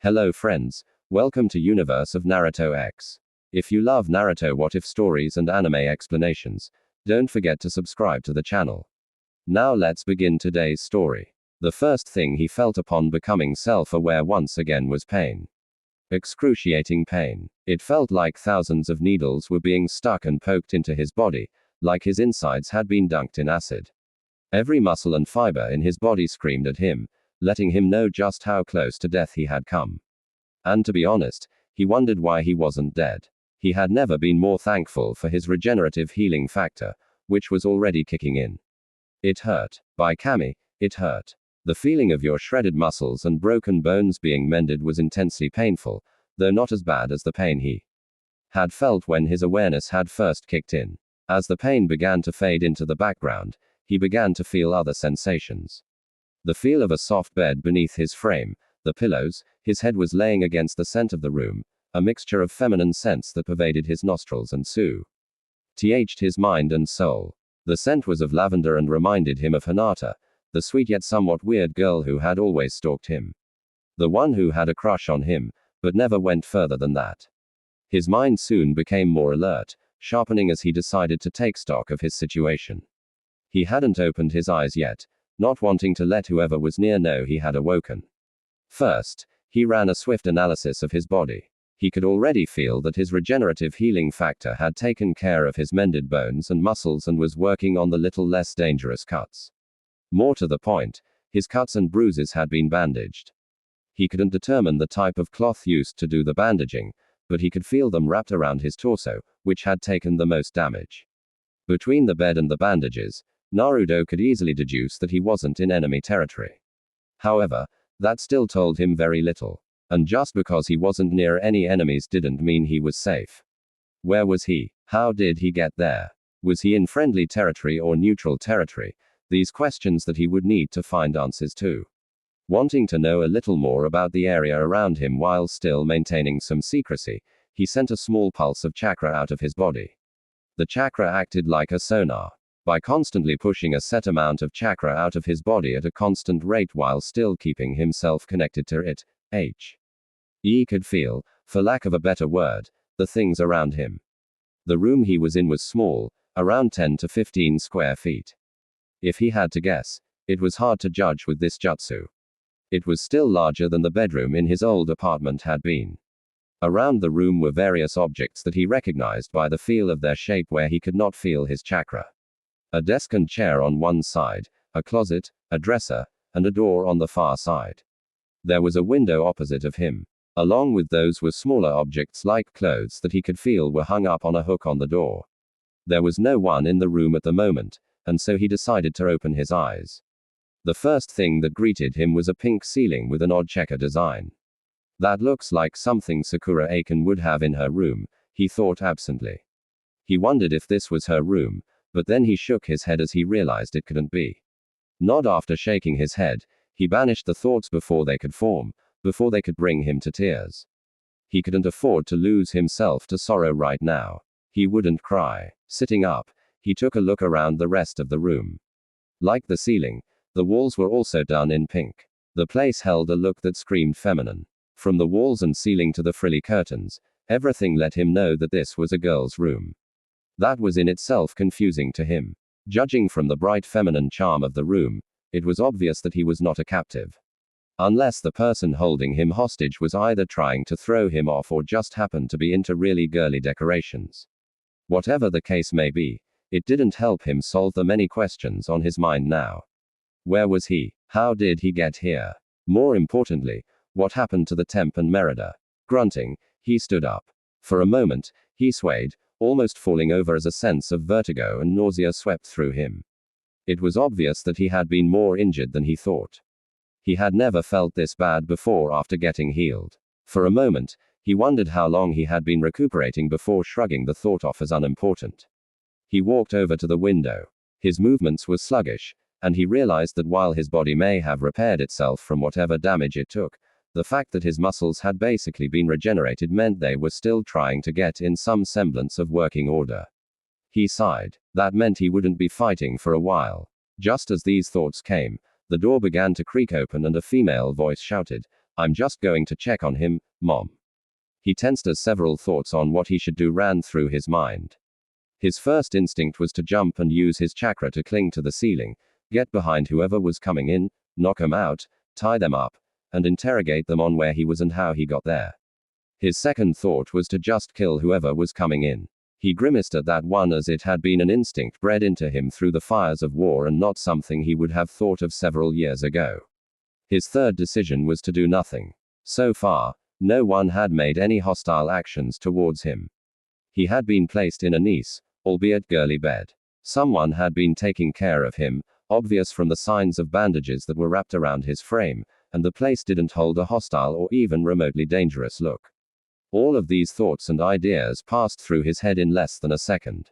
Hello friends, welcome to Universe of Naruto X. If you love Naruto what if stories and anime explanations, don't forget to subscribe to the channel. Now let's begin today's story. The first thing he felt upon becoming self-aware once again was pain. Excruciating pain. It felt like thousands of needles were being stuck and poked into his body, like his insides had been dunked in acid. Every muscle and fiber in his body screamed at him, letting him know just how close to death he had come. And to be honest, he wondered why he wasn't dead. He had never been more thankful for his regenerative healing factor, which was already kicking in. It hurt. By Kami, it hurt. The feeling of your shredded muscles and broken bones being mended was intensely painful, though not as bad as the pain he had felt when his awareness had first kicked in. As the pain began to fade into the background, he began to feel other sensations. The feel of a soft bed beneath his frame, the pillows his head was laying against, the scent of the room, a mixture of feminine scents that pervaded his nostrils and soothed his mind and soul. The scent was of lavender and reminded him of Hinata, the sweet yet somewhat weird girl who had always stalked him. The one who had a crush on him, but never went further than that. His mind soon became more alert, sharpening as he decided to take stock of his situation. He hadn't opened his eyes yet, not wanting to let whoever was near know he had awoken. First, he ran a swift analysis of his body. He could already feel that his regenerative healing factor had taken care of his mended bones and muscles and was working on the little less dangerous cuts. More to the point, his cuts and bruises had been bandaged. He couldn't determine the type of cloth used to do the bandaging, but he could feel them wrapped around his torso, which had taken the most damage. Between the bed and the bandages, Naruto could easily deduce that he wasn't in enemy territory. However, that still told him very little. And just because he wasn't near any enemies didn't mean he was safe. Where was he? How did he get there? Was he in friendly territory or neutral territory? These questions that he would need to find answers to. Wanting to know a little more about the area around him while still maintaining some secrecy, he sent a small pulse of chakra out of his body. The chakra acted like a sonar. By constantly pushing a set amount of chakra out of his body at a constant rate while still keeping himself connected to it, he could feel, for lack of a better word, the things around him. The room he was in was small, around 10 to 15 square feet. If he had to guess, it was hard to judge with this jutsu. It was still larger than the bedroom in his old apartment had been. Around the room were various objects that he recognized by the feel of their shape where he could not feel his chakra. A desk and chair on one side, a closet, a dresser, and a door on the far side. There was a window opposite of him. Along with those were smaller objects like clothes that he could feel were hung up on a hook on the door. There was no one in the room at the moment, and so he decided to open his eyes. The first thing that greeted him was a pink ceiling with an odd checker design. That looks like something Sakura Aiken would have in her room, he thought absently. He wondered if this was her room, but then he shook his head as he realized it couldn't be. Not after shaking his head, he banished the thoughts before they could form, before they could bring him to tears. He couldn't afford to lose himself to sorrow right now. He wouldn't cry. Sitting up, he took a look around the rest of the room. Like the ceiling, the walls were also done in pink. The place held a look that screamed feminine. From the walls and ceiling to the frilly curtains, everything let him know that this was a girl's room. That was in itself confusing to him. Judging from the bright feminine charm of the room, it was obvious that he was not a captive. Unless the person holding him hostage was either trying to throw him off or just happened to be into really girly decorations. Whatever the case may be, it didn't help him solve the many questions on his mind now. Where was he? How did he get here? More importantly, what happened to the Temp and Merida? Grunting, he stood up. For a moment, he swayed, almost falling over as a sense of vertigo and nausea swept through him. It was obvious that he had been more injured than he thought. He had never felt this bad before after getting healed. For a moment, he wondered how long he had been recuperating before shrugging the thought off as unimportant. He walked over to the window. His movements were sluggish, and he realized that while his body may have repaired itself from whatever damage it took, the fact that his muscles had basically been regenerated meant they were still trying to get in some semblance of working order. He sighed. That meant he wouldn't be fighting for a while. Just as these thoughts came, the door began to creak open and a female voice shouted, I'm just going to check on him, Mom. He tensed as several thoughts on what he should do ran through his mind. His first instinct was to jump and use his chakra to cling to the ceiling, get behind whoever was coming in, knock them out, tie them up, and interrogate them on where he was and how he got there. His second thought was to just kill whoever was coming in. He grimaced at that one as it had been an instinct bred into him through the fires of war and not something he would have thought of several years ago. His third decision was to do nothing. So far, no one had made any hostile actions towards him. He had been placed in a nice, albeit girly bed. Someone had been taking care of him, obvious from the signs of bandages that were wrapped around his frame, and the place didn't hold a hostile or even remotely dangerous look. All of these thoughts and ideas passed through his head in less than a second.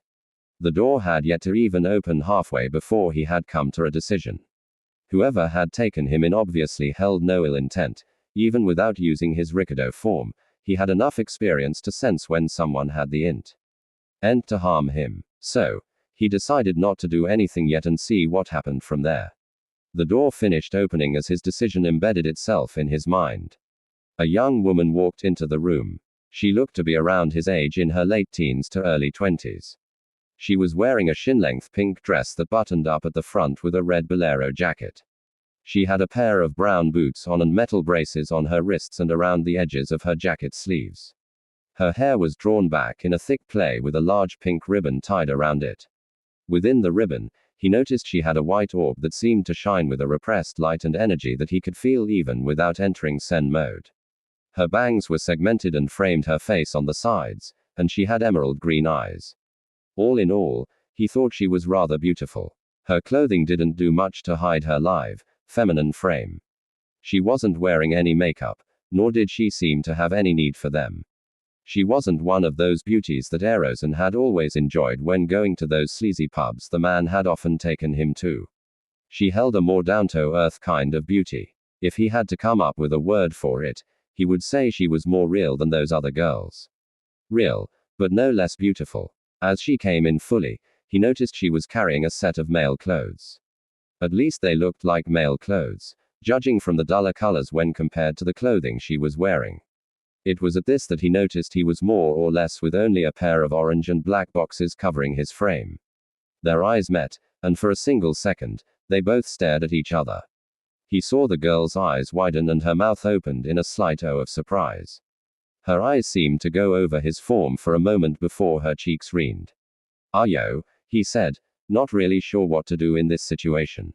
The door had yet to even open halfway before he had come to a decision. Whoever had taken him in obviously held no ill intent. Even without using his Rikido form, he had enough experience to sense when someone had the intent to harm him. So, he decided not to do anything yet and see what happened from there. The door finished opening as his decision embedded itself in his mind. A young woman walked into the room. She looked to be around his age, in her late teens to early 20s. She was wearing a shin-length pink dress that buttoned up at the front with a red bolero jacket. She had a pair of brown boots on and metal braces on her wrists and around the edges of her jacket sleeves. Her hair was drawn back in a thick plait with a large pink ribbon tied around it. Within the ribbon, he noticed she had a white orb that seemed to shine with a repressed light and energy that he could feel even without entering Zen mode. Her bangs were segmented and framed her face on the sides, and she had emerald green eyes. All in all, he thought she was rather beautiful. Her clothing didn't do much to hide her live, feminine frame. She wasn't wearing any makeup, nor did she seem to have any need for them. She wasn't one of those beauties that Erosen had always enjoyed when going to those sleazy pubs the man had often taken him to. She held a more down-to-earth kind of beauty. If he had to come up with a word for it, he would say she was more real than those other girls. Real, but no less beautiful. As she came in fully, he noticed she was carrying a set of male clothes. At least they looked like male clothes, judging from the duller colors when compared to the clothing she was wearing. It was at this that he noticed he was more or less with only a pair of orange and black boxes covering his frame. Their eyes met, and for a single second, they both stared at each other. He saw the girl's eyes widen and her mouth opened in a slight O of surprise. Her eyes seemed to go over his form for a moment before her cheeks wrined. "Ayo," he said, not really sure what to do in this situation.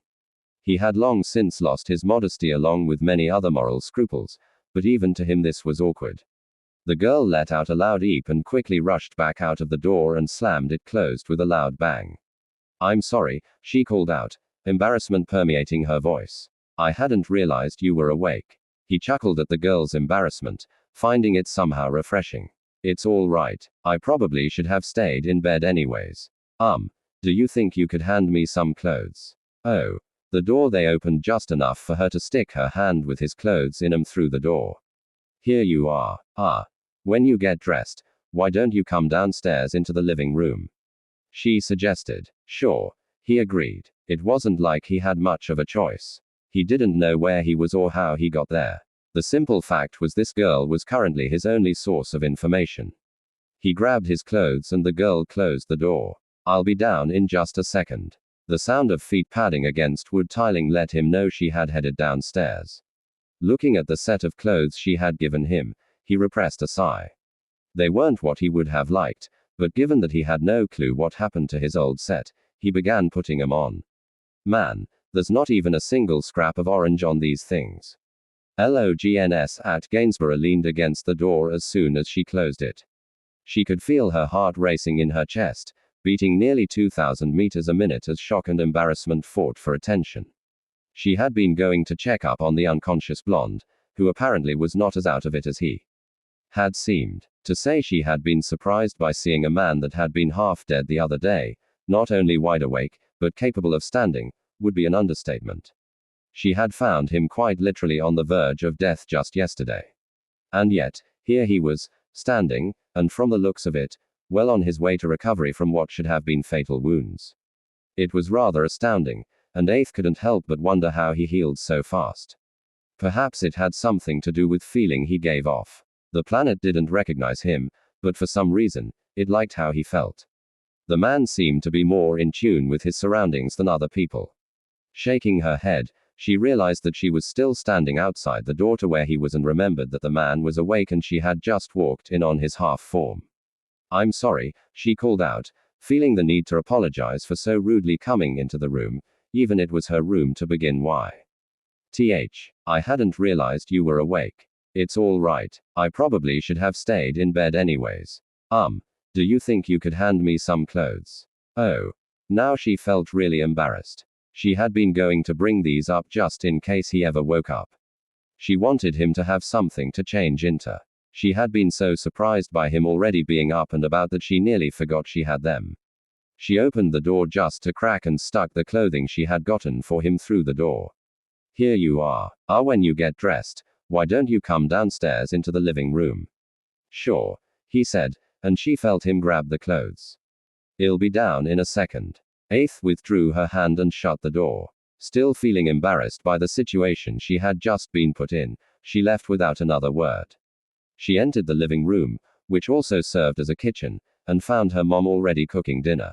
He had long since lost his modesty along with many other moral scruples, but even to him this was awkward. The girl let out a loud eep and quickly rushed back out of the door and slammed it closed with a loud bang. "I'm sorry," she called out, embarrassment permeating her voice. "I hadn't realized you were awake." He chuckled at the girl's embarrassment, finding it somehow refreshing. "It's all right. I probably should have stayed in bed anyways. Do you think you could hand me some clothes?" "Oh." The door they opened just enough for her to stick her hand with his clothes in 'em through the door. "Here you are. When you get dressed, why don't you come downstairs into the living room?" she suggested. "Sure," he agreed. It wasn't like he had much of a choice. He didn't know where he was or how he got there. The simple fact was this girl was currently his only source of information. He grabbed his clothes and the girl closed the door. "I'll be down in just a second." The sound of feet padding against wood tiling let him know she had headed downstairs. Looking at the set of clothes she had given him, he repressed a sigh. They weren't what he would have liked, but given that he had no clue what happened to his old set, he began putting them on. "Man, there's not even a single scrap of orange on these things." Logs at Gainsborough leaned against the door as soon as she closed it. She could feel her heart racing in her chest, beating nearly 2,000 meters a minute as shock and embarrassment fought for attention. She had been going to check up on the unconscious blonde, who apparently was not as out of it as he had seemed. To say she had been surprised by seeing a man that had been half dead the other day, not only wide awake, but capable of standing, would be an understatement. She had found him quite literally on the verge of death just yesterday. And yet, here he was, standing, and from the looks of it, well on his way to recovery from what should have been fatal wounds. It was rather astounding, and Ace couldn't help but wonder how he healed so fast. Perhaps it had something to do with feeling he gave off. The planet didn't recognize him, but for some reason, it liked how he felt. The man seemed to be more in tune with his surroundings than other people. Shaking her head, she realized that she was still standing outside the door to where he was and remembered that the man was awake and she had just walked in on his half form. "I'm sorry," she called out, feeling the need to apologize for so rudely coming into the room, even it was her room to begin. I hadn't realized you were awake. It's all right. I probably should have stayed in bed anyways. Do you think you could hand me some clothes? Oh. Now she felt really embarrassed. She had been going to bring these up just in case he ever woke up. She wanted him to have something to change into. She had been so surprised by him already being up and about that she nearly forgot she had them. She opened the door just a crack and stuck the clothing she had gotten for him through the door. "Here you are. When you get dressed, why don't you come downstairs into the living room?" "Sure," he said, and she felt him grab the clothes. "I'll be down in a second." Aeth withdrew her hand and shut the door. Still feeling embarrassed by the situation she had just been put in, she left without another word. She entered the living room, which also served as a kitchen, and found her mom already cooking dinner.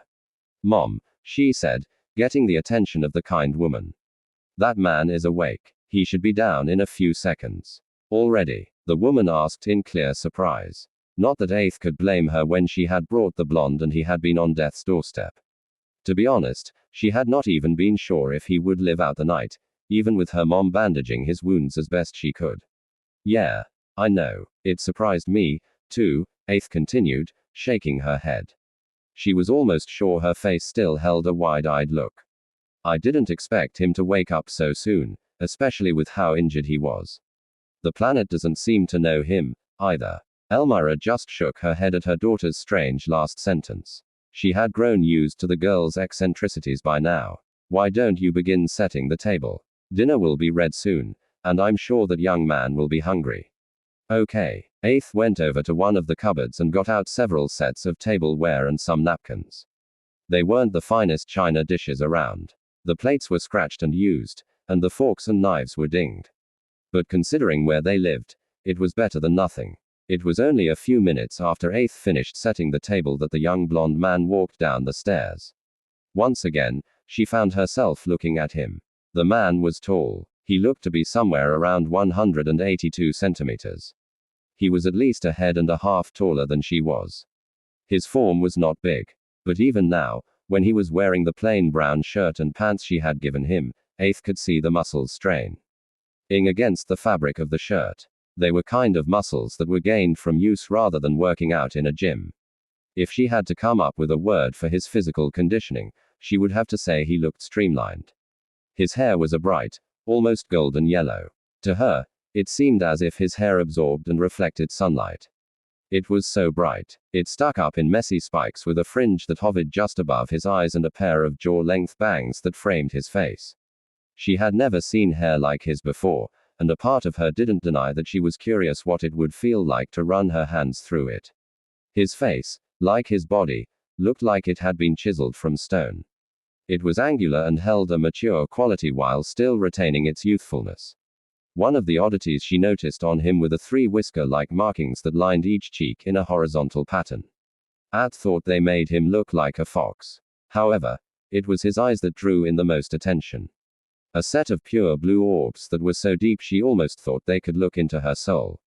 "Mom," she said, getting the attention of the kind woman. "That man is awake. He should be down in a few seconds." "Already?" the woman asked in clear surprise. Not that Aeth could blame her when she had brought the blonde and he had been on death's doorstep. To be honest, she had not even been sure if he would live out the night, even with her mom bandaging his wounds as best she could. "Yeah, I know. It surprised me, too," Aeth continued, shaking her head. She was almost sure her face still held a wide-eyed look. "I didn't expect him to wake up so soon, especially with how injured he was. The planet doesn't seem to know him, either." Elmira just shook her head at her daughter's strange last sentence. She had grown used to the girl's eccentricities by now. "Why don't you begin setting the table? Dinner will be ready soon, and I'm sure that young man will be hungry." "Okay." Aeth went over to one of the cupboards and got out several sets of tableware and some napkins. They weren't the finest china dishes around. The plates were scratched and used, and the forks and knives were dinged. But considering where they lived, it was better than nothing. It was only a few minutes after Aeth finished setting the table that the young blonde man walked down the stairs. Once again, she found herself looking at him. The man was tall. He looked to be somewhere around 182 centimeters. He was at least a head and a half taller than she was. His form was not big. But even now, when he was wearing the plain brown shirt and pants she had given him, Aeth could see the muscles straining against the fabric of the shirt. They were kind of muscles that were gained from use rather than working out in a gym. If she had to come up with a word for his physical conditioning, she would have to say he looked streamlined. His hair was a bright, almost golden yellow. To her, it seemed as if his hair absorbed and reflected sunlight. It was so bright. It stuck up in messy spikes with a fringe that hovered just above his eyes and a pair of jaw-length bangs that framed his face. She had never seen hair like his before, and a part of her didn't deny that she was curious what it would feel like to run her hands through it. His face, like his body, looked like it had been chiseled from stone. It was angular and held a mature quality while still retaining its youthfulness. One of the oddities she noticed on him were the 3 whisker-like markings that lined each cheek in a horizontal pattern. Aeth thought they made him look like a fox. However, it was his eyes that drew in the most attention. A set of pure blue orbs that were so deep she almost thought they could look into her soul.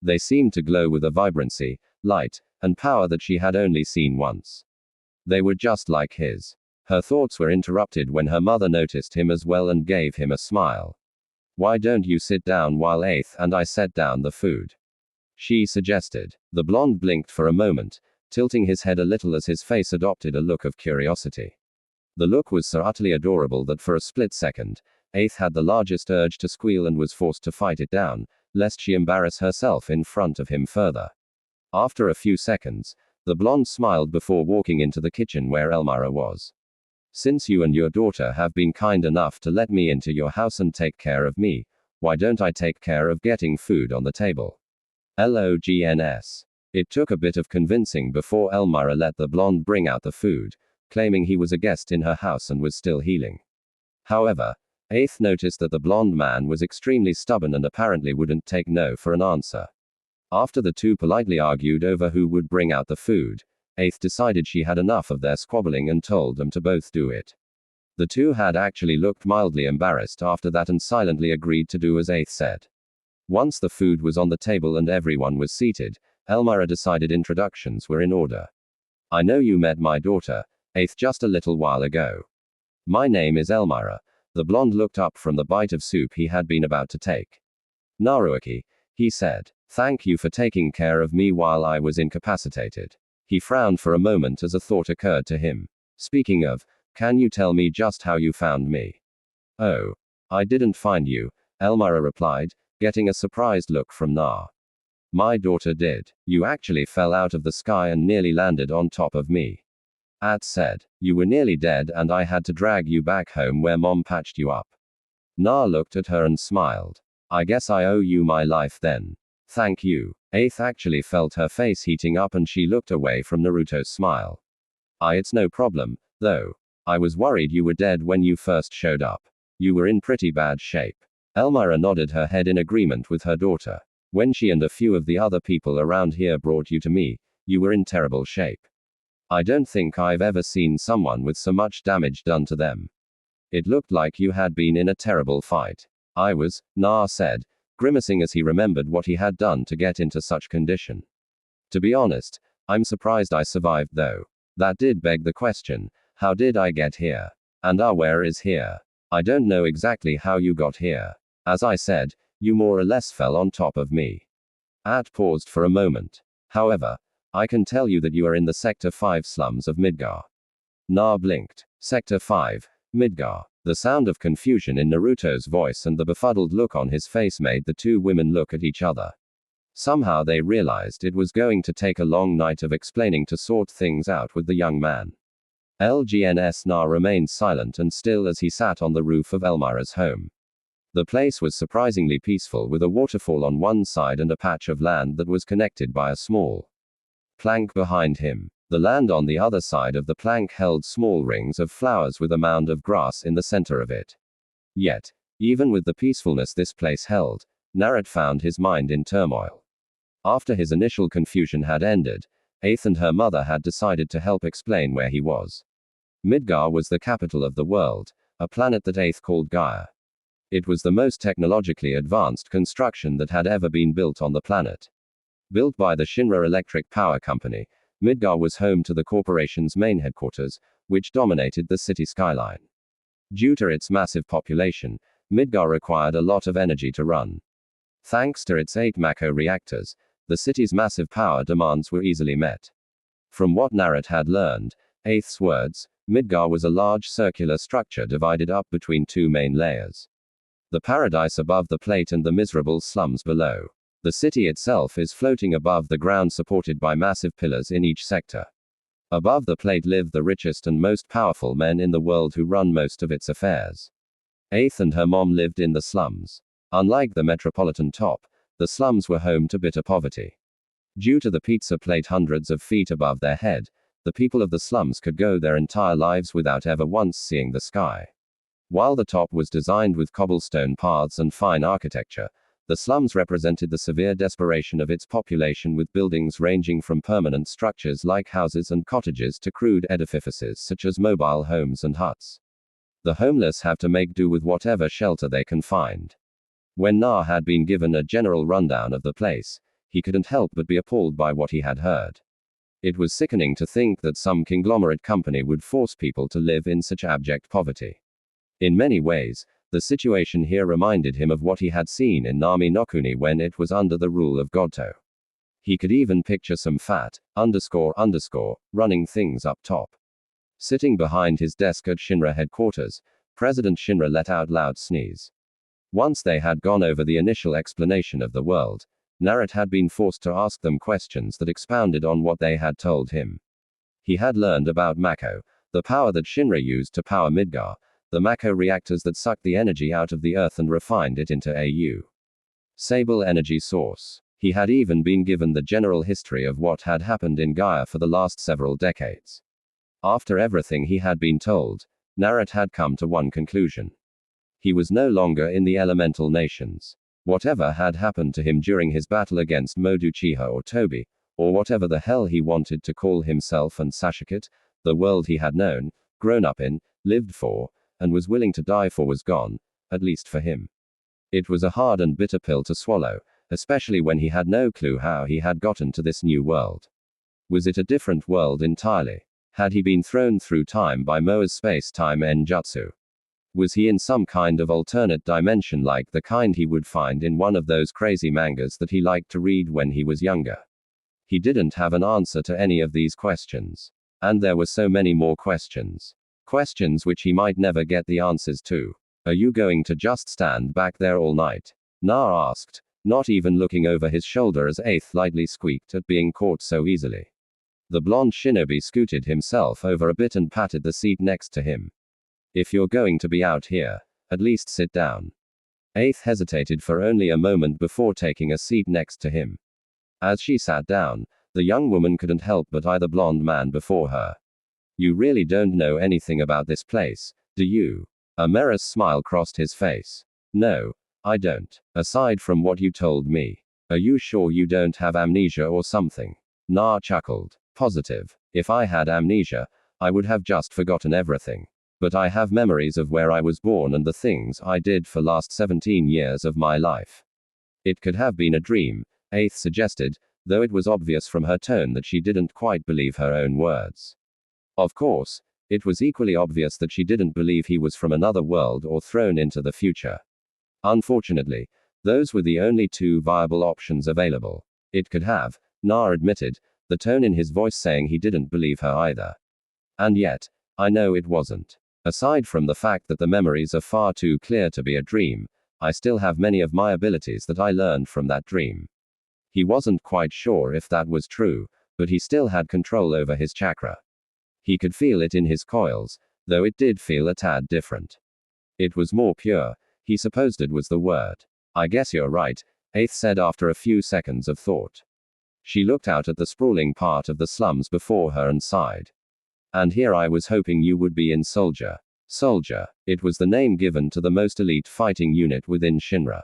They seemed to glow with a vibrancy, light, and power that she had only seen once. They were just like his. Her thoughts were interrupted when her mother noticed him as well and gave him a smile. "Why don't you sit down while Aeth and I set down the food?" she suggested. The blonde blinked for a moment, tilting his head a little as his face adopted a look of curiosity. The look was so utterly adorable that for a split second, Aeth had the largest urge to squeal and was forced to fight it down, lest she embarrass herself in front of him further. After a few seconds, the blonde smiled before walking into the kitchen where Elmira was. "Since you and your daughter have been kind enough to let me into your house and take care of me, why don't I take care of getting food on the table?" LOGNS. It took a bit of convincing before Elmira let the blonde bring out the food, claiming he was a guest in her house and was still healing. However, Eighth noticed that the blonde man was extremely stubborn and apparently wouldn't take no for an answer. After the two politely argued over who would bring out the food, Eighth decided she had enough of their squabbling and told them to both do it. The two had actually looked mildly embarrassed after that and silently agreed to do as Eighth said. Once the food was on the table and everyone was seated, Elmira decided introductions were in order. I know you met my daughter, Eighth, just a little while ago. My name is Elmira. The blonde looked up from the bite of soup he had been about to take. Naruto, he said. Thank you for taking care of me while I was incapacitated. He frowned for a moment as a thought occurred to him. Speaking of, can you tell me just how you found me? Oh. I didn't find you, Elmira replied, getting a surprised look from Na. My daughter did. You actually fell out of the sky and nearly landed on top of me. At said. You were nearly dead and I had to drag you back home where Mom patched you up. Na looked at her and smiled. I guess I owe you my life then. Thank you. Eighth actually felt her face heating up and she looked away from Naruto's smile. It's no problem, though. I was worried you were dead when you first showed up. You were in pretty bad shape. Elmira nodded her head in agreement with her daughter. When she and a few of the other people around here brought you to me, you were in terrible shape. I don't think I've ever seen someone with so much damage done to them. It looked like you had been in a terrible fight. I was, Na said, grimacing as he remembered what he had done to get into such condition. To be honest, I'm surprised I survived though. That did beg the question, how did I get here? And where is here? I don't know exactly how you got here. As I said, you more or less fell on top of me. At paused for a moment. However, I can tell you that you are in the Sector 5 slums of Midgar. Na blinked. Sector 5, Midgar. The sound of confusion in Naruto's voice and the befuddled look on his face made the two women look at each other. Somehow they realized it was going to take a long night of explaining to sort things out with the young man. LGNS Na remained silent and still as he sat on the roof of Elmira's home. The place was surprisingly peaceful with a waterfall on one side and a patch of land that was connected by a small plank behind him. The land on the other side of the plank held small rings of flowers with a mound of grass in the center of it. Yet, even with the peacefulness this place held, Naruto found his mind in turmoil. After his initial confusion had ended, Eighth and her mother had decided to help explain where he was. Midgar was the capital of the world, a planet that Eighth called Gaia. It was the most technologically advanced construction that had ever been built on the planet. Built by the Shinra Electric Power Company, Midgar was home to the corporation's main headquarters, which dominated the city skyline. Due to its massive population, Midgar required a lot of energy to run. Thanks to its 8 Mako reactors, the city's massive power demands were easily met. From what Naruto had learned, Eighth's words, Midgar was a large circular structure divided up between 2 main layers. The paradise above the plate and the miserable slums below. The city itself is floating above the ground supported by massive pillars in each sector. Above the plate live the richest and most powerful men in the world who run most of its affairs. Eighth and her mom lived in the slums. Unlike the metropolitan top, the slums were home to bitter poverty. Due to the pizza plate hundreds of feet above their head, the people of the slums could go their entire lives without ever once seeing the sky. While the top was designed with cobblestone paths and fine architecture, the slums represented the severe desperation of its population with buildings ranging from permanent structures like houses and cottages to crude edifices such as mobile homes and huts. The homeless have to make do with whatever shelter they can find. When Na had been given a general rundown of the place, he couldn't help but be appalled by what he had heard. It was sickening to think that some conglomerate company would force people to live in such abject poverty. In many ways, the situation here reminded him of what he had seen in Nami no Kuni when it was under the rule of Godto. He could even picture some fat, running things up top. Sitting behind his desk at Shinra headquarters, President Shinra let out loud sneeze. Once they had gone over the initial explanation of the world, Naruto had been forced to ask them questions that expounded on what they had told him. He had learned about Mako, the power that Shinra used to power Midgar, the Mako reactors that sucked the energy out of the earth and refined it into a stable energy source. He had even been given the general history of what had happened in Gaia for the last several decades. After everything he had been told, Naruto had come to one conclusion. He was no longer in the elemental nations. Whatever had happened to him during his battle against Moduchiha or Tobi, or whatever the hell he wanted to call himself and Sashikot, the world he had known, grown up in, lived for, and was willing to die for was gone, at least for him. It was a hard and bitter pill to swallow, especially when he had no clue how he had gotten to this new world. Was it a different world entirely? Had he been thrown through time by Moa's space-time enjutsu? Was he in some kind of alternate dimension like the kind he would find in one of those crazy mangas that he liked to read when he was younger? He didn't have an answer to any of these questions. And there were so many more questions. Questions which he might never get the answers to. Are you going to just stand back there all night? Na asked, not even looking over his shoulder as Eighth lightly squeaked at being caught so easily. The blonde shinobi scooted himself over a bit and patted the seat next to him. If you're going to be out here, at least sit down. Eighth hesitated for only a moment before taking a seat next to him. As she sat down, the young woman couldn't help but eye the blonde man before her. You really don't know anything about this place, do you? A merest smile crossed his face. No, I don't. Aside from what you told me. Are you sure you don't have amnesia or something? Na chuckled. Positive. If I had amnesia, I would have just forgotten everything. But I have memories of where I was born and the things I did for last 17 years of my life. It could have been a dream, Eighth suggested, though it was obvious from her tone that she didn't quite believe her own words. Of course, it was equally obvious that she didn't believe he was from another world or thrown into the future. Unfortunately, those were the only two viable options available. It could have, Na admitted, the tone in his voice saying he didn't believe her either. And yet, I know it wasn't. Aside from the fact that the memories are far too clear to be a dream, I still have many of my abilities that I learned from that dream. He wasn't quite sure if that was true, but he still had control over his chakra. He could feel it in his coils, though it did feel a tad different. It was more pure, he supposed it was the word. I guess you're right, Eighth said after a few seconds of thought. She looked out at the sprawling part of the slums before her and sighed. And here I was hoping you would be in Soldier. Soldier. It was the name given to the most elite fighting unit within Shinra.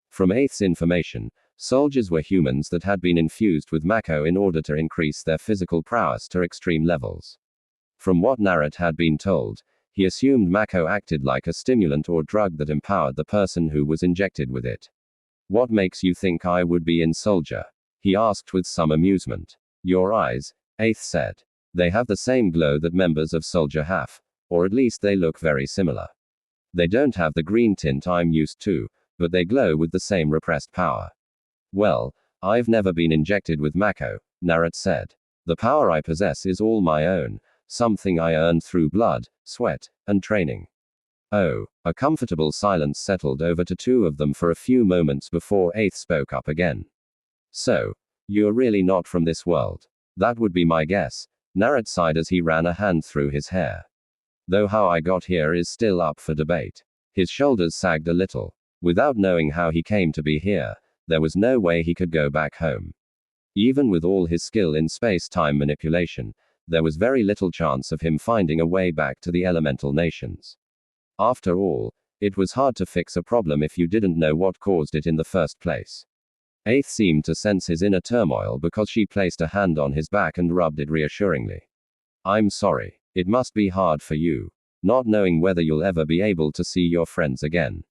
From Eighth's information, soldiers were humans that had been infused with Mako in order to increase their physical prowess to extreme levels. From what Narut had been told, he assumed Mako acted like a stimulant or drug that empowered the person who was injected with it. What makes you think I would be in Soldier? He asked with some amusement. Your eyes, Eighth said. They have the same glow that members of Soldier have, or at least they look very similar. They don't have the green tint I'm used to, but they glow with the same repressed power. Well, I've never been injected with Mako, Narut said. The power I possess is all my own, something I earned through blood, sweat, and training. Oh, a comfortable silence settled over to two of them for a few moments before Eighth spoke up again. So, you're really not from this world. That would be my guess. Narut sighed as he ran a hand through his hair. Though how I got here is still up for debate. His shoulders sagged a little. Without knowing how he came to be here, there was no way he could go back home. Even with all his skill in space-time manipulation, there was very little chance of him finding a way back to the elemental nations. After all, it was hard to fix a problem if you didn't know what caused it in the first place. Eighth seemed to sense his inner turmoil because she placed a hand on his back and rubbed it reassuringly. I'm sorry. It must be hard for you, not knowing whether you'll ever be able to see your friends again.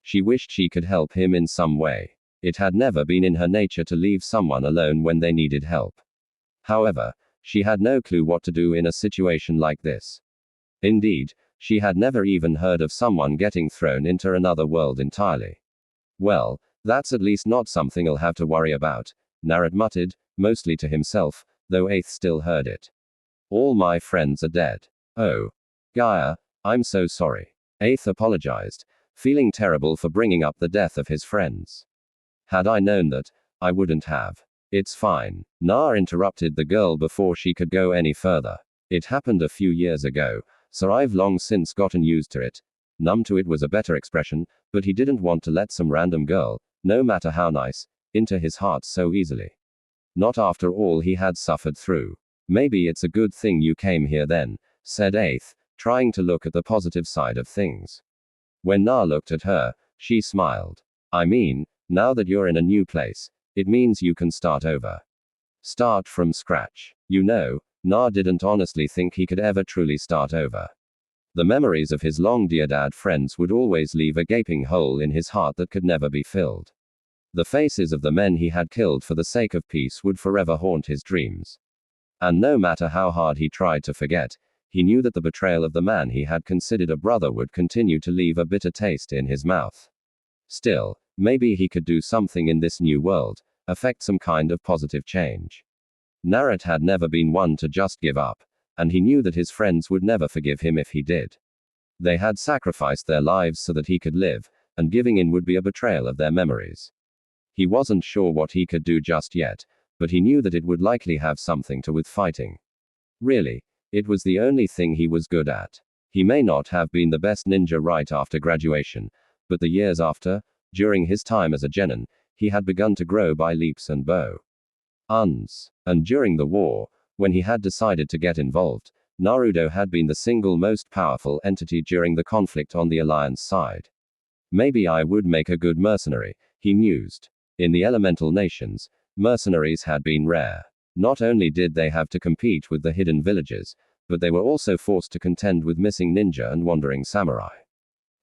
She wished she could help him in some way. It had never been in her nature to leave someone alone when they needed help. However, she had no clue what to do in a situation like this. Indeed, she had never even heard of someone getting thrown into another world entirely. Well, that's at least not something I'll have to worry about, Narut muttered, mostly to himself, though Eighth still heard it. All my friends are dead. Oh. Gaia, I'm so sorry. Eighth apologized, feeling terrible for bringing up the death of his friends. Had I known that, I wouldn't have. It's fine. Na interrupted the girl before she could go any further. It happened a few years ago, so I've long since gotten used to it. Numb to it was a better expression, but he didn't want to let some random girl, no matter how nice, into his heart so easily. Not after all he had suffered through. Maybe it's a good thing you came here then, said Eighth, trying to look at the positive side of things. When Na looked at her, she smiled. I mean, now that you're in a new place, it means you can start over. Start from scratch. You know, Na didn't honestly think he could ever truly start over. The memories of his long-dead friends would always leave a gaping hole in his heart that could never be filled. The faces of the men he had killed for the sake of peace would forever haunt his dreams. And no matter how hard he tried to forget, he knew that the betrayal of the man he had considered a brother would continue to leave a bitter taste in his mouth. Still, maybe he could do something in this new world, affect some kind of positive change. Naruto had never been one to just give up, and he knew that his friends would never forgive him if he did. They had sacrificed their lives so that he could live, and giving in would be a betrayal of their memories. He wasn't sure what he could do just yet, but he knew that it would likely have something to with fighting. Really, it was the only thing he was good at. He may not have been the best ninja right after graduation, but the years after, during his time as a genin, he had begun to grow by leaps and bounds. And during the war, when he had decided to get involved, Naruto had been the single most powerful entity during the conflict on the Alliance side. Maybe I would make a good mercenary, he mused. In the elemental nations, mercenaries had been rare. Not only did they have to compete with the hidden villages, but they were also forced to contend with missing ninja and wandering samurai.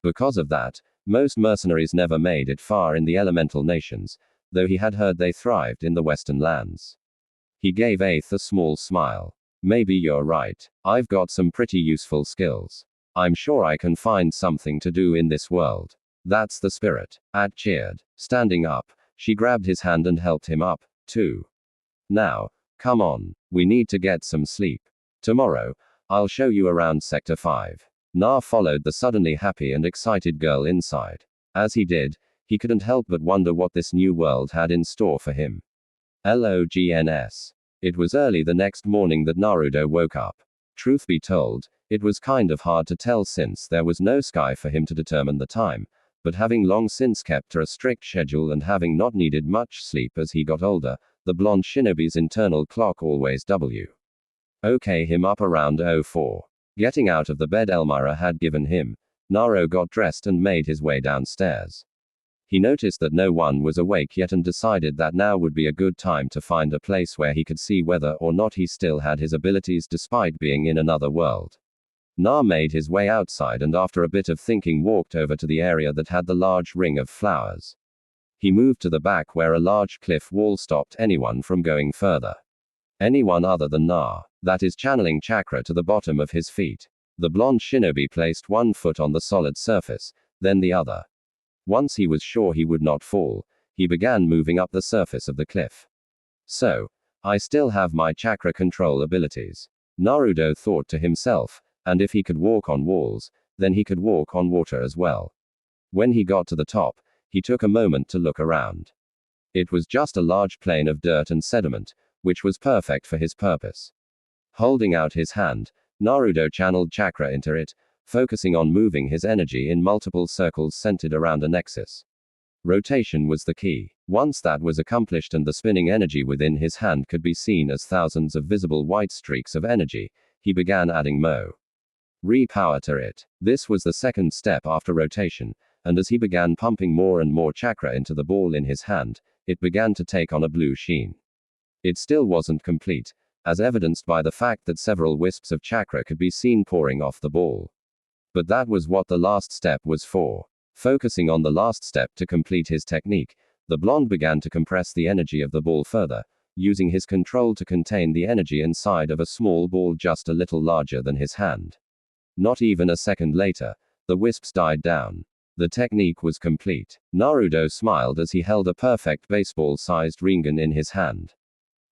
Because of that, most mercenaries never made it far in the elemental nations, though he had heard they thrived in the western lands. He gave Aeth a small smile. Maybe you're right. I've got some pretty useful skills. I'm sure I can find something to do in this world. That's the spirit. Aeth cheered. Standing up, she grabbed his hand and helped him up, too. Now, come on. We need to get some sleep. Tomorrow, I'll show you around Sector 5. Na followed the suddenly happy and excited girl inside. As he did, he couldn't help but wonder what this new world had in store for him. LOGNS. It was early the next morning that Naruto woke up. Truth be told, it was kind of hard to tell since there was no sky for him to determine the time, but having long since kept to a strict schedule and having not needed much sleep as he got older, the blonde shinobi's internal clock always OK him up around 04. Getting out of the bed Elmira had given him, Naruto got dressed and made his way downstairs. He noticed that no one was awake yet and decided that now would be a good time to find a place where he could see whether or not he still had his abilities despite being in another world. Na made his way outside and after a bit of thinking walked over to the area that had the large ring of flowers. He moved to the back where a large cliff wall stopped anyone from going further. Anyone other than Na, that is channeling chakra to the bottom of his feet. The blonde shinobi placed one foot on the solid surface, then the other. Once he was sure he would not fall, he began moving up the surface of the cliff. So, I still have my chakra control abilities. Naruto thought to himself, and if he could walk on walls, then he could walk on water as well. When he got to the top, he took a moment to look around. It was just a large plain of dirt and sediment, which was perfect for his purpose. Holding out his hand, Naruto channeled chakra into it, focusing on moving his energy in multiple circles centered around a nexus. Rotation was the key. Once that was accomplished and the spinning energy within his hand could be seen as thousands of visible white streaks of energy, he began adding re-power to it. This was the second step after rotation, and as he began pumping more and more chakra into the ball in his hand, it began to take on a blue sheen. It still wasn't complete, as evidenced by the fact that several wisps of chakra could be seen pouring off the ball. But that was what the last step was for. Focusing on the last step to complete his technique, the blonde began to compress the energy of the ball further, using his control to contain the energy inside of a small ball just a little larger than his hand. Not even a second later, the wisps died down. The technique was complete. Naruto smiled as he held a perfect baseball-sized ringan in his hand.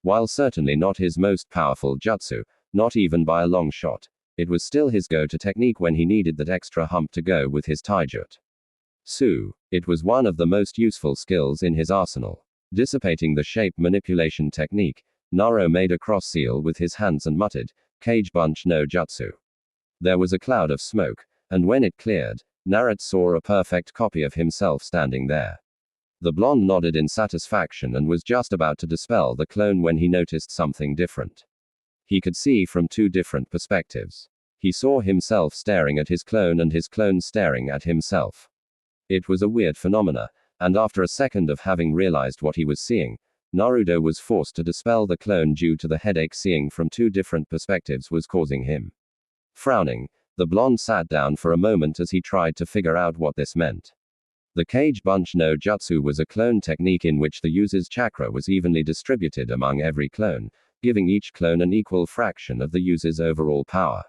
While certainly not his most powerful jutsu, not even by a long shot, it was still his go-to technique when he needed that extra hump to go with his taijutsu. It was one of the most useful skills in his arsenal. Dissipating the shape manipulation technique, Naruto made a cross seal with his hands and muttered, "Kage bunch no jutsu." There was a cloud of smoke, and when it cleared, Naruto saw a perfect copy of himself standing there. The blonde nodded in satisfaction and was just about to dispel the clone when he noticed something different. He could see from two different perspectives. He saw himself staring at his clone and his clone staring at himself. It was a weird phenomena, and after a second of having realized what he was seeing, Naruto was forced to dispel the clone due to the headache seeing from two different perspectives was causing him. Frowning, the blonde sat down for a moment as he tried to figure out what this meant. The Cage Bunch no Jutsu was a clone technique in which the user's chakra was evenly distributed among every clone, giving each clone an equal fraction of the user's overall power.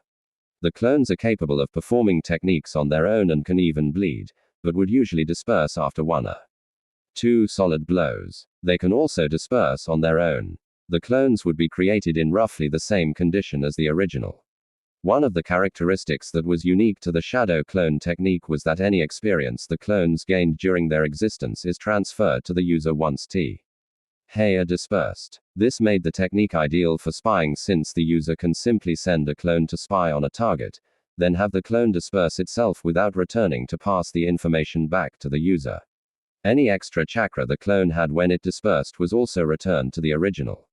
The clones are capable of performing techniques on their own and can even bleed, but would usually disperse after 1 or 2 solid blows. They can also disperse on their own. The clones would be created in roughly the same condition as the original. One of the characteristics that was unique to the shadow clone technique was that any experience the clones gained during their existence is transferred to the user once they are dispersed. This made the technique ideal for spying since the user can simply send a clone to spy on a target, then have the clone disperse itself without returning to pass the information back to the user. Any extra chakra the clone had when it dispersed was also returned to the original.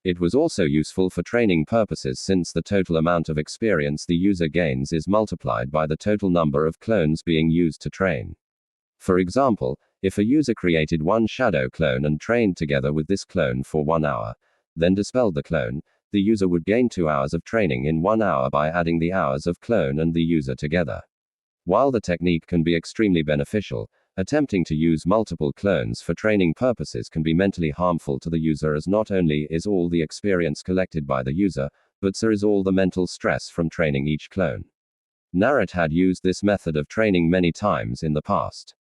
It was also useful for training purposes since the total amount of experience the user gains is multiplied by the total number of clones being used to train. For example, if a user created one shadow clone and trained together with this clone for 1 hour, then dispelled the clone, the user would gain 2 hours of training in 1 hour by adding the hours of clone and the user together. While the technique can be extremely beneficial, attempting to use multiple clones for training purposes can be mentally harmful to the user, as not only is all the experience collected by the user, but so is all the mental stress from training each clone. Naruto had used this method of training many times in the past.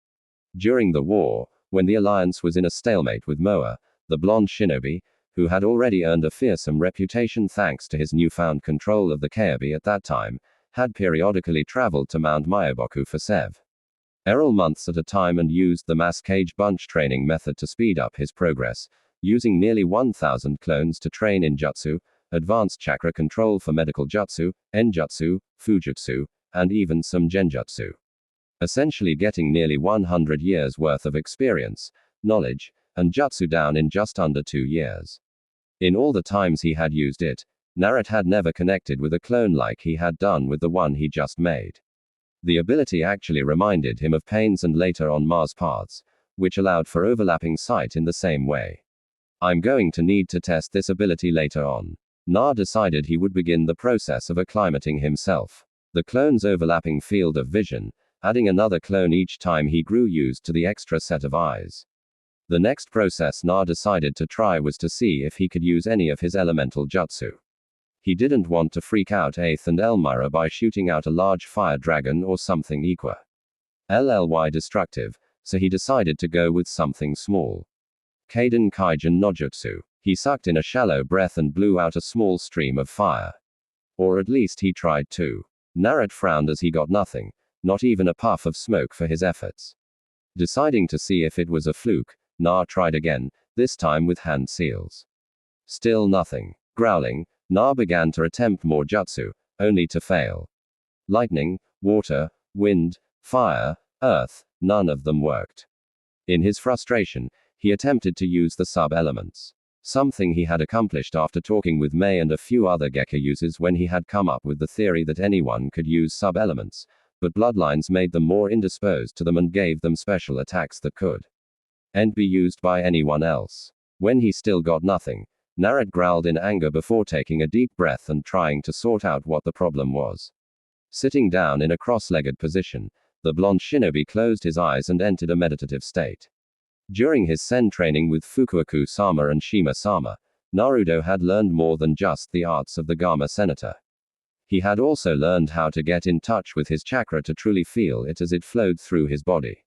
During the war, when the alliance was in a stalemate with Moa, the blonde shinobi, who had already earned a fearsome reputation thanks to his newfound control of the Kyuubi at that time, had periodically traveled to Mount Myoboku for several months at a time and used the mass Cage Bunch training method to speed up his progress, using nearly 1,000 clones to train in jutsu, advanced chakra control for medical jutsu, enjutsu, fujutsu, and even some genjutsu. Essentially getting nearly 100 years worth of experience, knowledge, and jutsu down in just under 2 years. In all the times he had used it, Naruto had never connected with a clone like he had done with the one he just made. The ability actually reminded him of Pain's and later on Mars paths, which allowed for overlapping sight in the same way. I'm going to need to test this ability later on. Na decided he would begin the process of acclimating himself. The clone's overlapping field of vision, adding another clone each time he grew used to the extra set of eyes. The next process Na decided to try was to see if he could use any of his elemental jutsu. He didn't want to freak out Aeth and Elmira by shooting out a large fire dragon or something equally destructive, so he decided to go with something small. Kaiden Kaijin no Jutsu. He sucked in a shallow breath and blew out a small stream of fire. Or at least he tried to. Naruto frowned as he got nothing, not even a puff of smoke for his efforts. Deciding to see if it was a fluke, Na tried again, this time with hand seals. Still nothing. Growling, Na began to attempt more jutsu, only to fail. Lightning, water, wind, fire, earth, none of them worked. In his frustration, he attempted to use the sub-elements. Something he had accomplished after talking with Mei and a few other Gekka users when he had come up with the theory that anyone could use sub-elements, but bloodlines made them more indisposed to them and gave them special attacks that could and be used by anyone else. When he still got nothing, Naruto growled in anger before taking a deep breath and trying to sort out what the problem was. Sitting down in a cross-legged position, the blonde shinobi closed his eyes and entered a meditative state. During his Sen training with Fukuoka-sama and Shima-sama, Naruto had learned more than just the arts of the Gama Senator. He had also learned how to get in touch with his chakra to truly feel it as it flowed through his body.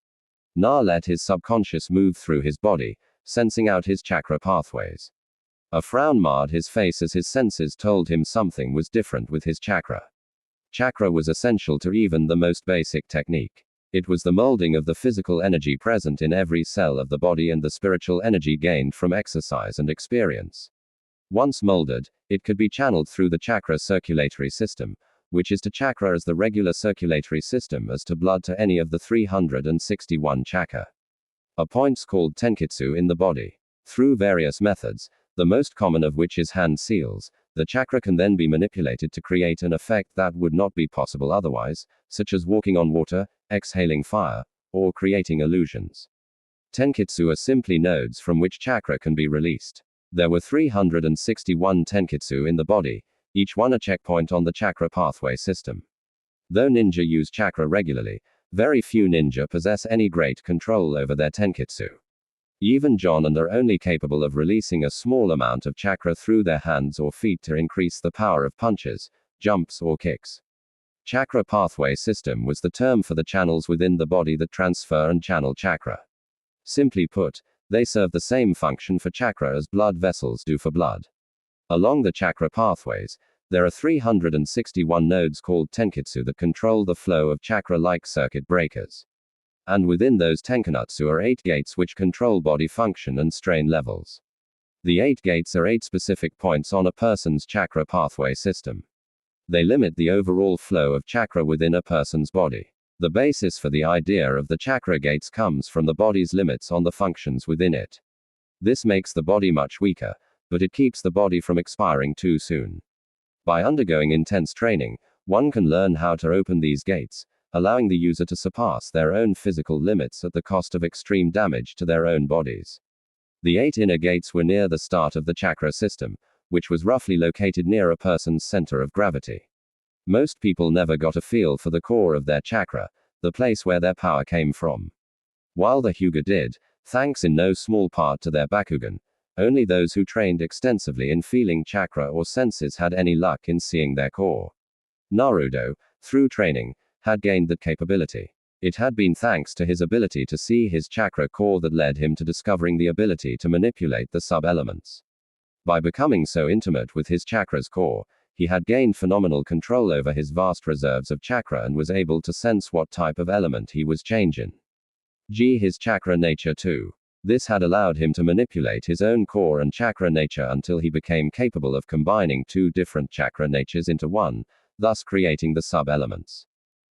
Na let his subconscious move through his body, sensing out his chakra pathways. A frown marred his face as his senses told him something was different with his chakra. Chakra was essential to even the most basic technique. It was the molding of the physical energy present in every cell of the body and the spiritual energy gained from exercise and experience. Once molded, it could be channeled through the chakra circulatory system, which is to chakra as the regular circulatory system as to blood to any of the 361 chakra points called tenkitsu in the body. Through various methods, the most common of which is hand seals. The chakra can then be manipulated to create an effect that would not be possible otherwise, such as walking on water, exhaling fire, or creating illusions. Tenkitsu are simply nodes from which chakra can be released. There were 361 tenkitsu in the body, each one a checkpoint on the chakra pathway system. Though ninja use chakra regularly, very few ninja possess any great control over their tenkitsu. Even Jonin are only capable of releasing a small amount of chakra through their hands or feet to increase the power of punches, jumps, or kicks. Chakra pathway system was the term for the channels within the body that transfer and channel chakra. Simply put, they serve the same function for chakra as blood vessels do for blood. Along the chakra pathways, there are 361 nodes called tenkitsu that control the flow of chakra like circuit breakers. And within those tenkanatsu are 8 gates which control body function and strain levels. The 8 gates are 8 specific points on a person's chakra pathway system. They limit the overall flow of chakra within a person's body. The basis for the idea of the chakra gates comes from the body's limits on the functions within it. This makes the body much weaker, but it keeps the body from expiring too soon. By undergoing intense training, one can learn how to open these gates, allowing the user to surpass their own physical limits at the cost of extreme damage to their own bodies. The 8 inner gates were near the start of the chakra system, which was roughly located near a person's center of gravity. Most people never got a feel for the core of their chakra, the place where their power came from. While the Hyuga did, thanks in no small part to their Bakugan, only those who trained extensively in feeling chakra or senses had any luck in seeing their core. Naruto, through training, had gained that capability. It had been thanks to his ability to see his chakra core that led him to discovering the ability to manipulate the sub-elements. By becoming so intimate with his chakra's core, he had gained phenomenal control over his vast reserves of chakra and was able to sense what type of element he was changing. His chakra nature too. This had allowed him to manipulate his own core and chakra nature until he became capable of combining 2 different chakra natures into one, thus creating the sub-elements.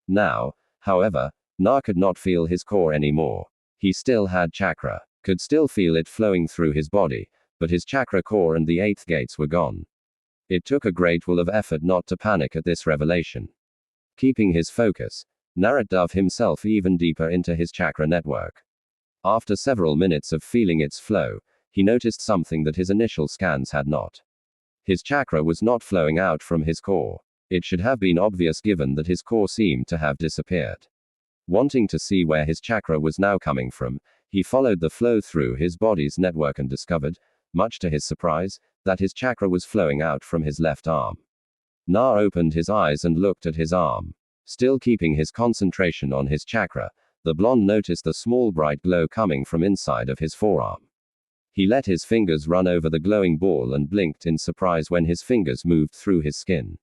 Now, however, Na could not feel his core anymore. He still had chakra, could still feel it flowing through his body, but his chakra core and the 8th gates were gone. It took a great deal of effort not to panic at this revelation. Keeping his focus, Naruto dove himself even deeper into his chakra network. After several minutes of feeling its flow, he noticed something that his initial scans had not. His chakra was not flowing out from his core. It should have been obvious given that his core seemed to have disappeared. Wanting to see where his chakra was now coming from, he followed the flow through his body's network and discovered, much to his surprise, that his chakra was flowing out from his left arm. Na opened his eyes and looked at his arm. Still keeping his concentration on his chakra, the blonde noticed the small bright glow coming from inside of his forearm. He let his fingers run over the glowing ball and blinked in surprise when his fingers moved through his skin.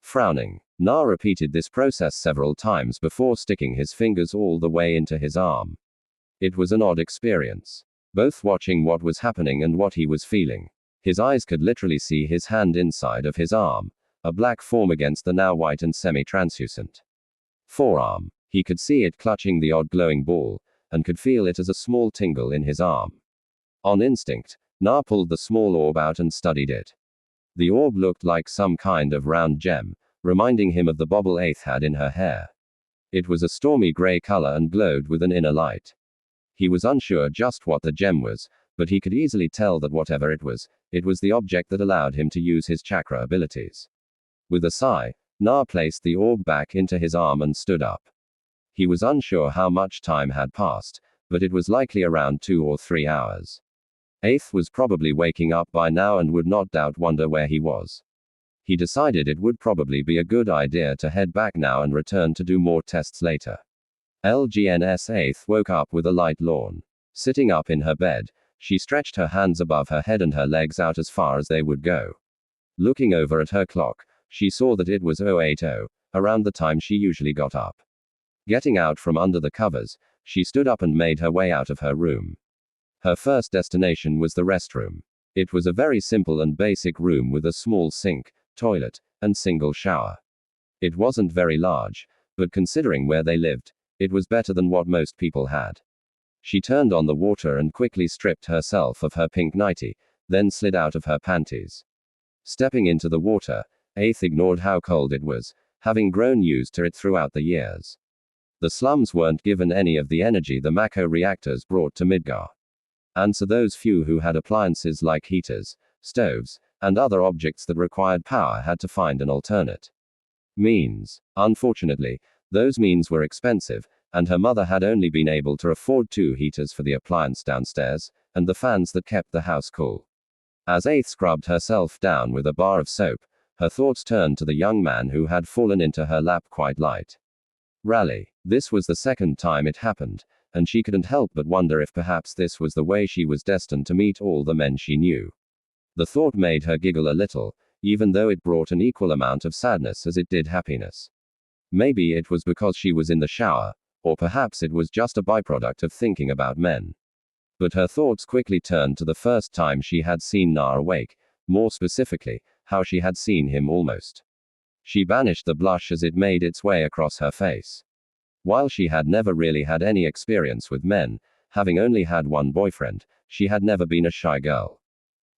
Frowning, Na repeated this process several times before sticking his fingers all the way into his arm. It was an odd experience. Both watching what was happening and what he was feeling. His eyes could literally see his hand inside of his arm, a black form against the now white and semi-translucent forearm. He could see it clutching the odd glowing ball, and could feel it as a small tingle in his arm. On instinct, Na pulled the small orb out and studied it. The orb looked like some kind of round gem, reminding him of the bauble Aeth had in her hair. It was a stormy gray color and glowed with an inner light. He was unsure just what the gem was, but he could easily tell that whatever it was the object that allowed him to use his chakra abilities. With a sigh, Na placed the orb back into his arm and stood up. He was unsure how much time had passed, but it was likely around 2 or 3 hours. Aeth was probably waking up by now and would not doubt wonder where he was. He decided it would probably be a good idea to head back now and return to do more tests later. LGNS Aeth woke up with a light yawn. Sitting up in her bed, she stretched her hands above her head and her legs out as far as they would go. Looking over at her clock, she saw that it was 080, around the time she usually got up. Getting out from under the covers, she stood up and made her way out of her room. Her first destination was the restroom. It was a very simple and basic room with a small sink, toilet, and single shower. It wasn't very large, but considering where they lived, it was better than what most people had. She turned on the water and quickly stripped herself of her pink nightie, then slid out of her panties. Stepping into the water, Aith ignored how cold it was, having grown used to it throughout the years. The slums weren't given any of the energy the Mako reactors brought to Midgar. And so those few who had appliances like heaters, stoves, and other objects that required power had to find an alternate means. Unfortunately, those means were expensive, and her mother had only been able to afford 2 heaters for the appliance downstairs, and the fans that kept the house cool. As Aith scrubbed herself down with a bar of soap, her thoughts turned to the young man who had fallen into her lap quite light. Rally. This was the second time it happened, and she couldn't help but wonder if perhaps this was the way she was destined to meet all the men she knew. The thought made her giggle a little, even though it brought an equal amount of sadness as it did happiness. Maybe it was because she was in the shower, or perhaps it was just a byproduct of thinking about men. But her thoughts quickly turned to the first time she had seen Na awake, more specifically, how she had seen him almost. She banished the blush as it made its way across her face. While she had never really had any experience with men, having only had one boyfriend, she had never been a shy girl.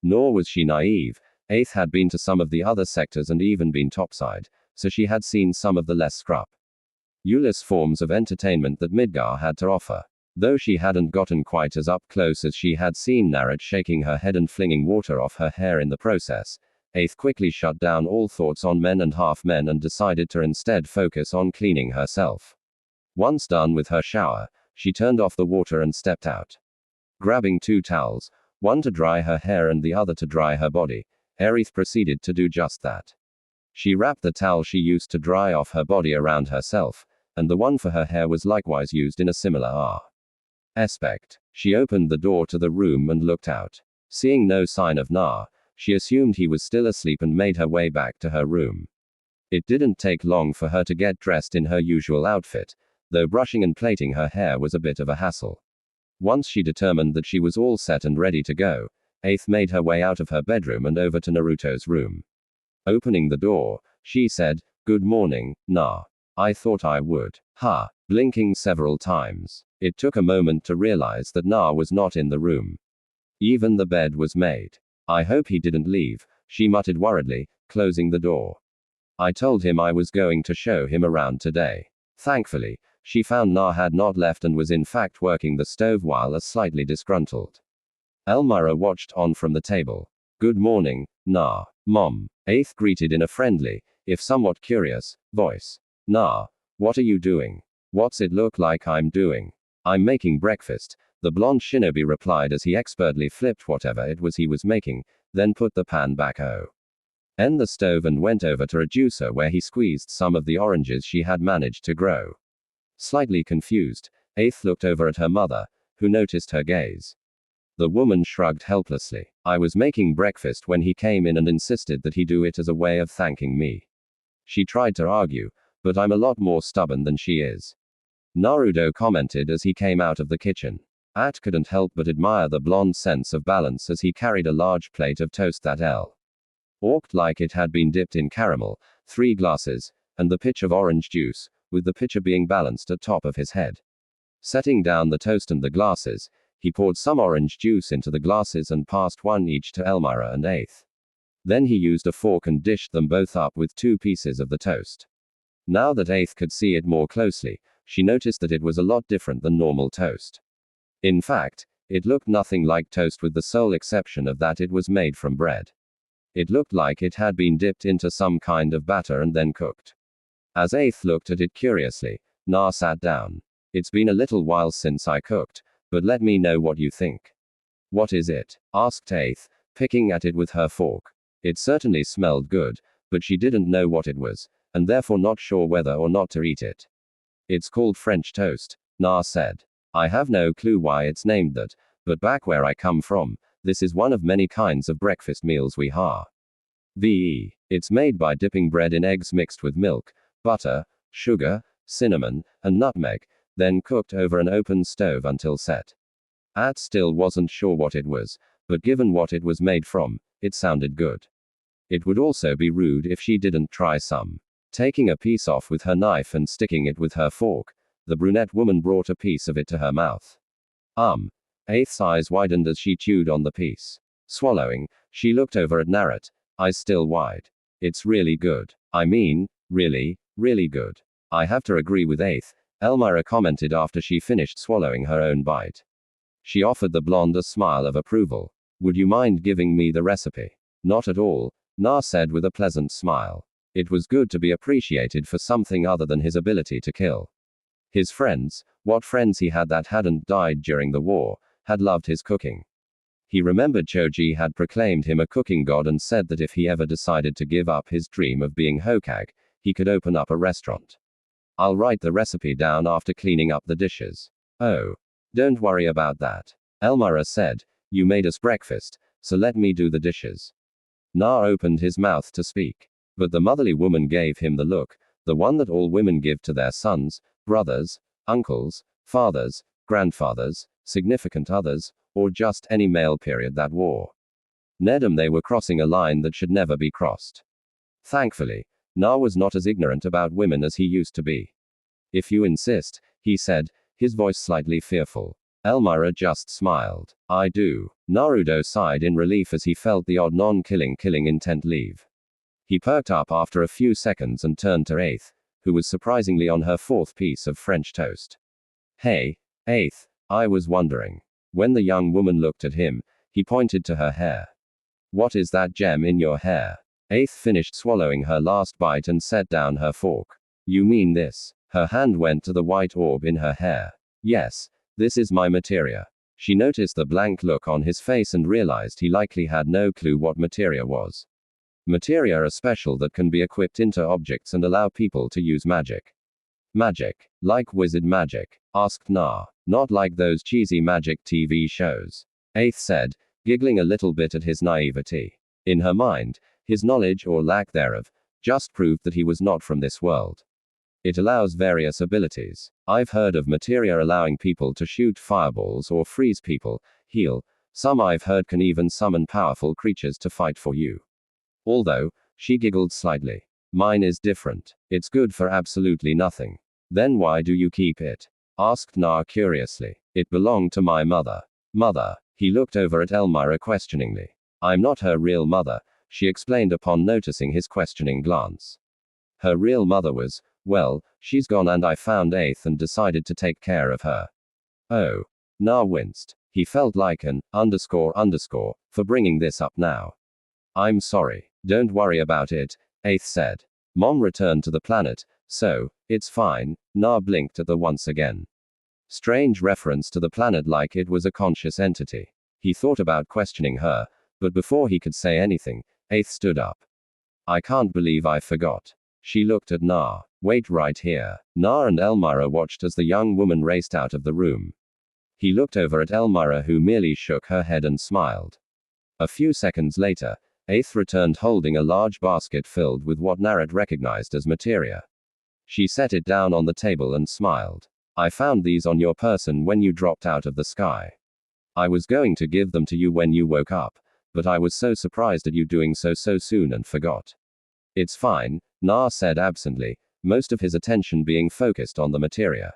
Nor was she naive. Aith had been to some of the other sectors and even been topside, so she had seen some of the less scrupulous forms of entertainment that Midgar had to offer. Though she hadn't gotten quite as up close as she had seen Narad shaking her head and flinging water off her hair in the process, Aith quickly shut down all thoughts on men and half men and decided to instead focus on cleaning herself. Once done with her shower, she turned off the water and stepped out. Grabbing 2 towels, one to dry her hair and the other to dry her body, Aith proceeded to do just that. She wrapped the towel she used to dry off her body around herself, and the one for her hair was likewise used in a similar aspect. She opened the door to the room and looked out. Seeing no sign of Na, she assumed he was still asleep and made her way back to her room. It didn't take long for her to get dressed in her usual outfit, though brushing and plaiting her hair was a bit of a hassle. Once she determined that she was all set and ready to go, Aith made her way out of her bedroom and over to Naruto's room. Opening the door, she said, "Good morning, Na. I thought I would." Blinking several times. It took a moment to realize that Na was not in the room. Even the bed was made. "I hope he didn't leave," she muttered worriedly, closing the door. "I told him I was going to show him around today." Thankfully, she found Na had not left and was in fact working the stove while a slightly disgruntled Elmira watched on from the table. "Good morning, Na. Mom." Aith greeted in a friendly, if somewhat curious, voice. "Na, what are you doing?" "What's it look like I'm doing?" "I'm making breakfast," the blonde shinobi replied as he expertly flipped whatever it was he was making, then put the pan back on the stove and went over to a juicer where he squeezed some of the oranges she had managed to grow. Slightly confused, Aith looked over at her mother, who noticed her gaze. The woman shrugged helplessly. "I was making breakfast when he came in and insisted that he do it as a way of thanking me." She tried to argue, but I'm a lot more stubborn than she is, Naruto commented as he came out of the kitchen. At couldn't help but admire the blonde's sense of balance as he carried a large plate of toast that looked like it had been dipped in caramel, 3 glasses, and the pitcher of orange juice, with the pitcher being balanced atop of his head. Setting down the toast and the glasses, he poured some orange juice into the glasses and passed one each to Elmira and Aith. Then he used a fork and dished them both up with 2 pieces of the toast. Now that Aith could see it more closely, she noticed that it was a lot different than normal toast. In fact, it looked nothing like toast with the sole exception of that it was made from bread. It looked like it had been dipped into some kind of batter and then cooked. As Aith looked at it curiously, Na sat down. "It's been a little while since I cooked, but let me know what you think." "What is it?" asked Aith, picking at it with her fork. It certainly smelled good, but she didn't know what it was, and therefore not sure whether or not to eat it. "It's called French toast," Na said. "I have no clue why it's named that, but back where I come from, this is one of many kinds of breakfast meals we have. It's made by dipping bread in eggs mixed with milk, butter, sugar, cinnamon, and nutmeg, then cooked over an open stove until set." At still wasn't sure what it was, but given what it was made from, it sounded good. It would also be rude if she didn't try some. Taking a piece off with her knife and sticking it with her fork, the brunette woman brought a piece of it to her mouth. Aith's eyes widened as she chewed on the piece. Swallowing, she looked over at Narut, eyes still wide. It's really good. I mean, really, really good. I have to agree with Aeth, Elmira commented after she finished swallowing her own bite. She offered the blonde a smile of approval. Would you mind giving me the recipe? Not at all, Na said with a pleasant smile. It was good to be appreciated for something other than his ability to kill. His friends, what friends he had that hadn't died during the war, had loved his cooking. He remembered Choji had proclaimed him a cooking god and said that if he ever decided to give up his dream of being Hokage, he could open up a restaurant. I'll write the recipe down after cleaning up the dishes. Oh. Don't worry about that. Elmira said, you made us breakfast, so let me do the dishes. Na opened his mouth to speak. But the motherly woman gave him the look, the one that all women give to their sons, brothers, uncles, fathers, grandfathers, significant others, or just any male period that wore. Nedum, they were crossing a line that should never be crossed. Thankfully, Na was not as ignorant about women as he used to be. If you insist, he said, his voice slightly fearful. Elmira just smiled. I do. Naruto sighed in relief as he felt the odd non-killing intent leave. He perked up after a few seconds and turned to Aeth, who was surprisingly on her fourth piece of French toast. Hey, Aeth, I was wondering. When the young woman looked at him, he pointed to her hair. What is that gem in your hair? Aeth finished swallowing her last bite and set down her fork. You mean this? Her hand went to the white orb in her hair. Yes, this is my materia. She noticed the blank look on his face and realized he likely had no clue what materia was. Materia are special that can be equipped into objects and allow people to use magic. Magic? Like wizard magic? Asked Na. Not like those cheesy magic TV shows. Aeth said, giggling a little bit at his naivety. In her mind, his knowledge or lack thereof just proved that he was not from this world. It allows various abilities. I've heard of materia allowing people to shoot fireballs or freeze people, heal. Some I've heard can even summon powerful creatures to fight for you. Although, she giggled slightly. Mine is different. It's good for absolutely nothing. Then why do you keep it? Asked Na curiously. It belonged to my mother. Mother? He looked over at Elmira questioningly. I'm not her real mother, she explained upon noticing his questioning glance. Her real mother was, well, she's gone and I found Aeth and decided to take care of her. Oh. Na winced. He felt like an for bringing this up now. I'm sorry. Don't worry about it, Aeth said. Mom returned to the planet, so, it's fine. Na blinked at the once again. Strange reference to the planet like it was a conscious entity. He thought about questioning her, but before he could say anything, Aeth stood up. I can't believe I forgot. She looked at Na. Wait right here. Na and Elmira watched as the young woman raced out of the room. He looked over at Elmira, who merely shook her head and smiled. A few seconds later, Aeth returned holding a large basket filled with what Narut recognized as materia. She set it down on the table and smiled. I found these on your person when you dropped out of the sky. I was going to give them to you when you woke up, but I was so surprised at you doing so soon and forgot. It's fine, Na said absently, most of his attention being focused on the materia.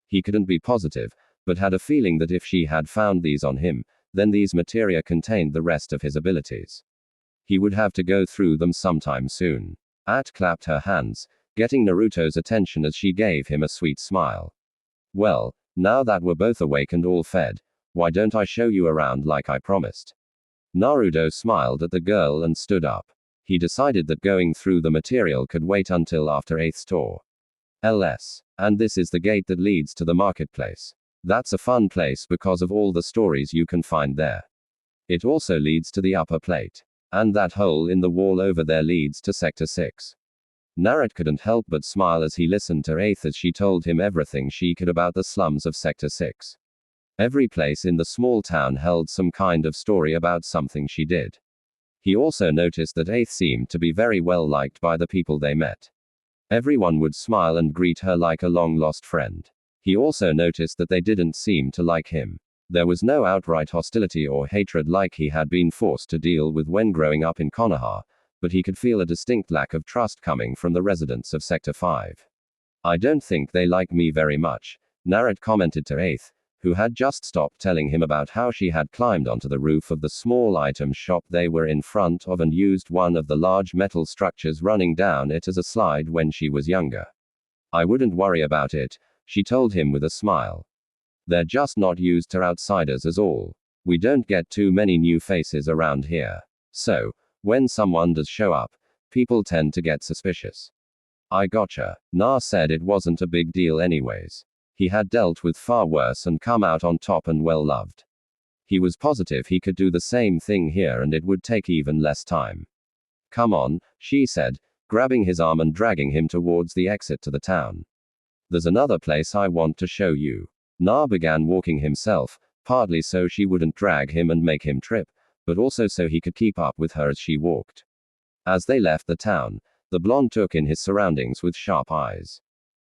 He couldn't be positive, but had a feeling that if she had found these on him, then these materia contained the rest of his abilities. He would have to go through them sometime soon. At clapped her hands, getting Naruto's attention as she gave him a sweet smile. Well, now that we're both awake and all fed, why don't I show you around like I promised? Naruto smiled at the girl and stood up. He decided that going through the material could wait until after Aeth's tour. LS. And this is the gate that leads to the marketplace. That's a fun place because of all the stories you can find there. It also leads to the upper plate. And that hole in the wall over there leads to Sector 6. Narut couldn't help but smile as he listened to Aeth as she told him everything she could about the slums of Sector 6. Every place in the small town held some kind of story about something she did. He also noticed that Aeth seemed to be very well liked by the people they met. Everyone would smile and greet her like a long-lost friend. He also noticed that they didn't seem to like him. There was no outright hostility or hatred like he had been forced to deal with when growing up in Konoha, but he could feel a distinct lack of trust coming from the residents of Sector 5. I don't think they like me very much, Narut commented to Aeth, who had just stopped telling him about how she had climbed onto the roof of the small item shop they were in front of and used one of the large metal structures running down it as a slide when she was younger. I wouldn't worry about it, she told him with a smile. They're just not used to outsiders as all. We don't get too many new faces around here. So, when someone does show up, people tend to get suspicious. I gotcha. Na said it wasn't a big deal anyways. He had dealt with far worse and come out on top and well loved. He was positive he could do the same thing here and it would take even less time. Come on, she said, grabbing his arm and dragging him towards the exit to the town. There's another place I want to show you. Na began walking himself, partly so she wouldn't drag him and make him trip, but also so he could keep up with her as she walked. As they left the town, the blonde took in his surroundings with sharp eyes.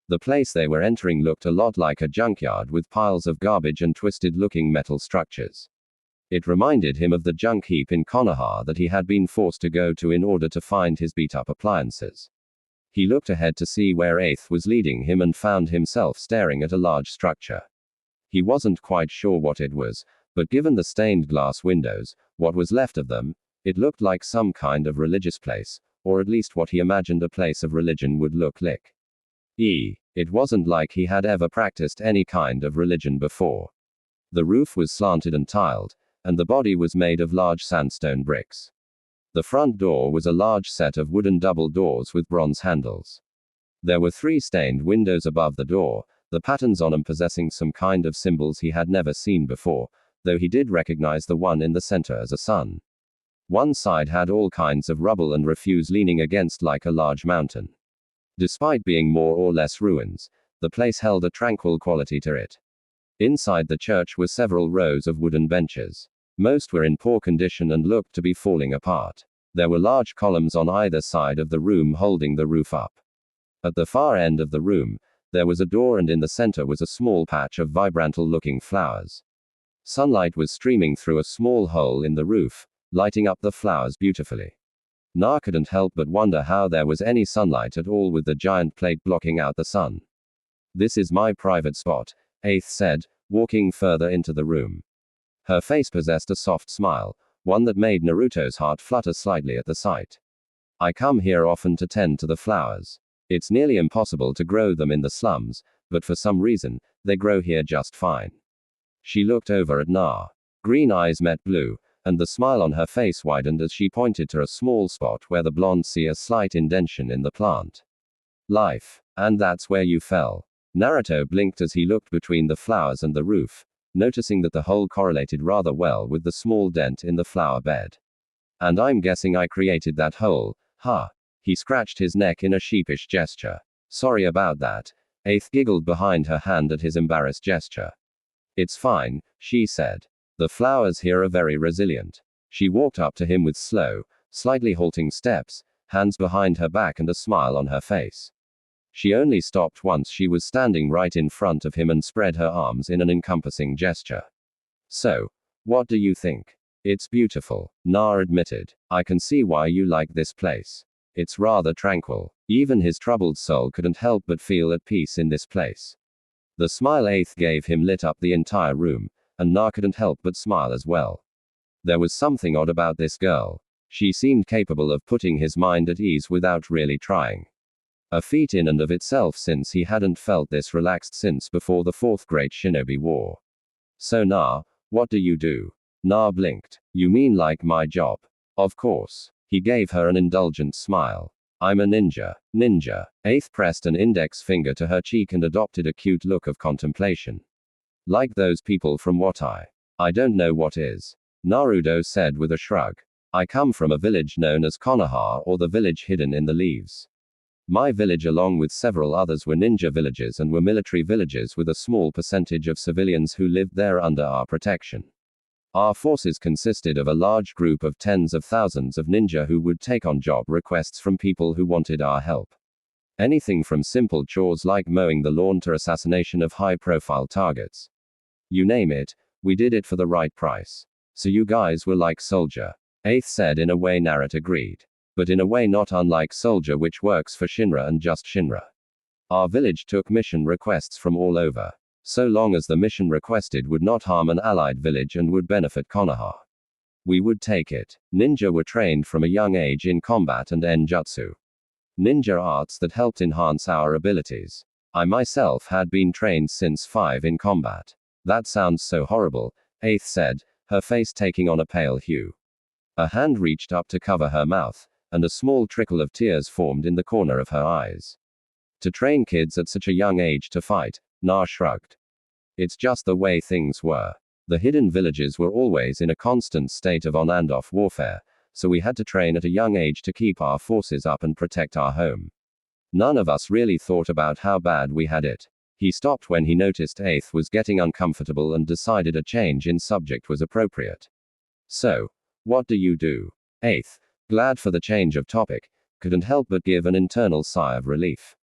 The place they were entering looked a lot like a junkyard with piles of garbage and twisted-looking metal structures. It reminded him of the junk heap in Konoha that he had been forced to go to in order to find his beat-up appliances. He looked ahead to see where Eighth was leading him and found himself staring at a large structure. He wasn't quite sure what it was, but given the stained glass windows, what was left of them, it looked like some kind of religious place, or at least what he imagined a place of religion would look like. It wasn't like he had ever practiced any kind of religion before. The roof was slanted and tiled, and the body was made of large sandstone bricks. The front door was a large set of wooden double doors with bronze handles. There were 3 stained windows above the door, the patterns on them possessing some kind of symbols he had never seen before, though he did recognize the one in the center as a sun. One side had all kinds of rubble and refuse leaning against like a large mountain. Despite being more or less ruins, the place held a tranquil quality to it. Inside the church were several rows of wooden benches. Most were in poor condition and looked to be falling apart. There were large columns on either side of the room holding the roof up. At the far end of the room, there was a door and in the center was a small patch of vibrant-looking flowers. Sunlight was streaming through a small hole in the roof, lighting up the flowers beautifully. Na couldn't help but wonder how there was any sunlight at all with the giant plate blocking out the sun. This is my private spot, Eighth said, walking further into the room. Her face possessed a soft smile, one that made Naruto's heart flutter slightly at the sight. I come here often to tend to the flowers. It's nearly impossible to grow them in the slums, but for some reason, they grow here just fine. She looked over at Na. Green eyes met blue, and the smile on her face widened as she pointed to a small spot where the blonde see a slight indentation in the plant. Life. And that's where you fell. Naruto blinked as he looked between the flowers and the roof, noticing that the hole correlated rather well with the small dent in the flower bed. And I'm guessing I created that hole, huh? He scratched his neck in a sheepish gesture. Sorry about that. Eighth giggled behind her hand at his embarrassed gesture. It's fine, she said. The flowers here are very resilient. She walked up to him with slow, slightly halting steps, hands behind her back and a smile on her face. She only stopped once she was standing right in front of him and spread her arms in an encompassing gesture. So, what do you think? It's beautiful, Na admitted. I can see why you like this place. It's rather tranquil. Even his troubled soul couldn't help but feel at peace in this place. The smile Eighth gave him lit up the entire room, and Na couldn't help but smile as well. There was something odd about this girl. She seemed capable of putting his mind at ease without really trying. A feat in and of itself, since he hadn't felt this relaxed since before the 4th Great Shinobi War. So Na, what do you do? Na blinked. You mean like my job? Of course. He gave her an indulgent smile. I'm a ninja. Ninja. Eighth pressed an index finger to her cheek and adopted a cute look of contemplation. Like those people from what I don't know what is. Naruto said with a shrug. I come from a village known as Konoha, or the village hidden in the leaves. My village along with several others were ninja villages and were military villages with a small percentage of civilians who lived there under our protection. Our forces consisted of a large group of tens of thousands of ninja who would take on job requests from people who wanted our help. Anything from simple chores like mowing the lawn to assassination of high-profile targets. You name it, we did it for the right price. So you guys were like Soldier. Eighth said in a way Naruto agreed. But in a way not unlike Soldier, which works for Shinra and just Shinra. Our village took mission requests from all over. so long as the mission requested would not harm an allied village and would benefit Konoha. We would take it. Ninja were trained from a young age in combat and enjutsu. Ninja arts that helped enhance our abilities. I myself had been trained since 5 in combat. That sounds so horrible, Aith said, her face taking on a pale hue. A hand reached up to cover her mouth, and a small trickle of tears formed in the corner of her eyes. To train kids at such a young age to fight, Na shrugged. It's just the way things were. The hidden villages were always in a constant state of on and off warfare, so we had to train at a young age to keep our forces up and protect our home. None of us really thought about how bad we had it. He stopped when he noticed Aith was getting uncomfortable and decided a change in subject was appropriate. So, what do you do? Aith, glad for the change of topic, couldn't help but give an internal sigh of relief.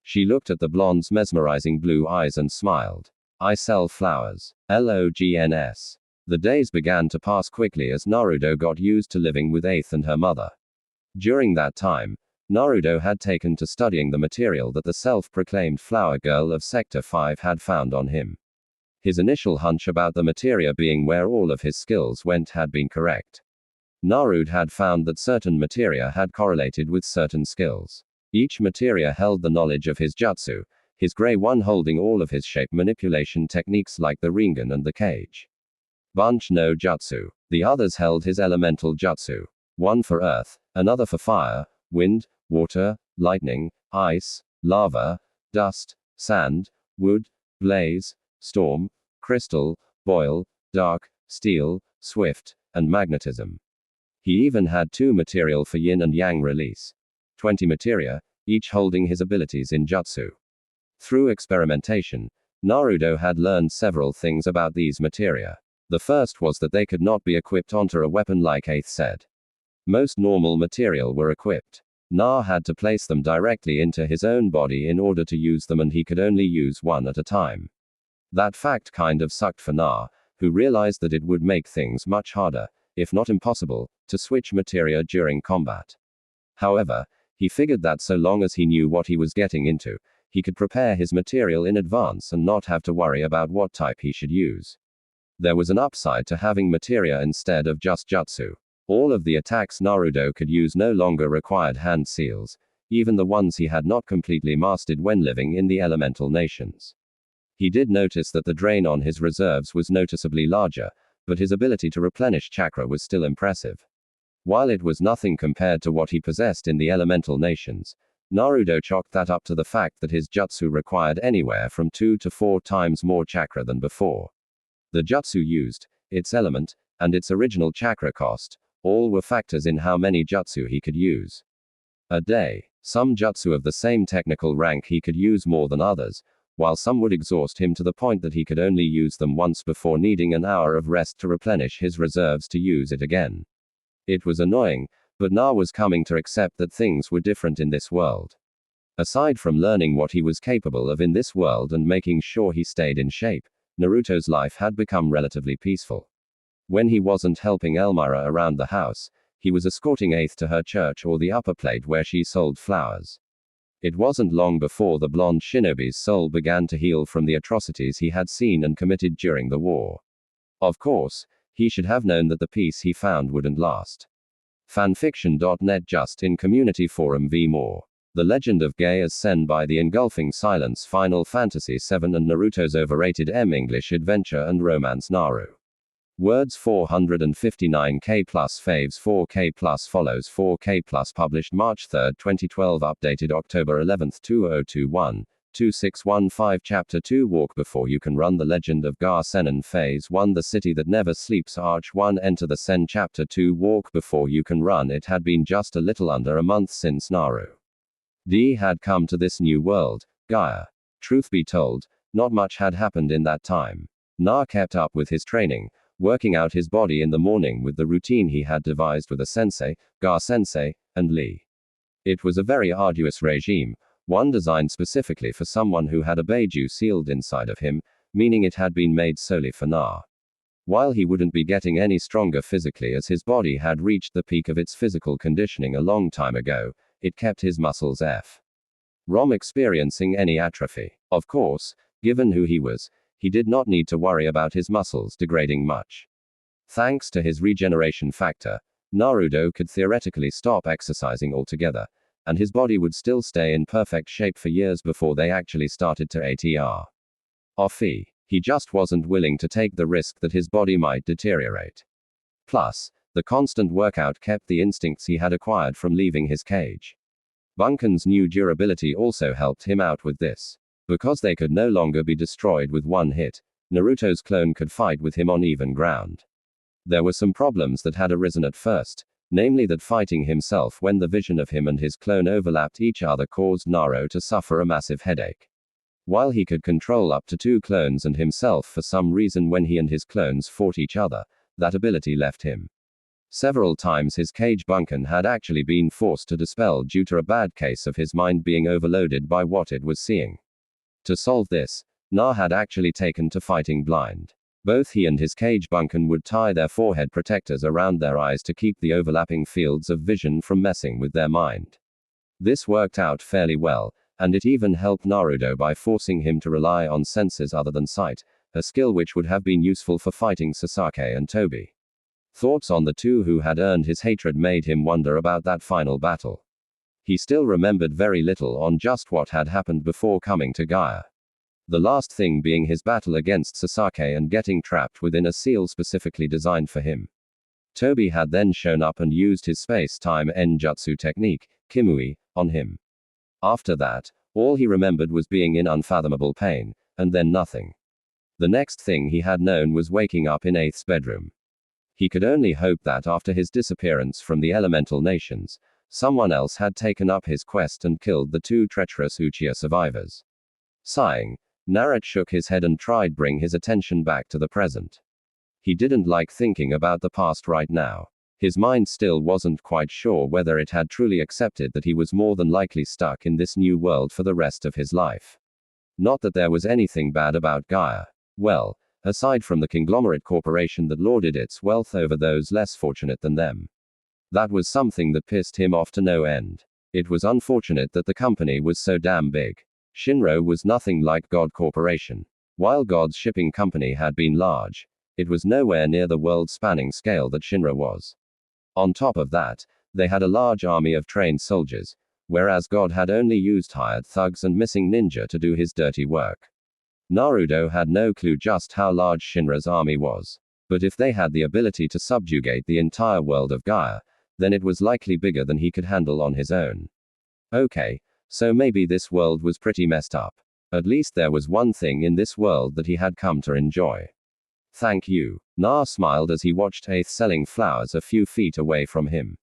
She looked at the blonde's mesmerizing blue eyes and smiled. I sell flowers. LOGNS. The days began to pass quickly as Naruto got used to living with Aith and her mother. During that time, Naruto had taken to studying the material that the self-proclaimed flower girl of Sector 5 had found on him. His initial hunch about the materia being where all of his skills went had been correct. Naruto had found that certain materia had correlated with certain skills. Each materia held the knowledge of his jutsu, his gray one holding all of his shape manipulation techniques like the Ringan and the cage. Bunch no jutsu. The others held his elemental jutsu. One for earth, another for fire, wind, water, lightning, ice, lava, dust, sand, wood, blaze, storm, crystal, boil, dark, steel, swift, and magnetism. He even had 2 material for yin and yang release. 20 materia, each holding his abilities in jutsu. Through experimentation, Naruto had learned several things about these materia. The first was that they could not be equipped onto a weapon like Aith said. Most normal material were equipped. Na had to place them directly into his own body in order to use them, and he could only use one at a time. That fact kind of sucked for Na, who realized that it would make things much harder, if not impossible, to switch materia during combat. However, he figured that so long as he knew what he was getting into, he could prepare his material in advance and not have to worry about what type he should use. There was an upside to having materia instead of just jutsu. All of the attacks Naruto could use no longer required hand seals, even the ones he had not completely mastered when living in the elemental nations. He did notice that the drain on his reserves was noticeably larger, but his ability to replenish chakra was still impressive. While it was nothing compared to what he possessed in the elemental nations, Naruto chalked that up to the fact that his jutsu required anywhere from 2 to 4 times more chakra than before. The jutsu used, its element, and its original chakra cost, all were factors in how many jutsu he could use a day. Some jutsu of the same technical rank he could use more than others, while some would exhaust him to the point that he could only use them once before needing an hour of rest to replenish his reserves to use it again. It was annoying, but Na was coming to accept that things were different in this world. Aside from learning what he was capable of in this world and making sure he stayed in shape, Naruto's life had become relatively peaceful. When he wasn't helping Elmira around the house, he was escorting Aith to her church or the upper plate where she sold flowers. It wasn't long before the blonde shinobi's soul began to heal from the atrocities he had seen and committed during the war. Of course, he should have known that the peace he found wouldn't last. Fanfiction.net just in community forum v more. The Legend of Gay as Sen by the Engulfing Silence Final Fantasy VII and Naruto's overrated English adventure and romance Naru. Words 459k plus faves 4k plus follows 4k plus published March 3, 2012 updated October 11, 2021, 2615 Chapter 2 Walk Before You Can Run The Legend of Gar Senon Phase 1 The City That Never Sleeps Arch 1 Enter the Sen Chapter 2 Walk Before You Can Run. It had been just a little under a month since Naru D had come to this new world, Gaia. Truth be told, not much had happened in that time. Na kept up with his training, working out his body in the morning with the routine he had devised with a sensei, Gar Sensei, and Lee. It was a very arduous regime, one designed specifically for someone who had a Beiju sealed inside of him, meaning it had been made solely for Na. While he wouldn't be getting any stronger physically as his body had reached the peak of its physical conditioning a long time ago, it kept his muscles from experiencing any atrophy. Of course, given who he was, he did not need to worry about his muscles degrading much. Thanks to his regeneration factor, Naruto could theoretically stop exercising altogether, and his body would still stay in perfect shape for years before they actually started to ATR. He just wasn't willing to take the risk that his body might deteriorate. Plus, the constant workout kept the instincts he had acquired from leaving his cage. Bunken's new durability also helped him out with this. Because they could no longer be destroyed with one hit, Naruto's clone could fight with him on even ground. There were some problems that had arisen at first, namely that fighting himself when the vision of him and his clone overlapped each other caused Naruto to suffer a massive headache. While he could control up to 2 clones and himself for some reason when he and his clones fought each other, that ability left him. Several times his cage Bunken had actually been forced to dispel due to a bad case of his mind being overloaded by what it was seeing. To solve this, Na had actually taken to fighting blind. Both he and his cage Bunken would tie their forehead protectors around their eyes to keep the overlapping fields of vision from messing with their mind. This worked out fairly well, and it even helped Naruto by forcing him to rely on senses other than sight, a skill which would have been useful for fighting Sasuke and Tobi. Thoughts on the two who had earned his hatred made him wonder about that final battle. He still remembered very little on just what had happened before coming to Gaia. The last thing being his battle against Sasuke and getting trapped within a seal specifically designed for him. Tobi had then shown up and used his space-time Enjutsu technique, Kimui, on him. After that, all he remembered was being in unfathomable pain, and then nothing. The next thing he had known was waking up in Eighth's bedroom. He could only hope that after his disappearance from the elemental nations, someone else had taken up his quest and killed the 2 treacherous Uchiha survivors. Sighing, Naruto shook his head and tried bring his attention back to the present. He didn't like thinking about the past right now. His mind still wasn't quite sure whether it had truly accepted that he was more than likely stuck in this new world for the rest of his life. Not that there was anything bad about Gaia. Well, aside from the conglomerate corporation that lorded its wealth over those less fortunate than them. That was something that pissed him off to no end. It was unfortunate that the company was so damn big. Shinro was nothing like God Corporation. While God's shipping company had been large, it was nowhere near the world-spanning scale that Shinra was. On top of that, they had a large army of trained soldiers, whereas God had only used hired thugs and missing ninja to do his dirty work. Naruto had no clue just how large Shinra's army was. But if they had the ability to subjugate the entire world of Gaia, then it was likely bigger than he could handle on his own. Okay, so maybe this world was pretty messed up. At least there was one thing in this world that he had come to enjoy. Thank you. Na smiled as he watched Eighth selling flowers a few feet away from him.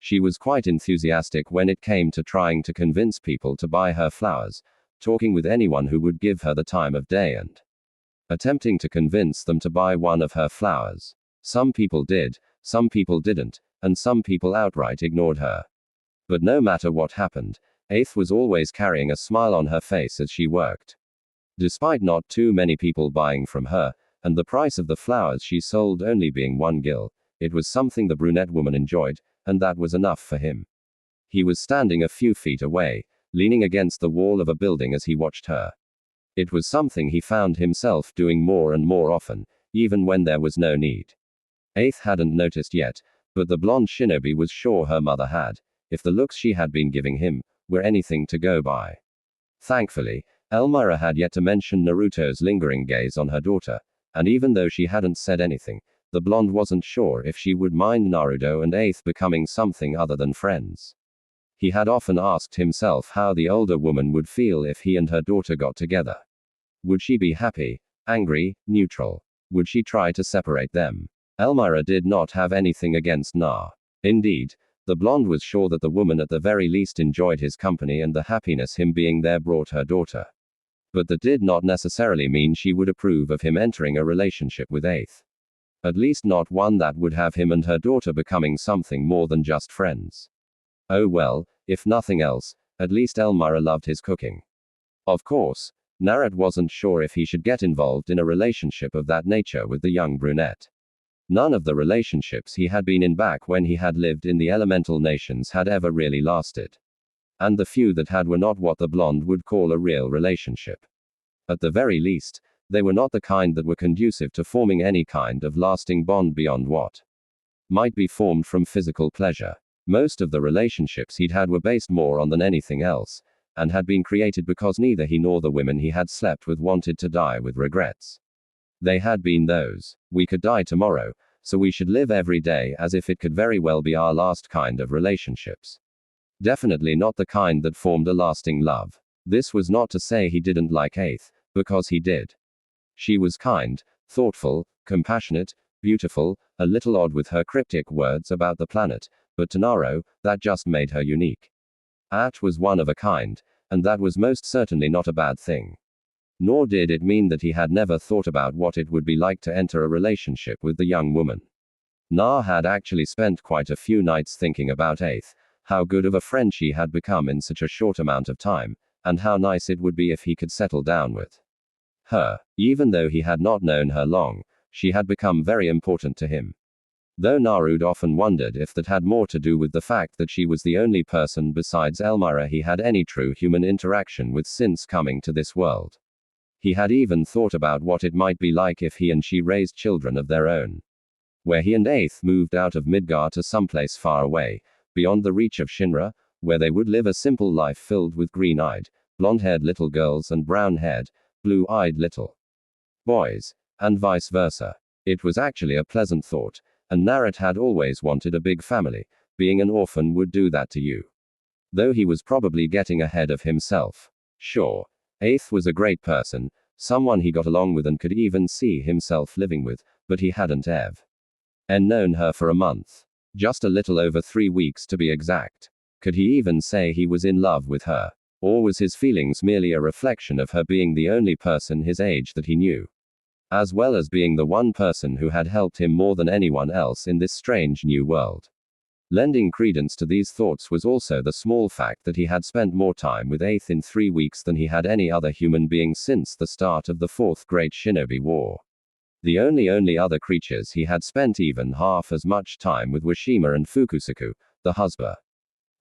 She was quite enthusiastic when it came to trying to convince people to buy her flowers, talking with anyone who would give her the time of day and attempting to convince them to buy one of her flowers. Some people did, some people didn't, and some people outright ignored her. But no matter what happened, Eighth was always carrying a smile on her face as she worked. Despite not too many people buying from her, and the price of the flowers she sold only being 1 gil, it was something the brunette woman enjoyed, and that was enough for him. He was standing a few feet away, leaning against the wall of a building as he watched her. It was something he found himself doing more and more often, even when there was no need. Eighth hadn't noticed yet, but the blonde shinobi was sure her mother had, if the looks she had been giving him were anything to go by. Thankfully, Elmira had yet to mention Naruto's lingering gaze on her daughter, and even though she hadn't said anything, the blonde wasn't sure if she would mind Naruto and Eighth becoming something other than friends. He had often asked himself how the older woman would feel if he and her daughter got together. Would she be happy, angry, neutral? Would she try to separate them? Elmira did not have anything against Na. Indeed, the blonde was sure that the woman at the very least enjoyed his company and the happiness him being there brought her daughter. But that did not necessarily mean she would approve of him entering a relationship with Eighth. At least not one that would have him and her daughter becoming something more than just friends. Oh well, if nothing else, at least Elmira loved his cooking. Of course, Naruto wasn't sure if he should get involved in a relationship of that nature with the young brunette. None of the relationships he had been in back when he had lived in the elemental nations had ever really lasted. And the few that had were not what the blonde would call a real relationship. At the very least, They were not the kind that were conducive to forming any kind of lasting bond beyond what might be formed from physical pleasure. Most of the relationships he'd had were based more on than anything else, and had been created because neither he nor the women he had slept with wanted to die with regrets. They had been those, we could die tomorrow, so we should live every day as if it could very well be our last kind of relationships. Definitely not the kind that formed a lasting love. This was not to say he didn't like Aith, because he did. She was kind, thoughtful, compassionate, beautiful, a little odd with her cryptic words about the planet, but to Naro, that just made her unique. At was one of a kind, and that was most certainly not a bad thing. Nor did it mean that he had never thought about what it would be like to enter a relationship with the young woman. Na had actually spent quite a few nights thinking about Aith, how good of a friend she had become in such a short amount of time, and how nice it would be if he could settle down with her. Even though he had not known her long, she had become very important to him. Though Naruto often wondered if that had more to do with the fact that she was the only person besides Elmira he had any true human interaction with since coming to this world. He had even thought about what it might be like if he and she raised children of their own. Where he and Aith moved out of Midgar to someplace far away, beyond the reach of Shinra, where they would live a simple life filled with green-eyed, blonde-haired little girls and brown-haired, blue-eyed little boys, and vice versa. It was actually a pleasant thought, and Naruto had always wanted a big family. Being an orphan would do that to you. Though he was probably getting ahead of himself. Sure, Aith was a great person, someone he got along with and could even see himself living with, but he hadn't known her for a month. Just a little over 3 weeks to be exact. Could he even say he was in love with her? Or was his feelings merely a reflection of her being the only person his age that he knew? As well as being the one person who had helped him more than anyone else in this strange new world. Lending credence to these thoughts was also the small fact that he had spent more time with Aith in 3 weeks than he had any other human being since the start of the Fourth Great Shinobi War. The only other creatures he had spent even half as much time with were Shima and Fukusaku, the husband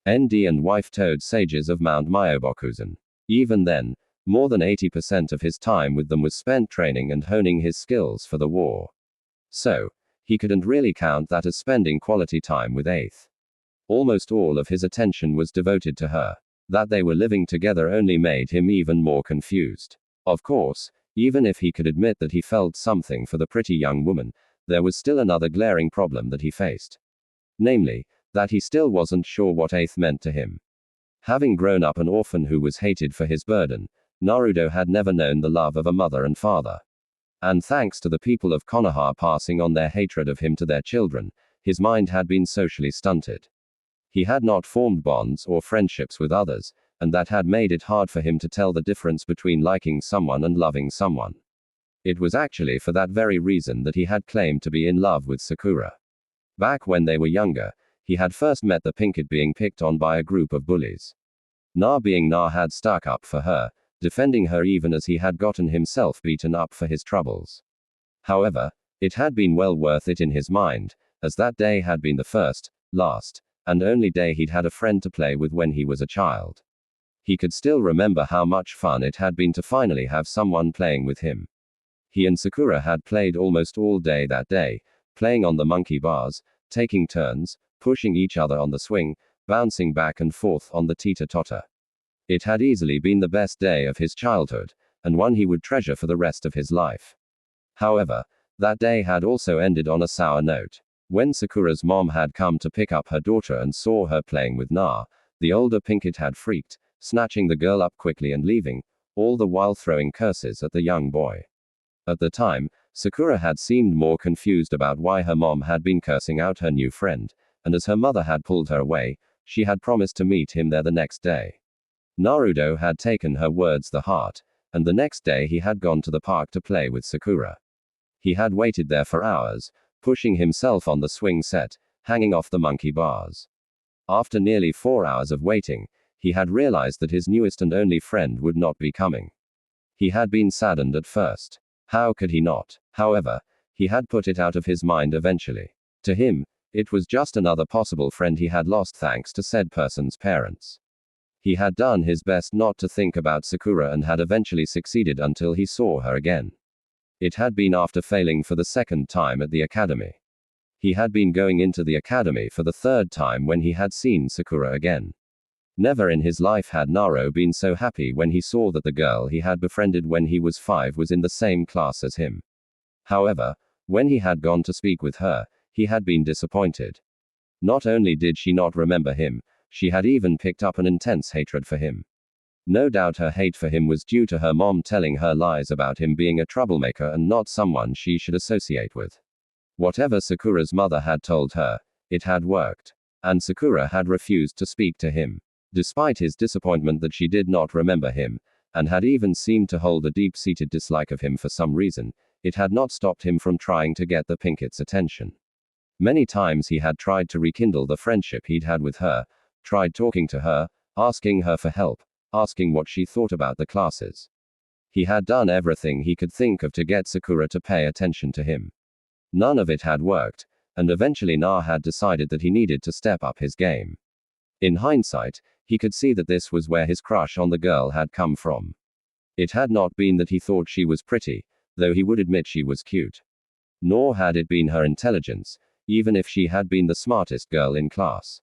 and wife toad sages of Mount Myobokuzen. Even then, more than 80% of his time with them was spent training and honing his skills for the war. So, he couldn't really count that as spending quality time with Aith. Almost all of his attention was devoted to her. That they were living together only made him even more confused. Of course, even if he could admit that he felt something for the pretty young woman, there was still another glaring problem that he faced. Namely, that he still wasn't sure what Aith meant to him. Having grown up an orphan who was hated for his burden, Naruto had never known the love of a mother and father. And thanks to the people of Konoha passing on their hatred of him to their children, his mind had been socially stunted. He had not formed bonds or friendships with others, and that had made it hard for him to tell the difference between liking someone and loving someone. It was actually for that very reason that he had claimed to be in love with Sakura. Back when they were younger, he had first met the Pinkett being picked on by a group of bullies. Na had stuck up for her, defending her even as he had gotten himself beaten up for his troubles. However, it had been well worth it in his mind, as that day had been the first, last, and only day he'd had a friend to play with when he was a child. He could still remember how much fun it had been to finally have someone playing with him. He and Sakura had played almost all day that day, playing on the monkey bars, taking turns, pushing each other on the swing, bouncing back and forth on the teeter-totter. It had easily been the best day of his childhood, and one he would treasure for the rest of his life. However, that day had also ended on a sour note. When Sakura's mom had come to pick up her daughter and saw her playing with Na, the older Pinkett had freaked, snatching the girl up quickly and leaving, all the while throwing curses at the young boy. At the time, Sakura had seemed more confused about why her mom had been cursing out her new friend, and as her mother had pulled her away, she had promised to meet him there the next day. Naruto had taken her words to heart, and the next day he had gone to the park to play with Sakura. He had waited there for hours, pushing himself on the swing set, hanging off the monkey bars. After nearly 4 hours of waiting, he had realized that his newest and only friend would not be coming. He had been saddened at first. How could he not? However, he had put it out of his mind eventually. To him, it was just another possible friend he had lost thanks to said person's parents. He had done his best not to think about Sakura and had eventually succeeded until he saw her again. It had been after failing for the second time at the academy. He had been going into the academy for the third time when he had seen Sakura again. Never in his life had Naruto been so happy when he saw that the girl he had befriended when he was 5 was in the same class as him. However, when he had gone to speak with her, he had been disappointed. Not only did she not remember him, she had even picked up an intense hatred for him. No doubt her hate for him was due to her mom telling her lies about him being a troublemaker and not someone she should associate with. Whatever Sakura's mother had told her, it had worked. And Sakura had refused to speak to him. Despite his disappointment that she did not remember him, and had even seemed to hold a deep-seated dislike of him for some reason, it had not stopped him from trying to get the Pinket's attention. Many times he had tried to rekindle the friendship he'd had with her, tried talking to her, asking her for help, asking what she thought about the classes. He had done everything he could think of to get Sakura to pay attention to him. None of it had worked, and eventually Na had decided that he needed to step up his game. In hindsight, he could see that this was where his crush on the girl had come from. It had not been that he thought she was pretty, though he would admit she was cute. Nor had it been her intelligence, even if she had been the smartest girl in class.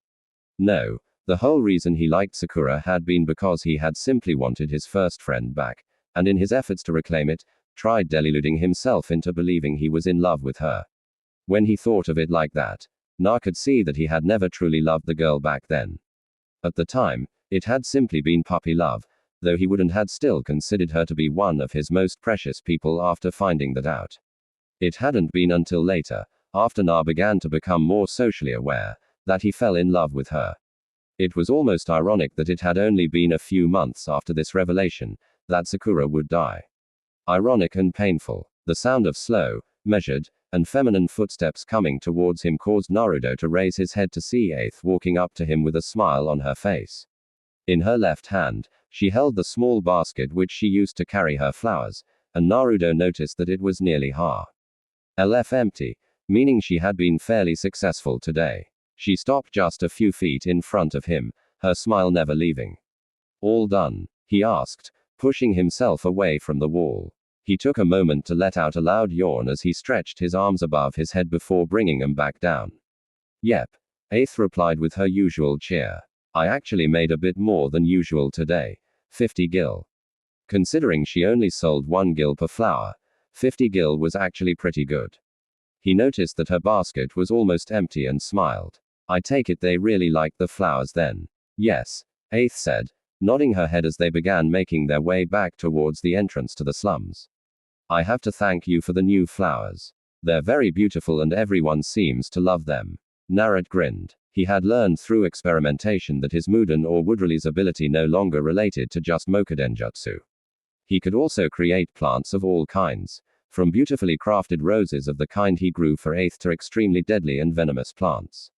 No, the whole reason he liked Sakura had been because he had simply wanted his first friend back, and in his efforts to reclaim it, tried deluding himself into believing he was in love with her. When he thought of it like that, Na could see that he had never truly loved the girl back then. At the time, it had simply been puppy love, though he wouldn't had still considered her to be one of his most precious people after finding that out. It hadn't been until later, after Na began to become more socially aware, that he fell in love with her. It was almost ironic that it had only been a few months after this revelation, that Sakura would die. Ironic and painful. The sound of slow, measured, and feminine footsteps coming towards him caused Naruto to raise his head to see Aith walking up to him with a smile on her face. In her left hand, she held the small basket which she used to carry her flowers, and Naruto noticed that it was nearly half empty, meaning she had been fairly successful today. She stopped just a few feet in front of him, her smile never leaving. "All done?" he asked, pushing himself away from the wall. He took a moment to let out a loud yawn as he stretched his arms above his head before bringing them back down. "Yep," Aith replied with her usual cheer. "I actually made a bit more than usual today. 50 gil. Considering she only sold 1 gil per flower, 50 gil was actually pretty good." He noticed that her basket was almost empty and smiled. "I take it they really liked the flowers then." "Yes," Aith said, nodding her head as they began making their way back towards the entrance to the slums. "I have to thank you for the new flowers. They're very beautiful and everyone seems to love them." Naruto grinned. He had learned through experimentation that his Muden or Woodrelee's ability no longer related to just Mokudenjutsu. He could also create plants of all kinds, from beautifully crafted roses of the kind he grew for Aith to extremely deadly and venomous plants.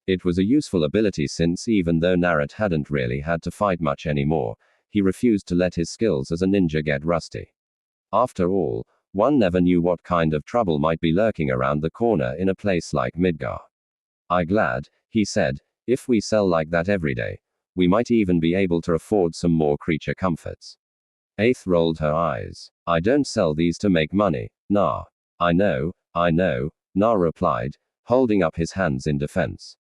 It was a useful ability since even though Naruto hadn't really had to fight much anymore, he refused to let his skills as a ninja get rusty. After all, one never knew what kind of trouble might be lurking around the corner in a place like Midgar. "I'm glad," he said, "if we sell like that every day, we might even be able to afford some more creature comforts." Aith rolled her eyes. "I don't sell these to make money, nah." I know, Na replied, holding up his hands in defense.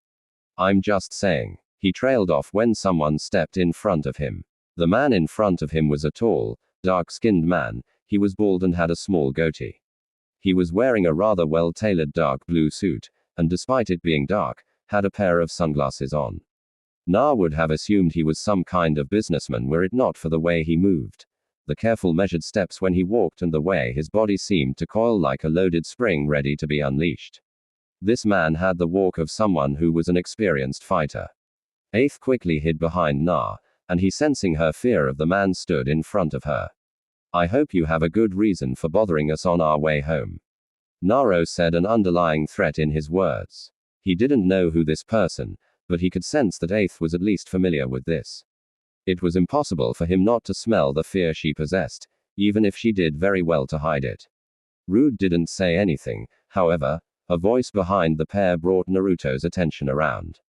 "I'm just saying." He trailed off when someone stepped in front of him. The man in front of him was a tall, dark-skinned man. He was bald and had a small goatee. He was wearing a rather well-tailored dark blue suit, and despite it being dark, had a pair of sunglasses on. Na would have assumed he was some kind of businessman were it not for the way he moved. The careful measured steps when he walked and the way his body seemed to coil like a loaded spring ready to be unleashed. This man had the walk of someone who was an experienced fighter. Aith quickly hid behind Na, and he sensing her fear of the man stood in front of her. "I hope you have a good reason for bothering us on our way home." Naruto said, an underlying threat in his words. He didn't know who this person, but he could sense that Aith was at least familiar with this. It was impossible for him not to smell the fear she possessed, even if she did very well to hide it. Rude didn't say anything, however. A voice behind the pair brought Naruto's attention around.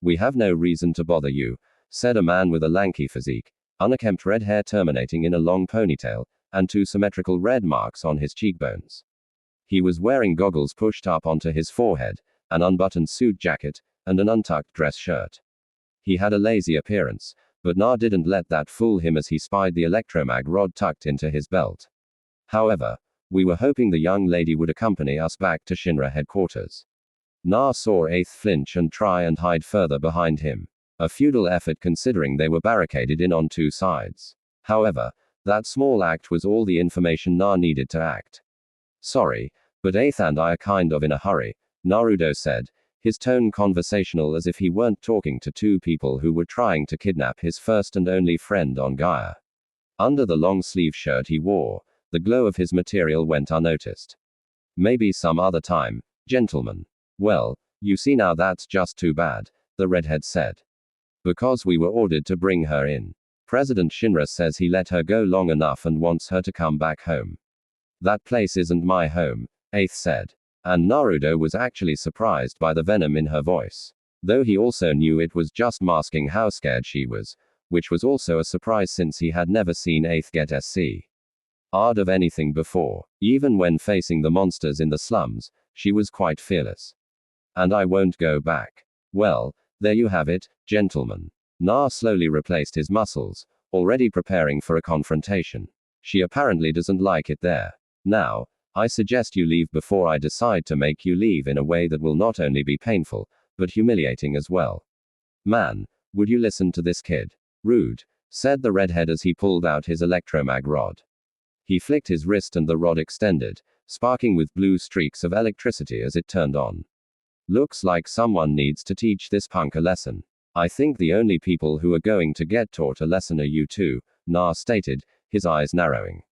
"We have no reason to bother you," said a man with a lanky physique, unkempt red hair terminating in a long ponytail, and 2 symmetrical red marks on his cheekbones. He was wearing goggles pushed up onto his forehead, an unbuttoned suit jacket, and an untucked dress shirt. He had a lazy appearance, but Na didn't let that fool him as he spied the electromag rod tucked into his belt. However, we were hoping the young lady would accompany us back to Shinra headquarters. Na saw 8th flinch and try and hide further behind him. A futile effort considering they were barricaded in on 2 sides. However, that small act was all the information Na needed to act. Sorry, but 8th and I are kind of in a hurry, Naruto said, his tone conversational as if he weren't talking to 2 people who were trying to kidnap his first and only friend on Gaia. Under the long sleeve shirt he wore, the glow of his material went unnoticed. Maybe some other time, gentlemen. Well, you see now that's just too bad, the redhead said. Because we were ordered to bring her in. President Shinra says he let her go long enough and wants her to come back home. That place isn't my home, 8th said. And Naruto was actually surprised by the venom in her voice. Though he also knew it was just masking how scared she was, which was also a surprise since he had never seen 8th get scared of anything before. Even when facing the monsters in the slums, she was quite fearless. And I won't go back. Well, there you have it, gentlemen. Na slowly replaced his muscles, already preparing for a confrontation. She apparently doesn't like it there. Now, I suggest you leave before I decide to make you leave in a way that will not only be painful, but humiliating as well. Man, would you listen to this kid? Rude, said the redhead as he pulled out his electromag rod. He flicked his wrist and the rod extended, sparking with blue streaks of electricity as it turned on. Looks like someone needs to teach this punk a lesson. I think the only people who are going to get taught a lesson are you two, Na stated, his eyes narrowing.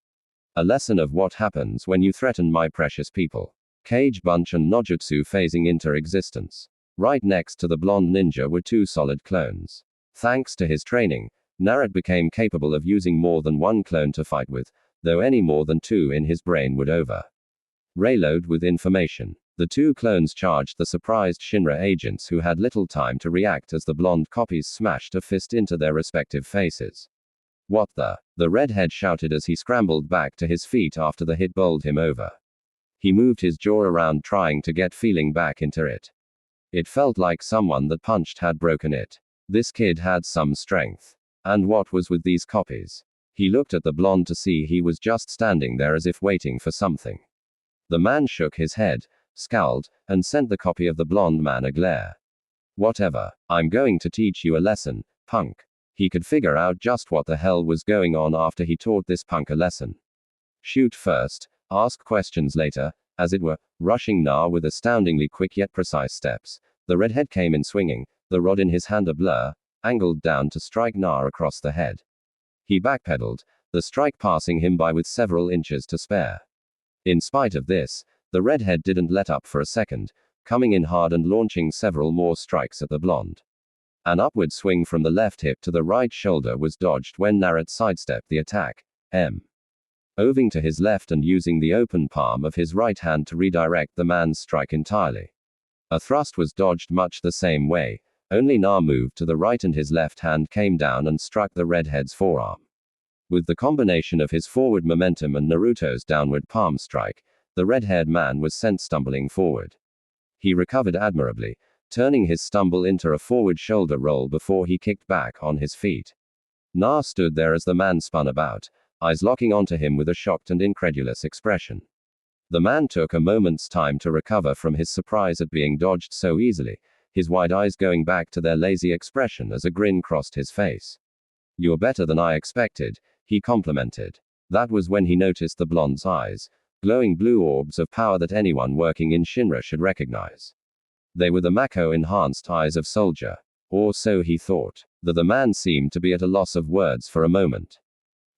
A lesson of what happens when you threaten my precious people. Cage Bunch and Nojutsu phasing into existence. Right next to the blonde ninja were 2 solid clones. Thanks to his training, Naruto became capable of using more than 1 clone to fight with, though any more than 2 in his brain would overload with information. The 2 clones charged the surprised Shinra agents who had little time to react as the blonde copies smashed a fist into their respective faces. What the? The redhead shouted as he scrambled back to his feet after the hit bowled him over. He moved his jaw around trying to get feeling back into it. It felt like someone that punched had broken it. This kid had some strength. And what was with these copies? He looked at the blonde to see he was just standing there as if waiting for something. The man shook his head, scowled, and sent the copy of the blonde man a glare. Whatever, I'm going to teach you a lesson, punk. He could figure out just what the hell was going on after he taught this punk a lesson. Shoot first, ask questions later, as it were, rushing Na with astoundingly quick yet precise steps. The redhead came in swinging, the rod in his hand a blur, angled down to strike Na across the head. He backpedaled, the strike passing him by with several inches to spare. In spite of this, the redhead didn't let up for a second, coming in hard and launching several more strikes at the blonde. An upward swing from the left hip to the right shoulder was dodged when Naruto sidestepped the attack, moving to his left and using the open palm of his right hand to redirect the man's strike entirely. A thrust was dodged much the same way, only Na moved to the right and his left hand came down and struck the redhead's forearm. With the combination of his forward momentum and Naruto's downward palm strike, the red-haired man was sent stumbling forward. He recovered admirably, turning his stumble into a forward shoulder roll before he kicked back on his feet. Na stood there as the man spun about, eyes locking onto him with a shocked and incredulous expression. The man took a moment's time to recover from his surprise at being dodged so easily, his wide eyes going back to their lazy expression as a grin crossed his face. "You're better than I expected," he complimented. That was when he noticed the blonde's eyes, glowing blue orbs of power that anyone working in Shinra should recognize. They were the Mako-enhanced eyes of Soldier. Or so he thought. The man seemed to be at a loss of words for a moment.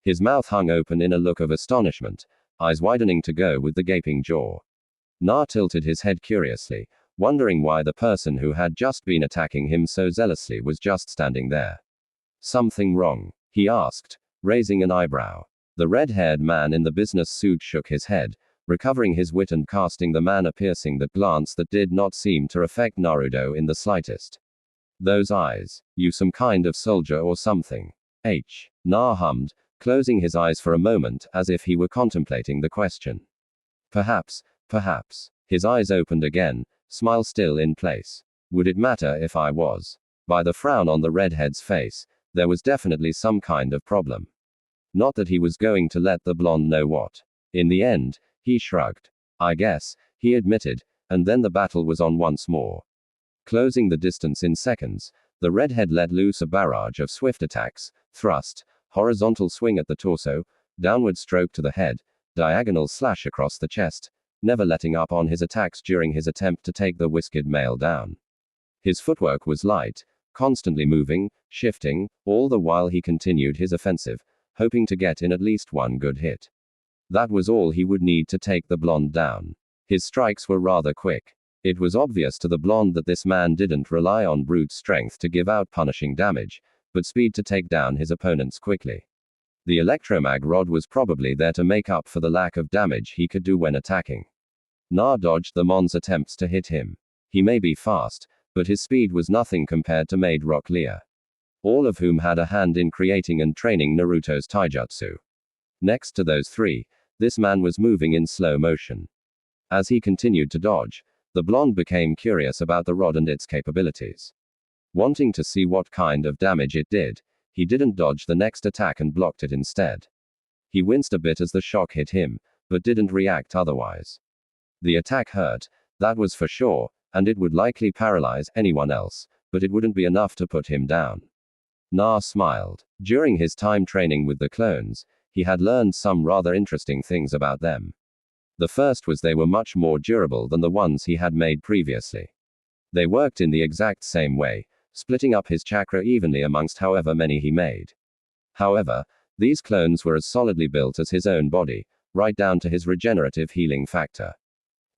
His mouth hung open in a look of astonishment, eyes widening to go with the gaping jaw. Na tilted his head curiously, wondering why the person who had just been attacking him so zealously was just standing there. "Something wrong?" he asked, raising an eyebrow. The red-haired man in the business suit shook his head, recovering his wit and casting the man a piercing glance that did not seem to affect Naruto in the slightest. "Those eyes. You some kind of soldier or something?" Na hummed, closing his eyes for a moment as if he were contemplating the question. Perhaps. His eyes opened again, smile still in place. Would it matter if I was? By the frown on the redhead's face, there was definitely some kind of problem. Not that he was going to let the blonde know what. In the end, he shrugged. I guess, he admitted, and then the battle was on once more. Closing the distance in seconds, the redhead let loose a barrage of swift attacks, thrust, horizontal swing at the torso, downward stroke to the head, diagonal slash across the chest, never letting up on his attacks during his attempt to take the whisked male down. His footwork was light, constantly moving, shifting, all the while he continued his offensive, hoping to get in at least one good hit. That was all he would need to take the blonde down. His strikes were rather quick. It was obvious to the blonde that this man didn't rely on brute strength to give out punishing damage, but speed to take down his opponents quickly. The electromag rod was probably there to make up for the lack of damage he could do when attacking. Na dodged the Mon's attempts to hit him. He may be fast, but his speed was nothing compared to Maid Rock Lia, all of whom had a hand in creating and training Naruto's taijutsu. Next to those three, this man was moving in slow motion. As he continued to dodge, the blonde became curious about the rod and its capabilities. Wanting to see what kind of damage it did, he didn't dodge the next attack and blocked it instead. He winced a bit as the shock hit him, but didn't react otherwise. The attack hurt, that was for sure, and it would likely paralyze anyone else, but it wouldn't be enough to put him down. Na smiled. During his time training with the clones, he had learned some rather interesting things about them. The first was they were much more durable than the ones he had made previously. They worked in the exact same way, splitting up his chakra evenly amongst however many he made. However, these clones were as solidly built as his own body, right down to his regenerative healing factor.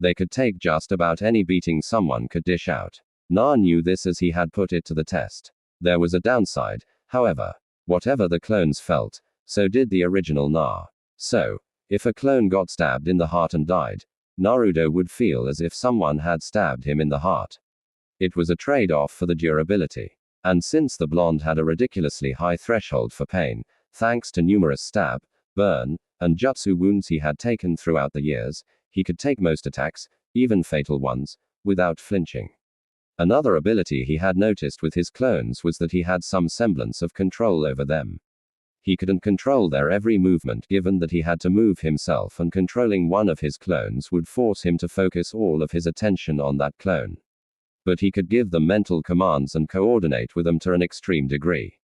They could take just about any beating someone could dish out. Na knew this as he had put it to the test. There was a downside, however. Whatever the clones felt, so did the original Na. So, if a clone got stabbed in the heart and died, Naruto would feel as if someone had stabbed him in the heart. It was a trade-off for the durability. And since the blonde had a ridiculously high threshold for pain, thanks to numerous stab, burn, and jutsu wounds he had taken throughout the years, he could take most attacks, even fatal ones, without flinching. Another ability he had noticed with his clones was that he had some semblance of control over them. He couldn't control their every movement given that he had to move himself, and controlling one of his clones would force him to focus all of his attention on that clone. But he could give them mental commands and coordinate with them to an extreme degree.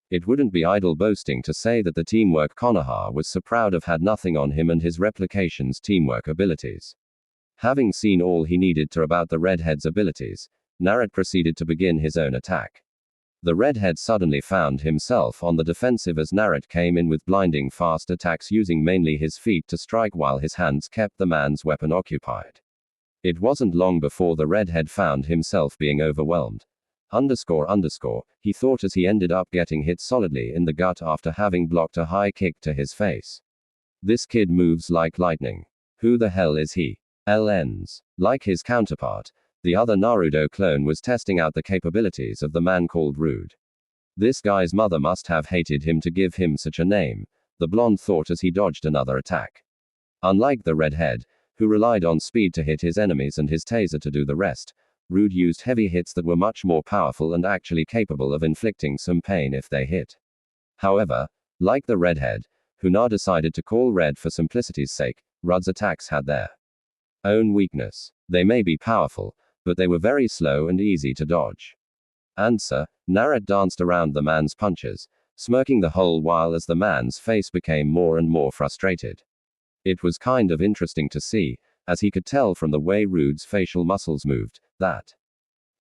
It wouldn't be idle boasting to say that the teamwork Konoha was so proud of had nothing on him and his replication's teamwork abilities. Having seen all he needed to about the redhead's abilities, Naruto proceeded to begin his own attack. The redhead suddenly found himself on the defensive as Naruto came in with blinding fast attacks using mainly his feet to strike while his hands kept the man's weapon occupied. It wasn't long before the redhead found himself being overwhelmed. He thought as he ended up getting hit solidly in the gut after having blocked a high kick to his face. This kid moves like lightning. Who the hell is he? LNs. Like his counterpart, the other Naruto clone was testing out the capabilities of the man called Rude. This guy's mother must have hated him to give him such a name, the blonde thought as he dodged another attack. Unlike the redhead, who relied on speed to hit his enemies and his taser to do the rest, Rude used heavy hits that were much more powerful and actually capable of inflicting some pain if they hit. However, like the redhead, who Na decided to call Red for simplicity's sake, Rude's attacks had their own weakness. They may be powerful, but they were very slow and easy to dodge. Answer, Naruto danced around the man's punches, smirking the whole while as the man's face became more and more frustrated. It was kind of interesting to see, as he could tell from the way Rude's facial muscles moved, that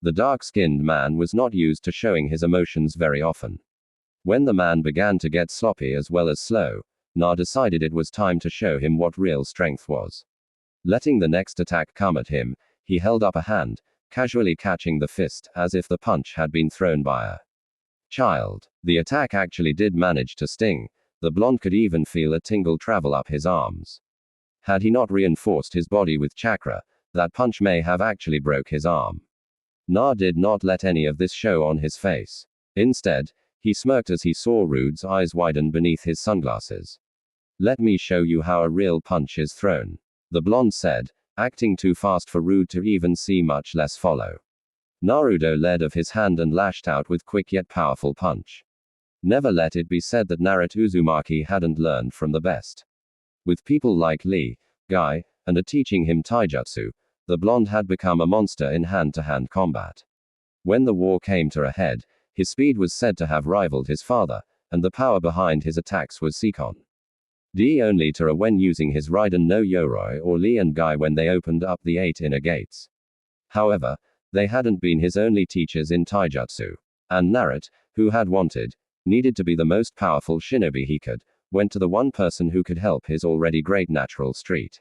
the dark-skinned man was not used to showing his emotions very often. When the man began to get sloppy as well as slow, Na decided it was time to show him what real strength was. Letting the next attack come at him, he held up a hand, casually catching the fist as if the punch had been thrown by a child. The attack actually did manage to sting. The blonde could even feel a tingle travel up his arms. Had he not reinforced his body with chakra, that punch may have actually broke his arm. Na did not let any of this show on his face. Instead, He smirked as he saw Rude's eyes widen beneath his sunglasses. Let me show you how a real punch is thrown, the blonde said, acting too fast for Rude to even see, much less follow. Naruto led of his hand and lashed out with quick yet powerful punch. Never let it be said that Naruto Uzumaki hadn't learned from the best. With people like Lee, Guy, and teaching him taijutsu, the blonde had become a monster in hand-to-hand combat. When the war came to a head, his speed was said to have rivaled his father, and the power behind his attacks was second only to when using his Raiden no Yoroi or Lee and Guy when they opened up the 8 inner gates. However, they hadn't been his only teachers in taijutsu. And Naruto, who had needed to be the most powerful shinobi he could, went to the one person who could help his already great natural strength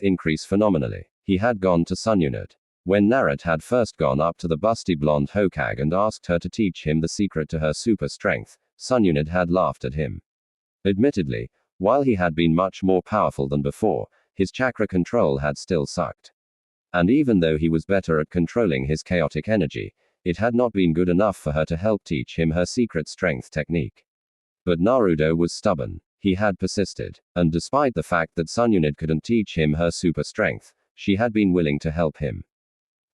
increase phenomenally. He had gone to Sununit. When Naruto had first gone up to the busty blonde Hokage and asked her to teach him the secret to her super strength, Sununit had laughed at him. Admittedly, while he had been much more powerful than before, his chakra control had still sucked. And even though he was better at controlling his chaotic energy, it had not been good enough for her to help teach him her secret strength technique. But Naruto was stubborn. He had persisted, and despite the fact that Sununit couldn't teach him her super strength, she had been willing to help him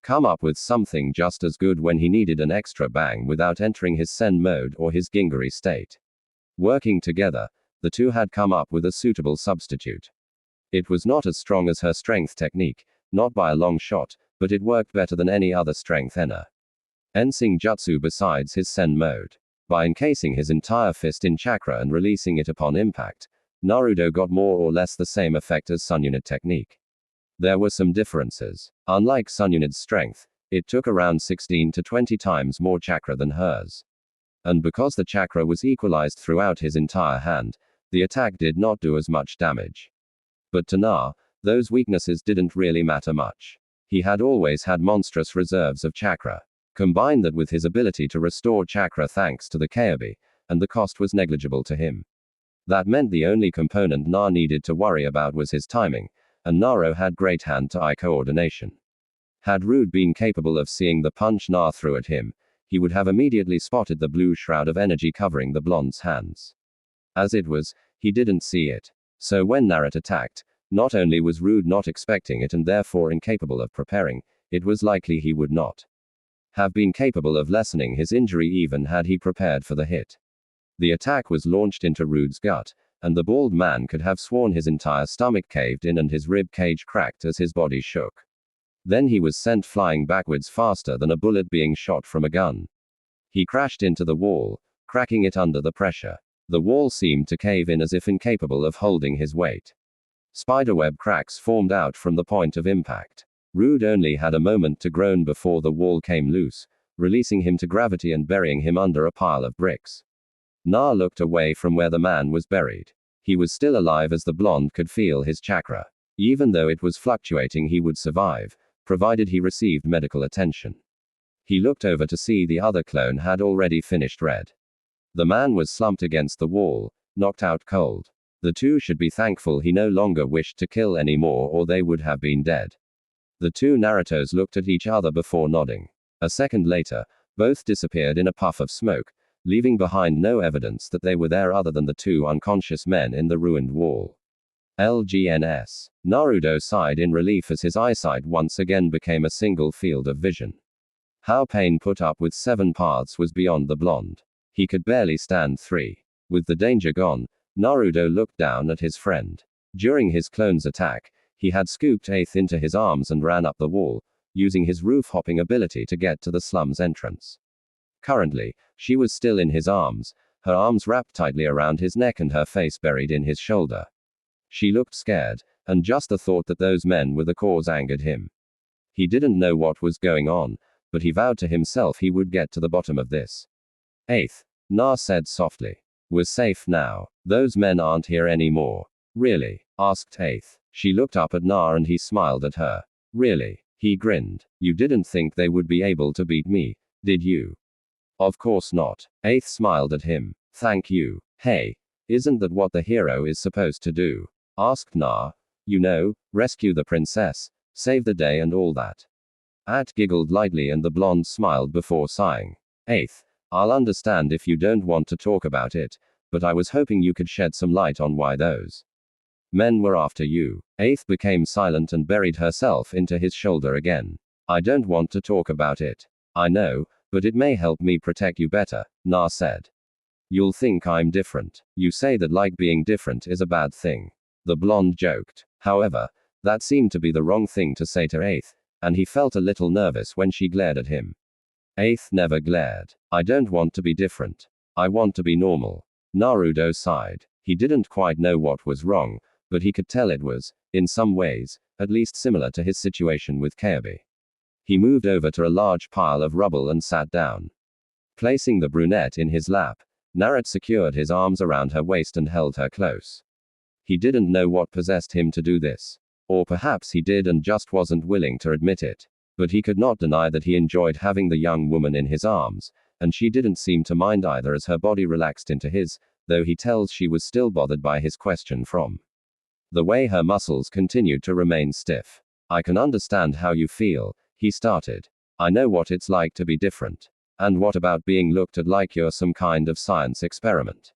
come up with something just as good when he needed an extra bang without entering his Sen mode or his Gingari state. Working together, the two had come up with a suitable substitute. It was not as strong as her strength technique, not by a long shot, but it worked better than any other strength Ensing Jutsu besides his Sen mode. By encasing his entire fist in chakra and releasing it upon impact, Naruto got more or less the same effect as Sununit technique. There were some differences. Unlike Sununit's strength, it took around 16 to 20 times more chakra than hers. And because the chakra was equalized throughout his entire hand, the attack did not do as much damage. But to Na, those weaknesses didn't really matter much. He had always had monstrous reserves of chakra. Combine that with his ability to restore chakra thanks to the Kyuubi, and the cost was negligible to him. That meant the only component Na needed to worry about was his timing, and Naruto had great hand-to-eye coordination. Had Rude been capable of seeing the punch Na threw at him, he would have immediately spotted the blue shroud of energy covering the blonde's hands. As it was, he didn't see it. So when Naruto attacked, not only was Rude not expecting it and therefore incapable of preparing, it was likely he would not have been capable of lessening his injury even had he prepared for the hit. The attack was launched into Rude's gut, and the bald man could have sworn his entire stomach caved in and his rib cage cracked as his body shook. Then he was sent flying backwards faster than a bullet being shot from a gun. He crashed into the wall, cracking it under the pressure. The wall seemed to cave in as if incapable of holding his weight. Spiderweb cracks formed out from the point of impact. Rude only had a moment to groan before the wall came loose, releasing him to gravity and burying him under a pile of bricks. Na looked away from where the man was buried. He was still alive as the blonde could feel his chakra. Even though it was fluctuating, he would survive, provided he received medical attention. He looked over to see the other clone had already finished red. The man was slumped against the wall, knocked out cold. The two should be thankful he no longer wished to kill anymore or they would have been dead. The two Narutos looked at each other before nodding. A second later, both disappeared in a puff of smoke, leaving behind no evidence that they were there other than the two unconscious men in the ruined wall. LGNS. Naruto sighed in relief as his eyesight once again became a single field of vision. How Pain put up with 7 paths was beyond the blonde. He could barely stand 3. With the danger gone, Naruto looked down at his friend. During his clone's attack, he had scooped Aith into his arms and ran up the wall, using his roof-hopping ability to get to the slum's entrance. Currently, she was still in his arms, her arms wrapped tightly around his neck and her face buried in his shoulder. She looked scared, and just the thought that those men were the cause angered him. He didn't know what was going on, but he vowed to himself he would get to the bottom of this. Aith, Na said softly. We're safe now. Those men aren't here anymore. Really? Asked Aith. She looked up at Na and he smiled at her. Really? He grinned. You didn't think they would be able to beat me, did you? Of course not. Aith smiled at him. Thank you. Hey, isn't that what the hero is supposed to do? Asked Na. You know, rescue the princess, save the day and all that. At giggled lightly and the blonde smiled before sighing. Aith, I'll understand if you don't want to talk about it, but I was hoping you could shed some light on why those men were after you. Aeth became silent and buried herself into his shoulder again. I don't want to talk about it. I know, but it may help me protect you better, Na said. You'll think I'm different. You say that like being different is a bad thing. The blonde joked. However, that seemed to be the wrong thing to say to Aeth, and he felt a little nervous when she glared at him. Aeth never glared. I don't want to be different. I want to be normal. Naruto sighed. He didn't quite know what was wrong, but he could tell it was, in some ways, at least similar to his situation with Kaebi. He moved over to a large pile of rubble and sat down. Placing the brunette in his lap, Naruto secured his arms around her waist and held her close. He didn't know what possessed him to do this. Or perhaps he did and just wasn't willing to admit it. But he could not deny that he enjoyed having the young woman in his arms, and she didn't seem to mind either as her body relaxed into his, though he tells she was still bothered by his question from the way her muscles continued to remain stiff. I can understand how you feel, he started. I know what it's like to be different. And what about being looked at like you're some kind of science experiment?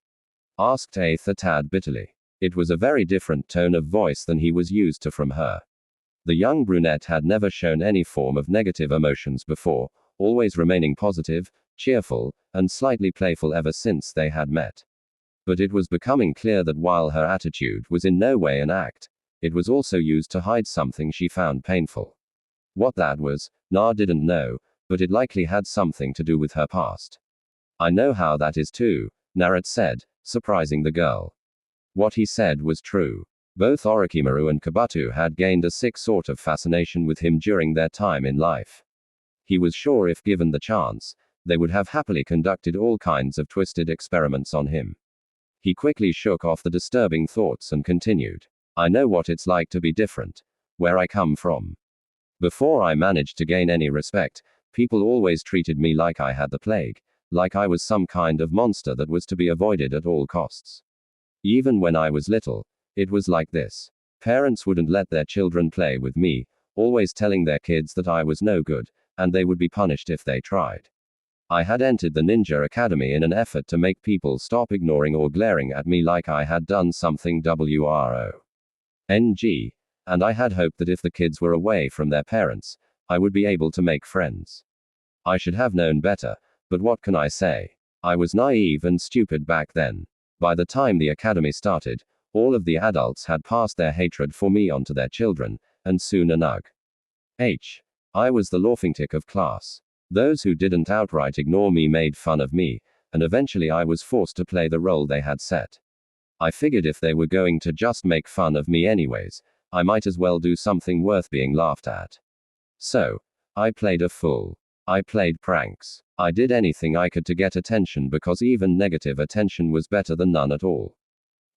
Asked Aeth a tad bitterly. It was a very different tone of voice than he was used to from her. The young brunette had never shown any form of negative emotions before, always remaining positive, cheerful, and slightly playful ever since they had met. But it was becoming clear that while her attitude was in no way an act, it was also used to hide something she found painful. What that was, Na didn't know, but it likely had something to do with her past. I know how that is too, Naruto said, surprising the girl. What he said was true. Both Orochimaru and Kabuto had gained a sick sort of fascination with him during their time in life. He was sure if given the chance, they would have happily conducted all kinds of twisted experiments on him. He quickly shook off the disturbing thoughts and continued. I know what it's like to be different. Where I come from. Before I managed to gain any respect, people always treated me like I had the plague, like I was some kind of monster that was to be avoided at all costs. Even when I was little, it was like this. Parents wouldn't let their children play with me, always telling their kids that I was no good, and they would be punished if they tried. I had entered the ninja academy in an effort to make people stop ignoring or glaring at me like I had done something wrong. And I had hoped that if the kids were away from their parents, I would be able to make friends. I should have known better, but what can I say? I was naive and stupid back then. By the time the academy started, all of the adults had passed their hatred for me onto their children, and soon I was the laughingstock of class. Those who didn't outright ignore me made fun of me, and eventually I was forced to play the role they had set. I figured if they were going to just make fun of me anyways, I might as well do something worth being laughed at. So, I played a fool. I played pranks. I did anything I could to get attention because even negative attention was better than none at all.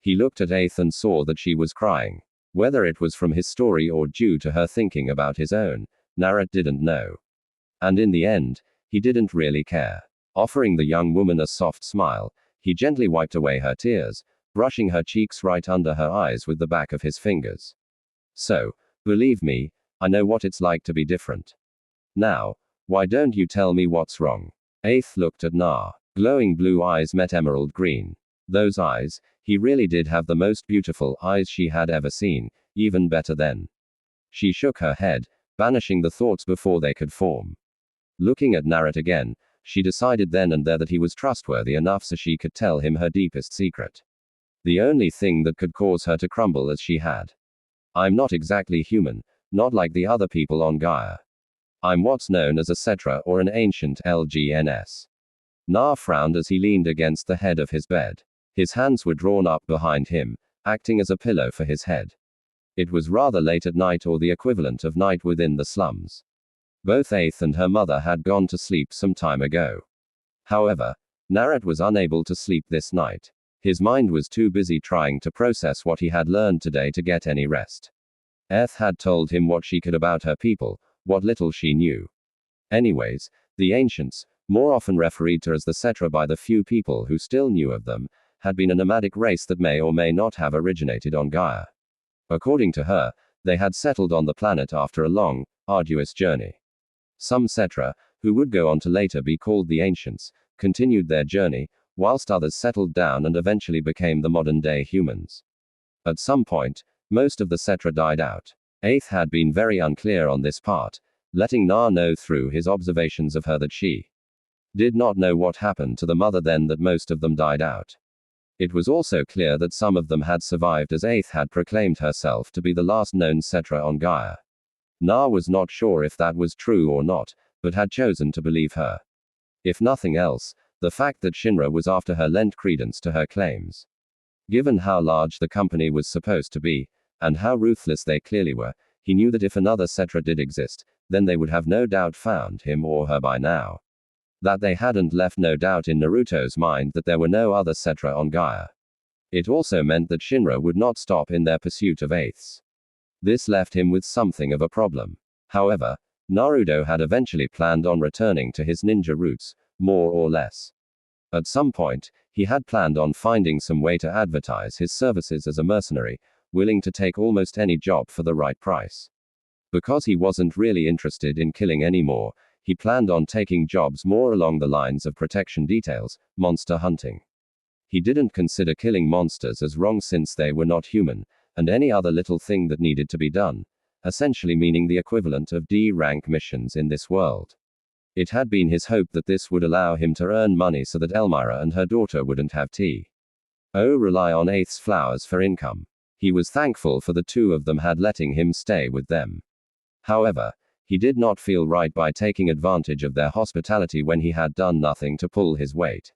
He looked at Aeth and saw that she was crying. Whether it was from his story or due to her thinking about his own, Naruto didn't know. And in the end, he didn't really care. Offering the young woman a soft smile, he gently wiped away her tears, brushing her cheeks right under her eyes with the back of his fingers. So, believe me, I know what it's like to be different. Now, why don't you tell me what's wrong? Aeth looked at Na. Glowing blue eyes met emerald green. Those eyes, he really did have the most beautiful eyes she had ever seen, even better than. She shook her head, banishing the thoughts before they could form. Looking at Naruto again, she decided then and there that he was trustworthy enough so she could tell him her deepest secret. The only thing that could cause her to crumble as she had. I'm not exactly human, not like the other people on Gaia. I'm what's known as a Cetra or an ancient LGNS. Na frowned as he leaned against the head of his bed. His hands were drawn up behind him, acting as a pillow for his head. It was rather late at night or the equivalent of night within the slums. Both Aeth and her mother had gone to sleep some time ago. However, Naruto was unable to sleep this night. His mind was too busy trying to process what he had learned today to get any rest. Aeth had told him what she could about her people, what little she knew. Anyways, the ancients, more often referred to as the Cetra by the few people who still knew of them, had been a nomadic race that may or may not have originated on Gaia. According to her, they had settled on the planet after a long, arduous journey. Some Cetra, who would go on to later be called the Ancients, continued their journey, whilst others settled down and eventually became the modern-day humans. At some point, most of the Cetra died out. Aeth had been very unclear on this part, letting Na know through his observations of her that she did not know what happened to the mother then that most of them died out. It was also clear that some of them had survived, as Aeth had proclaimed herself to be the last known Cetra on Gaia. Na was not sure if that was true or not, but had chosen to believe her. If nothing else, the fact that Shinra was after her lent credence to her claims. Given how large the company was supposed to be, and how ruthless they clearly were, he knew that if another Cetra did exist, then they would have no doubt found him or her by now. That they hadn't left no doubt in Naruto's mind that there were no other Cetra on Gaia. It also meant that Shinra would not stop in their pursuit of Aeths. This left him with something of a problem. However, Naruto had eventually planned on returning to his ninja roots, more or less. At some point, he had planned on finding some way to advertise his services as a mercenary, willing to take almost any job for the right price. Because he wasn't really interested in killing anymore, he planned on taking jobs more along the lines of protection details, monster hunting. He didn't consider killing monsters as wrong since they were not human, and any other little thing that needed to be done, essentially meaning the equivalent of D-rank missions in this world. It had been his hope that this would allow him to earn money so that Elmira and her daughter wouldn't have rely on Aeth's flowers for income. He was thankful for the two of them had letting him stay with them. However, he did not feel right by taking advantage of their hospitality when he had done nothing to pull his weight.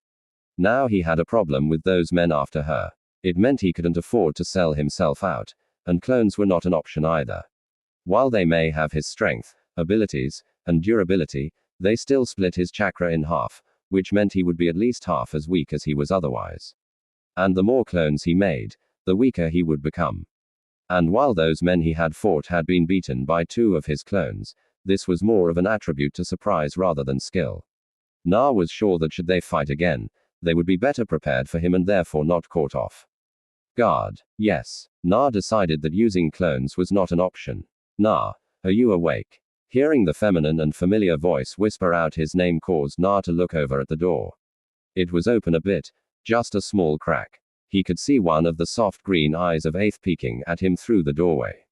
Now he had a problem with those men after her. It meant he couldn't afford to sell himself out, and clones were not an option either. While they may have his strength, abilities, and durability, they still split his chakra in half, which meant he would be at least half as weak as he was otherwise. And the more clones he made, the weaker he would become. And while those men he had fought had been beaten by two of his clones, this was more of an attribute to surprise rather than skill. Na was sure that should they fight again, they would be better prepared for him and therefore not caught off guard. Yes, Na decided that using clones was not an option. Na, are you awake? Hearing the feminine and familiar voice whisper out his name caused Na to look over at the door. It was open a bit, just a small crack. He could see one of the soft green eyes of Aeth peeking at him through the doorway.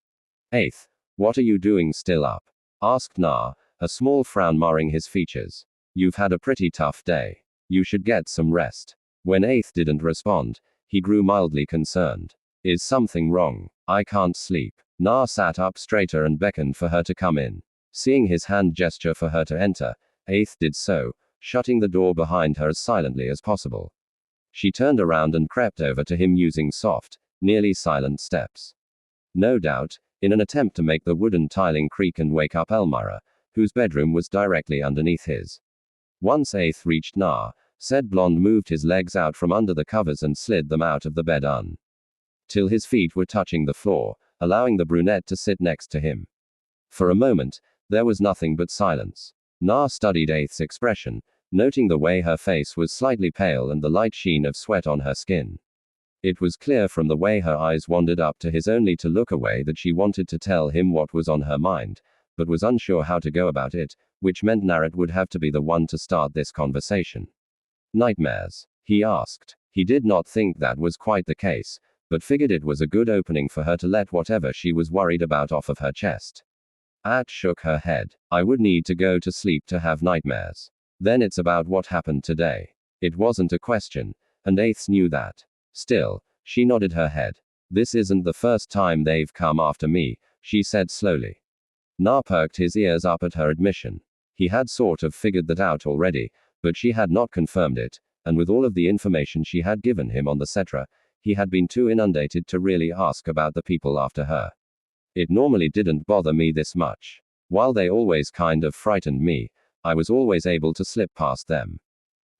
Aeth, what are you doing still up? Asked Na, a small frown marring his features. You've had a pretty tough day. You should get some rest. When Aeth didn't respond, he grew mildly concerned. Is something wrong? I can't sleep. Na sat up straighter and beckoned for her to come in. Seeing his hand gesture for her to enter, Aeth did so, shutting the door behind her as silently as possible. She turned around and crept over to him using soft, nearly silent steps. No doubt, in an attempt to make the wooden tiling creak and wake up Elmira, whose bedroom was directly underneath his. Once Aeth reached Na, said blonde moved his legs out from under the covers and slid them out of the bed till his feet were touching the floor, allowing the brunette to sit next to him. For a moment, there was nothing but silence. Na studied Aeth's expression, noting the way her face was slightly pale and the light sheen of sweat on her skin. It was clear from the way her eyes wandered up to his only to look away that she wanted to tell him what was on her mind, but was unsure how to go about it, which meant Naruto would have to be the one to start this conversation. Nightmares? He asked. He did not think that was quite the case, but figured it was a good opening for her to let whatever she was worried about off of her chest. At shook her head. I would need to go to sleep to have nightmares. Then it's about what happened today. It wasn't a question, and Aeth knew that. Still, she nodded her head. This isn't the first time they've come after me, she said slowly. Na perked his ears up at her admission. He had sort of figured that out already, but she had not confirmed it, and with all of the information she had given him on the Cetra, he had been too inundated to really ask about the people after her. It normally didn't bother me this much. While they always kind of frightened me, I was always able to slip past them.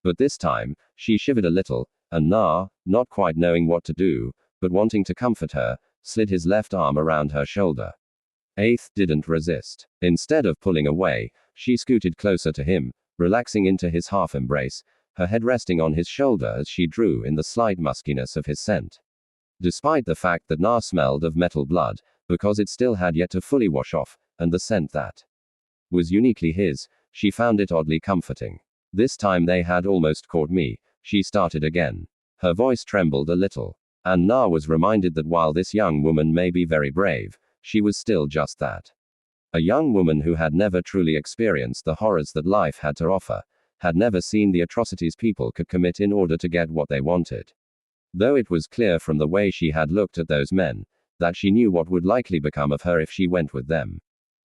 But this time, she shivered a little, and Na, not quite knowing what to do, but wanting to comfort her, slid his left arm around her shoulder. Aeth didn't resist. Instead of pulling away, she scooted closer to him, relaxing into his half embrace, her head resting on his shoulder as she drew in the slight muskiness of his scent. Despite the fact that Na smelled of metal blood, because it still had yet to fully wash off, and the scent that was uniquely his, she found it oddly comforting. This time they had almost caught me, she started again. Her voice trembled a little. And Na was reminded that while this young woman may be very brave, she was still just that. A young woman who had never truly experienced the horrors that life had to offer, had never seen the atrocities people could commit in order to get what they wanted. Though it was clear from the way she had looked at those men, that she knew what would likely become of her if she went with them.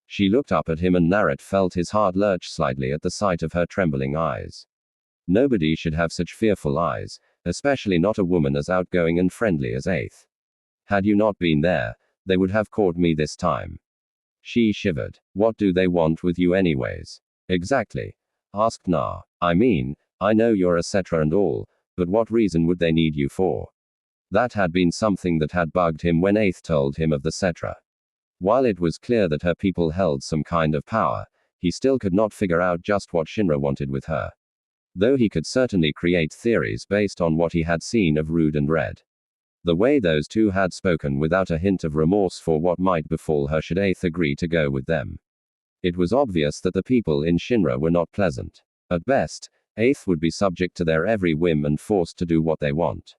She looked up at him and Narrett felt his heart lurch slightly at the sight of her trembling eyes. Nobody should have such fearful eyes, especially not a woman as outgoing and friendly as Aeth. Had you not been there, they would have caught me this time. She shivered. What do they want with you anyways? Exactly, asked Na. I mean, I know you're a Cetra and all, but what reason would they need you for? That had been something that had bugged him when Aeth told him of the Cetra. While it was clear that her people held some kind of power, he still could not figure out just what Shinra wanted with her. Though he could certainly create theories based on what he had seen of Rude and Red. The way those two had spoken without a hint of remorse for what might befall her should Aeth agree to go with them. It was obvious that the people in Shinra were not pleasant. At best, Aeth would be subject to their every whim and forced to do what they want.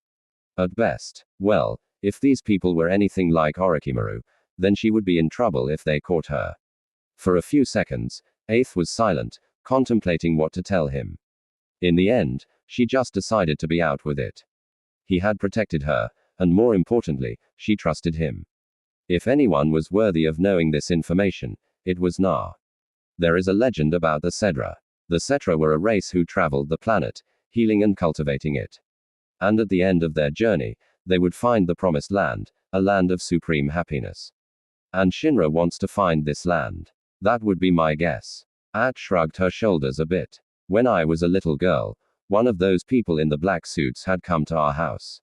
At best, well, if these people were anything like Orochimaru, then she would be in trouble if they caught her. For a few seconds, Aeth was silent, contemplating what to tell him. In the end, she just decided to be out with it. He had protected her, and more importantly, she trusted him. If anyone was worthy of knowing this information, it was Na. There is a legend about the Cedra. The Cetra were a race who traveled the planet, healing and cultivating it. And at the end of their journey, they would find the promised land, a land of supreme happiness. And Shinra wants to find this land. That would be my guess. At shrugged her shoulders a bit. When I was a little girl, one of those people in the black suits had come to our house.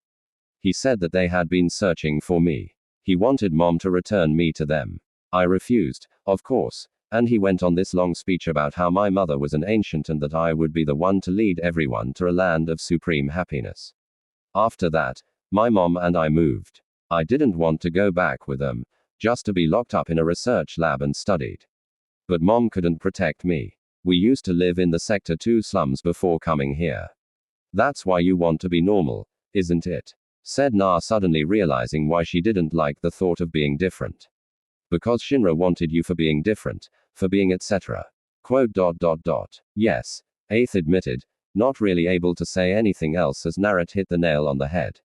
He said that they had been searching for me. He wanted Mom to return me to them. I refused, of course, and he went on this long speech about how my mother was an ancient and that I would be the one to lead everyone to a land of supreme happiness. After that, my mom and I moved. I didn't want to go back with them, just to be locked up in a research lab and studied. But Mom couldn't protect me. We used to live in the Sector 2 slums before coming here. That's why you want to be normal, isn't it? Said Na, suddenly realizing why she didn't like the thought of being different. Because Shinra wanted you for being different, for being etc. Yes, Aeth admitted, not really able to say anything else as Narrett hit the nail on the head.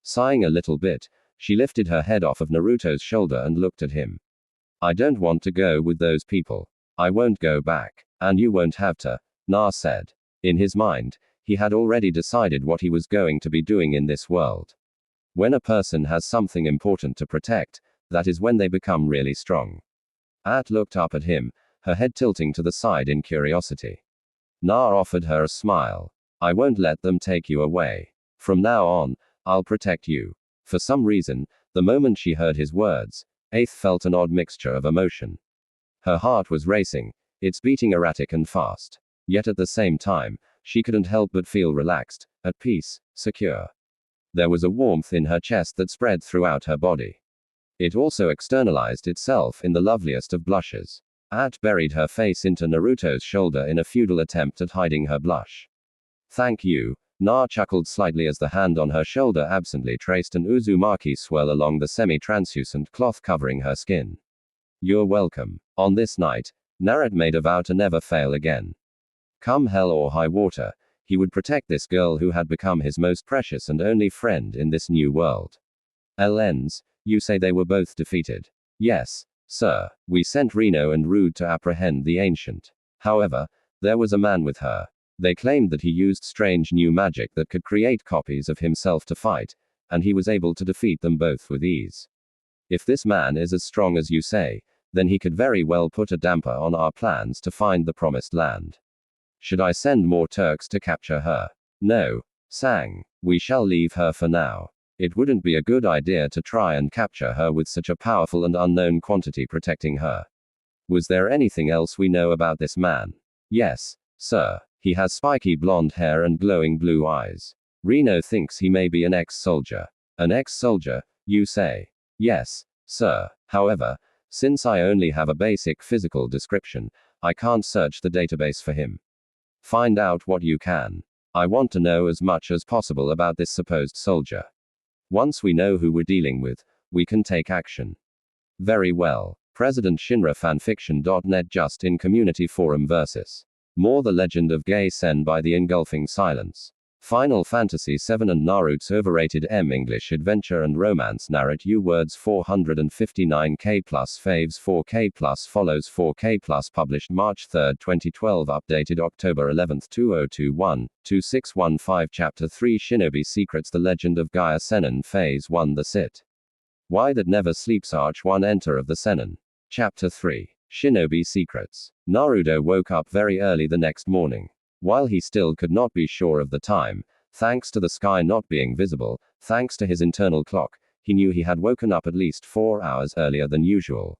Sighing a little bit, she lifted her head off of Naruto's shoulder and looked at him. I don't want to go with those people. I won't go back. And you won't have to, Na said. In his mind, he had already decided what he was going to be doing in this world. When a person has something important to protect, that is when they become really strong. At looked up at him, her head tilting to the side in curiosity. Na offered her a smile. I won't let them take you away. From now on, I'll protect you. For some reason, the moment she heard his words, Aeth felt an odd mixture of emotion. Her heart was racing, its beating erratic and fast. Yet at the same time, she couldn't help but feel relaxed, at peace, secure. There was a warmth in her chest that spread throughout her body. It also externalized itself in the loveliest of blushes. At buried her face into Naruto's shoulder in a futile attempt at hiding her blush. Thank you, Na chuckled slightly as the hand on her shoulder absently traced an Uzumaki swirl along the semi-translucent cloth covering her skin. You're welcome. On this night, Narrett made a vow to never fail again. Come hell or high water, he would protect this girl who had become his most precious and only friend in this new world. Lens, you say they were both defeated? Yes, sir. We sent Reno and Rude to apprehend the ancient. However, there was a man with her. They claimed that he used strange new magic that could create copies of himself to fight, and he was able to defeat them both with ease. If this man is as strong as you say, then he could very well put a damper on our plans to find the promised land. Should I send more Turks to capture her? No, Sang. We shall leave her for now. It wouldn't be a good idea to try and capture her with such a powerful and unknown quantity protecting her. Was there anything else we know about this man? Yes, sir. He has spiky blonde hair and glowing blue eyes. Reno thinks he may be an ex-soldier. An ex-soldier, you say? Yes, sir. However, since I only have a basic physical description, I can't search the database for him. Find out what you can. I want to know as much as possible about this supposed soldier. Once we know who we're dealing with, we can take action. Very well. President Shinra Fanfiction.net just in community forum versus more the legend of Gay Sen by the engulfing silence. Final Fantasy VII and Naruto's overrated English adventure and romance narrate U words 459k plus faves 4k plus follows 4k plus published March 3, 2012 updated October 11, 2021, 2615 Chapter 3 Shinobi Secrets The Legend of Gaia Senin Phase 1 The Sit. Why That Never Sleeps Arch 1 Enter of the Senin. Chapter 3 Shinobi Secrets. Naruto woke up very early the next morning. While he still could not be sure of the time, thanks to the sky not being visible, thanks to his internal clock, he knew he had woken up at least 4 hours earlier than usual.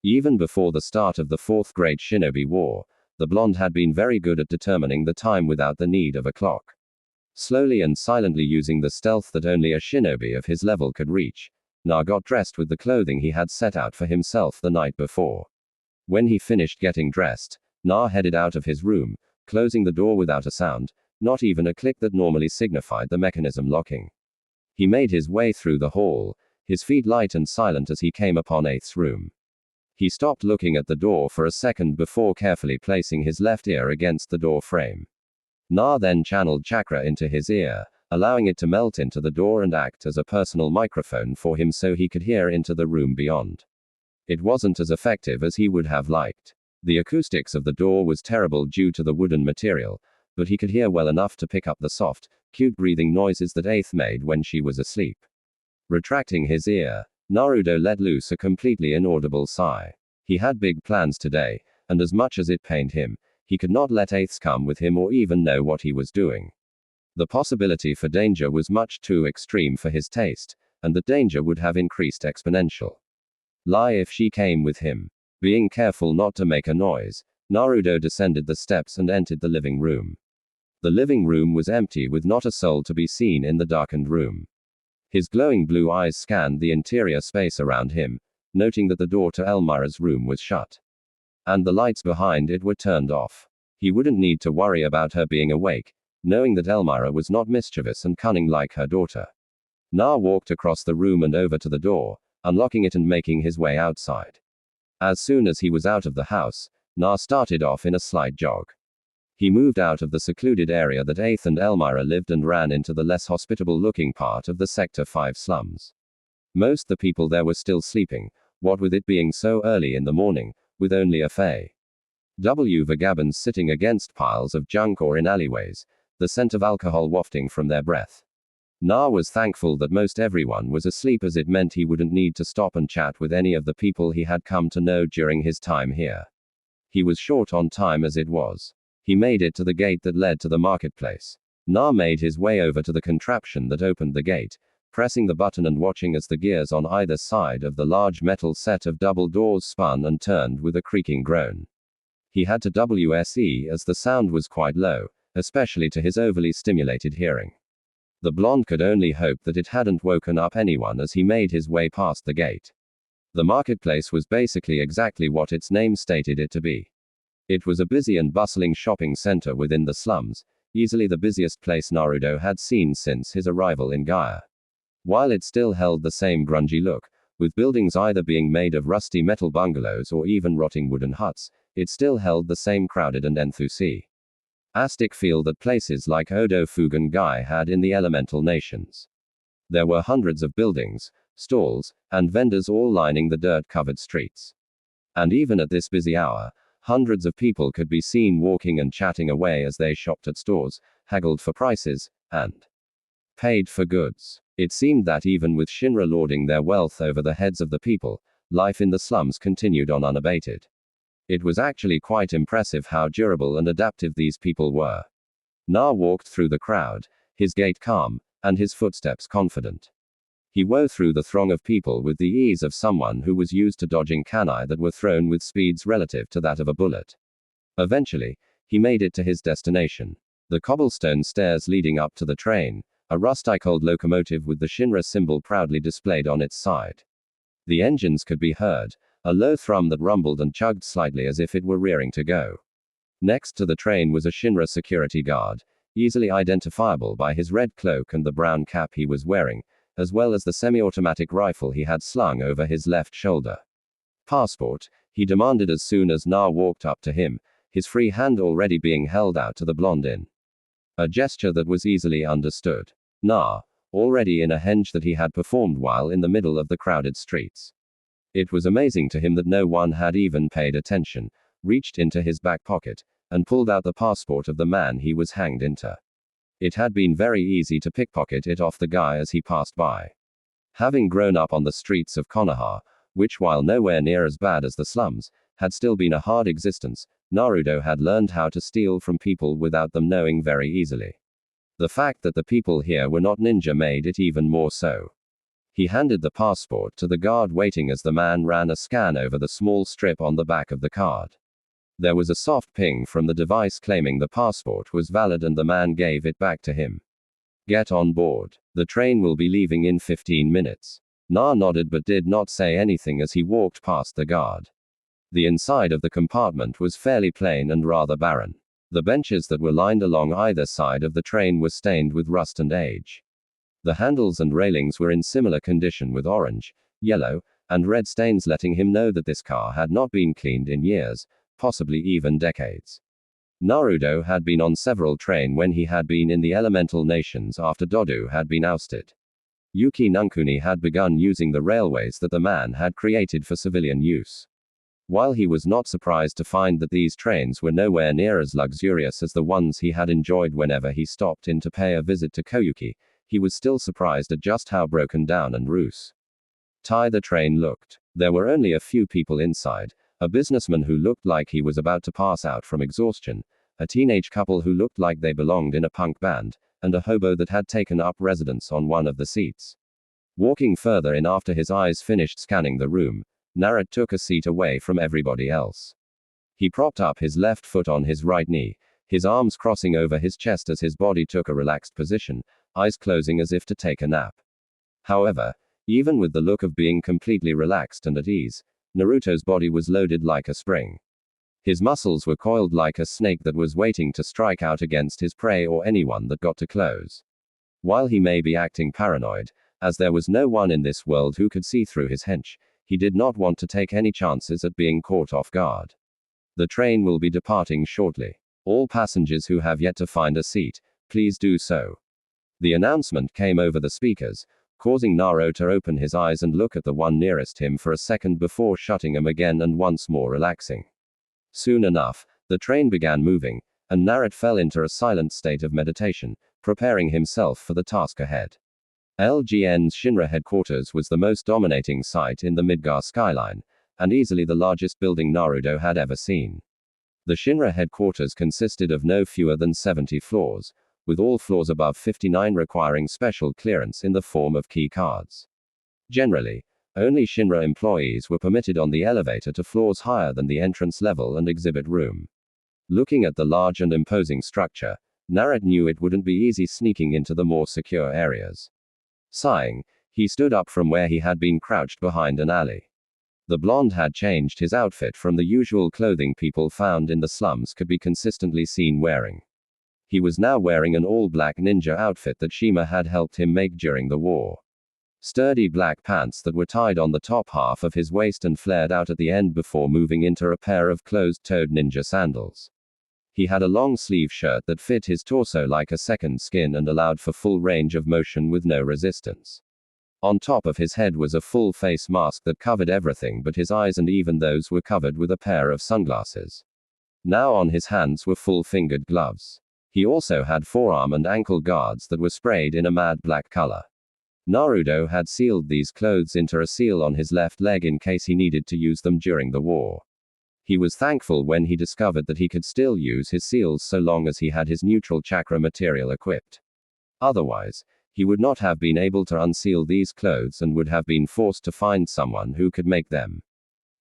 Even before the start of the Fourth Great Shinobi War, the blonde had been very good at determining the time without the need of a clock. Slowly and silently using the stealth that only a shinobi of his level could reach, Na got dressed with the clothing he had set out for himself the night before. When he finished getting dressed, Na headed out of his room, closing the door without a sound, not even a click that normally signified the mechanism locking. He made his way through the hall, his feet light and silent as he came upon Eighth's room. He stopped looking at the door for a second before carefully placing his left ear against the door frame. Na then channeled chakra into his ear, allowing it to melt into the door and act as a personal microphone for him so he could hear into the room beyond. It wasn't as effective as he would have liked. The acoustics of the door was terrible due to the wooden material, but he could hear well enough to pick up the soft, cute breathing noises that Eighth made when she was asleep. Retracting his ear, Naruto let loose a completely inaudible sigh. He had big plans today, and as much as it pained him, he could not let Eighth come with him or even know what he was doing. The possibility for danger was much too extreme for his taste, and the danger would have increased exponential. Lie if she came with him. Being careful not to make a noise, Naruto descended the steps and entered the living room. The living room was empty with not a soul to be seen in the darkened room. His glowing blue eyes scanned the interior space around him, noting that the door to Elmira's room was shut. And the lights behind it were turned off. He wouldn't need to worry about her being awake, knowing that Elmira was not mischievous and cunning like her daughter. Na walked across the room and over to the door, unlocking it and making his way outside. As soon as he was out of the house, Na started off in a slight jog. He moved out of the secluded area that Eighth and Elmira lived and ran into the less hospitable-looking part of the Sector 5 slums. Most the people there were still sleeping, what with it being so early in the morning, with only a few vagabonds sitting against piles of junk or in alleyways, the scent of alcohol wafting from their breath. Na was thankful that most everyone was asleep as it meant he wouldn't need to stop and chat with any of the people he had come to know during his time here. He was short on time as it was. He made it to the gate that led to the marketplace. Na made his way over to the contraption that opened the gate, pressing the button and watching as the gears on either side of the large metal set of double doors spun and turned with a creaking groan. He had to WSE as the sound was quite low, especially to his overly stimulated hearing. The blonde could only hope that it hadn't woken up anyone as he made his way past the gate. The marketplace was basically exactly what its name stated it to be. It was a busy and bustling shopping center within the slums, easily the busiest place Naruto had seen since his arrival in Gaia. While it still held the same grungy look, with buildings either being made of rusty metal bungalows or even rotting wooden huts, it still held the same crowded and enthusiastic feel that places like Odo Fugan Gai had in the elemental nations. There were hundreds of buildings, stalls, and vendors all lining the dirt-covered streets. And even at this busy hour, hundreds of people could be seen walking and chatting away as they shopped at stores, haggled for prices, and paid for goods. It seemed that even with Shinra lording their wealth over the heads of the people, life in the slums continued on unabated. It was actually quite impressive how durable and adaptive these people were. Na walked through the crowd, his gait calm, and his footsteps confident. He wove through the throng of people with the ease of someone who was used to dodging kunai that were thrown with speeds relative to that of a bullet. Eventually, he made it to his destination. The cobblestone stairs leading up to the train, a rustic-old locomotive with the Shinra symbol proudly displayed on its side. The engines could be heard, a low thrum that rumbled and chugged slightly as if it were rearing to go. Next to the train was a Shinra security guard, easily identifiable by his red cloak and the brown cap he was wearing, as well as the semi-automatic rifle he had slung over his left shoulder. Passport, he demanded as soon as Na walked up to him, his free hand already being held out to the blondin. A gesture that was easily understood. Na, already in a henge that he had performed while in the middle of the crowded streets. It was amazing to him that no one had even paid attention, reached into his back pocket, and pulled out the passport of the man he was hanged into. It had been very easy to pickpocket it off the guy as he passed by. Having grown up on the streets of Konoha, which while nowhere near as bad as the slums, had still been a hard existence, Naruto had learned how to steal from people without them knowing very easily. The fact that the people here were not ninja made it even more so. He handed the passport to the guard waiting as the man ran a scan over the small strip on the back of the card. There was a soft ping from the device claiming the passport was valid and the man gave it back to him. Get on board. The train will be leaving in 15 minutes. Na nodded but did not say anything as he walked past the guard. The inside of the compartment was fairly plain and rather barren. The benches that were lined along either side of the train were stained with rust and age. The handles and railings were in similar condition with orange, yellow, and red stains letting him know that this car had not been cleaned in years, possibly even decades. Naruto had been on several trains when he had been in the elemental nations after Dodo had been ousted. Yuki Nankuni had begun using the railways that the man had created for civilian use. While he was not surprised to find that these trains were nowhere near as luxurious as the ones he had enjoyed whenever he stopped in to pay a visit to Koyuki, he was still surprised at just how broken down and loose the train looked. There were only a few people inside, a businessman who looked like he was about to pass out from exhaustion, a teenage couple who looked like they belonged in a punk band, and a hobo that had taken up residence on one of the seats. Walking further in after his eyes finished scanning the room, Naruto took a seat away from everybody else. He propped up his left foot on his right knee, his arms crossing over his chest as his body took a relaxed position, eyes closing as if to take a nap. However, even with the look of being completely relaxed and at ease, Naruto's body was loaded like a spring. His muscles were coiled like a snake that was waiting to strike out against his prey or anyone that got too close. While he may be acting paranoid, as there was no one in this world who could see through his hench, he did not want to take any chances at being caught off guard. The train will be departing shortly. All passengers who have yet to find a seat, please do so. The announcement came over the speakers, causing Naruto to open his eyes and look at the one nearest him for a second before shutting them again and once more relaxing. Soon enough, the train began moving, and Naruto fell into a silent state of meditation, preparing himself for the task ahead. LGN's Shinra headquarters was the most dominating site in the Midgar skyline, and easily the largest building Naruto had ever seen. The Shinra headquarters consisted of no fewer than 70 floors, with all floors above 59 requiring special clearance in the form of key cards. Generally, only Shinra employees were permitted on the elevator to floors higher than the entrance level and exhibit room. Looking at the large and imposing structure, Naruto knew it wouldn't be easy sneaking into the more secure areas. Sighing, he stood up from where he had been crouched behind an alley. The blonde had changed his outfit from the usual clothing people found in the slums could be consistently seen wearing. He was now wearing an all-black ninja outfit that Shima had helped him make during the war. Sturdy black pants that were tied on the top half of his waist and flared out at the end before moving into a pair of closed-toed ninja sandals. He had a long-sleeve shirt that fit his torso like a second skin and allowed for full range of motion with no resistance. On top of his head was a full face mask that covered everything but his eyes, and even those were covered with a pair of sunglasses. Now on his hands were full-fingered gloves. He also had forearm and ankle guards that were sprayed in a mad black color. Naruto had sealed these clothes into a seal on his left leg in case he needed to use them during the war. He was thankful when he discovered that he could still use his seals so long as he had his neutral chakra material equipped. Otherwise, he would not have been able to unseal these clothes and would have been forced to find someone who could make them.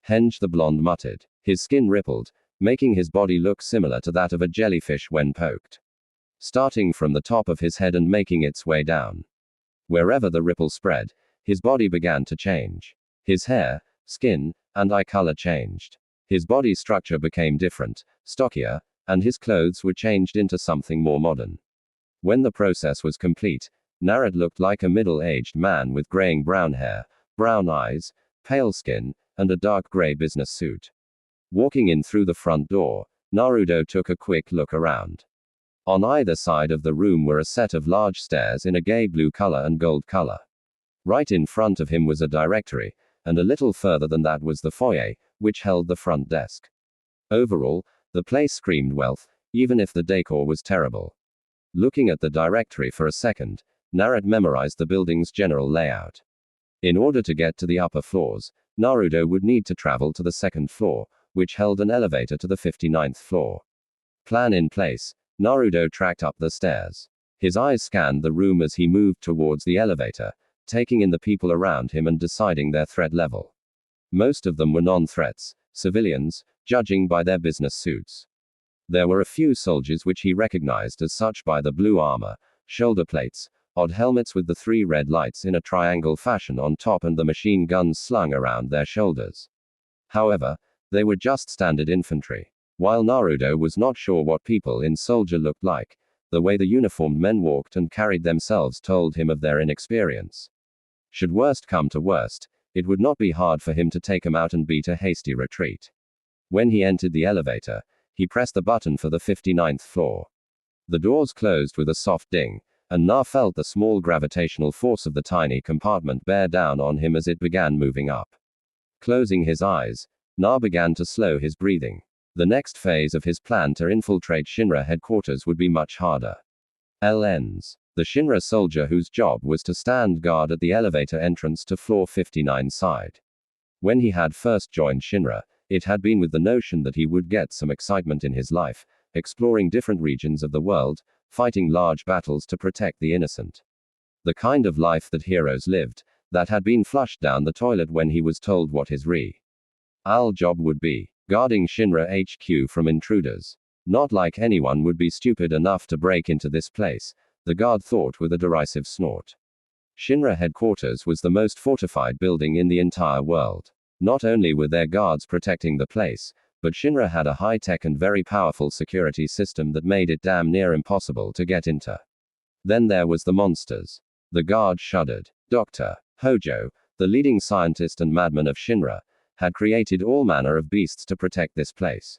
Henge the blonde muttered. His skin rippled, making his body look similar to that of a jellyfish when poked. Starting from the top of his head and making its way down. Wherever the ripple spread, his body began to change. His hair, skin, and eye color changed. His body structure became different, stockier, and his clothes were changed into something more modern. When the process was complete, Naruto looked like a middle-aged man with graying brown hair, brown eyes, pale skin, and a dark gray business suit. Walking in through the front door, Naruto took a quick look around. On either side of the room were a set of large stairs in a gay blue color and gold color. Right in front of him was a directory, and a little further than that was the foyer, which held the front desk. Overall, the place screamed wealth, even if the decor was terrible. Looking at the directory for a second, Naruto memorized the building's general layout. In order to get to the upper floors, Naruto would need to travel to the second floor, which held an elevator to the 59th floor. Plan in place, Naruto tracked up the stairs. His eyes scanned the room as he moved towards the elevator, taking in the people around him and deciding their threat level. Most of them were non-threats, civilians, judging by their business suits. There were a few soldiers which he recognized as such by the blue armor, shoulder plates, odd helmets with the 3 red lights in a triangle fashion on top and the machine guns slung around their shoulders. However, they were just standard infantry. While Naruto was not sure what people in soldier looked like, the way the uniformed men walked and carried themselves told him of their inexperience. Should worst come to worst, it would not be hard for him to take them out and beat a hasty retreat. When he entered the elevator, he pressed the button for the 59th floor. The doors closed with a soft ding, and Na felt the small gravitational force of the tiny compartment bear down on him as it began moving up. Closing his eyes, Na began to slow his breathing. The next phase of his plan to infiltrate Shinra headquarters would be much harder. LNs. The Shinra soldier whose job was to stand guard at the elevator entrance to floor 59 side. When he had first joined Shinra, it had been with the notion that he would get some excitement in his life, exploring different regions of the world, fighting large battles to protect the innocent. The kind of life that heroes lived, that had been flushed down the toilet when he was told what his real job would be, guarding Shinra HQ from intruders. Not like anyone would be stupid enough to break into this place, the guard thought with a derisive snort. Shinra headquarters was the most fortified building in the entire world. Not only were there guards protecting the place, but Shinra had a high-tech and very powerful security system that made it damn near impossible to get into. Then there was the monsters. The guard shuddered. Dr. Hojo, the leading scientist and madman of Shinra, had created all manner of beasts to protect this place.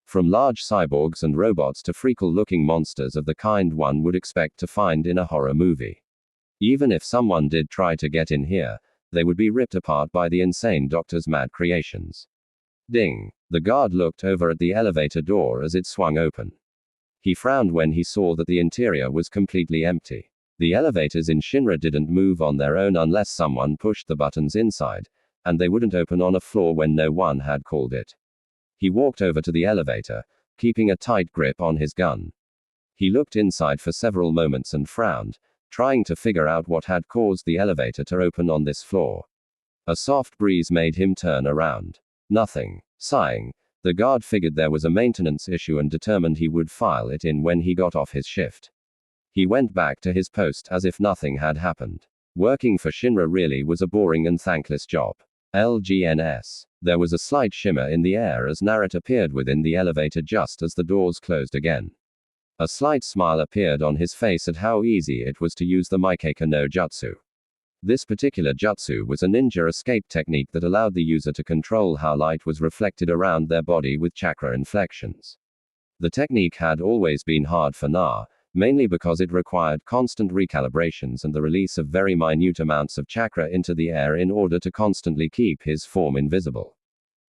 From large cyborgs and robots to freakle-looking monsters of the kind one would expect to find in a horror movie. Even if someone did try to get in here, they would be ripped apart by the insane doctor's mad creations. Ding! The guard looked over at the elevator door as it swung open. He frowned when he saw that the interior was completely empty. The elevators in Shinra didn't move on their own unless someone pushed the buttons inside, and they wouldn't open on a floor when no one had called it. He walked over to the elevator, keeping a tight grip on his gun. He looked inside for several moments and frowned, trying to figure out what had caused the elevator to open on this floor. A soft breeze made him turn around. Nothing. Sighing, the guard figured there was a maintenance issue and determined he would file it in when he got off his shift. He went back to his post as if nothing had happened. Working for Shinra really was a boring and thankless job. LGNS. There was a slight shimmer in the air as Naruto appeared within the elevator just as the doors closed again. A slight smile appeared on his face at how easy it was to use the Maikeka no Jutsu. This particular jutsu was a ninja escape technique that allowed the user to control how light was reflected around their body with chakra inflections. The technique had always been hard for Na, mainly because it required constant recalibrations and the release of very minute amounts of chakra into the air in order to constantly keep his form invisible.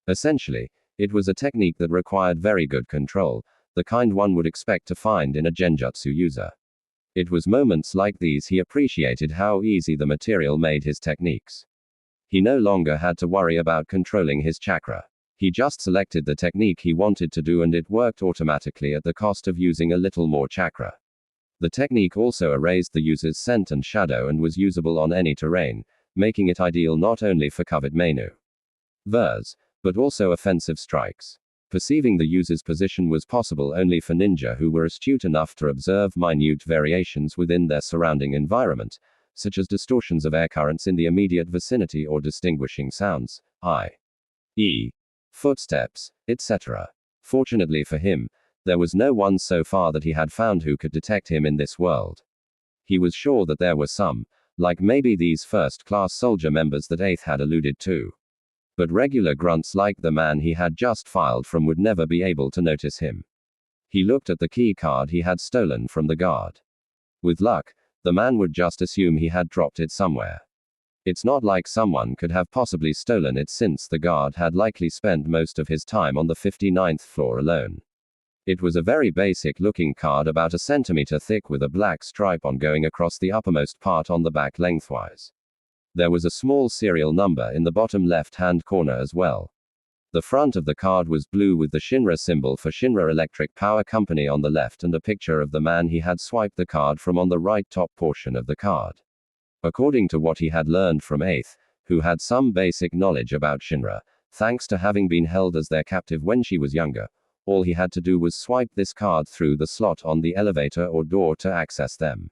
Essentially, it was a technique that required very good control, the kind one would expect to find in a genjutsu user. It was moments like these he appreciated how easy the material made his techniques. He no longer had to worry about controlling his chakra. He just selected the technique he wanted to do and it worked automatically at the cost of using a little more chakra. The technique also erased the user's scent and shadow and was usable on any terrain, making it ideal not only for covered maneuvers, but also offensive strikes. Perceiving the user's position was possible only for ninja who were astute enough to observe minute variations within their surrounding environment, such as distortions of air currents in the immediate vicinity or distinguishing sounds, i.e., footsteps, etc. Fortunately for him, There was no one so far that he had found who could detect him in this world. He was sure that there were some, like maybe these first-class soldier members that Aeth had alluded to. But regular grunts like the man he had just filed from would never be able to notice him. He looked at the key card he had stolen from the guard. With luck, the man would just assume he had dropped it somewhere. It's not like someone could have possibly stolen it, since the guard had likely spent most of his time on the 59th floor alone. It was a very basic looking card, about a centimeter thick, with a black stripe on going across the uppermost part on the back lengthwise. There was a small serial number in the bottom left-hand corner as well. The front of the card was blue with the Shinra symbol for Shinra Electric Power Company on the left, and a picture of the man he had swiped the card from on the right top portion of the card. According to what he had learned from Aeth, who had some basic knowledge about Shinra, thanks to having been held as their captive when she was younger, all he had to do was swipe this card through the slot on the elevator or door to access them.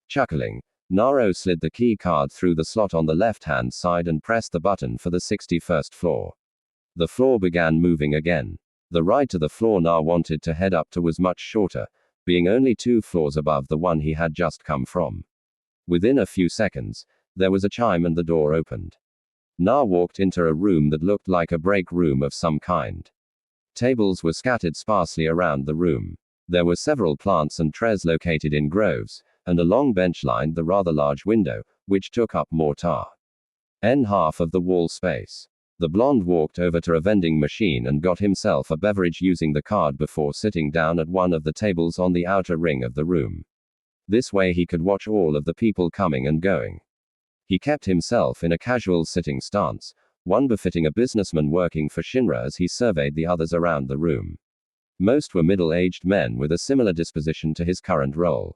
Chuckling, Naruto slid the key card through the slot on the left-hand side and pressed the button for the 61st floor. The floor began moving again. The ride to the floor Na wanted to head up to was much shorter, being only 2 floors above the one he had just come from. Within a few seconds, there was a chime and the door opened. Na walked into a room that looked like a break room of some kind. Tables were scattered sparsely around the room. There were several plants and trees located in groves, and a long bench lined the rather large window, which took up more half of the wall space. The blonde walked over to a vending machine and got himself a beverage using the card before sitting down at one of the tables on the outer ring of the room. This way he could watch all of the people coming and going. He kept himself in a casual sitting stance, one befitting a businessman working for Shinra, as he surveyed the others around the room. Most were middle-aged men with a similar disposition to his current role.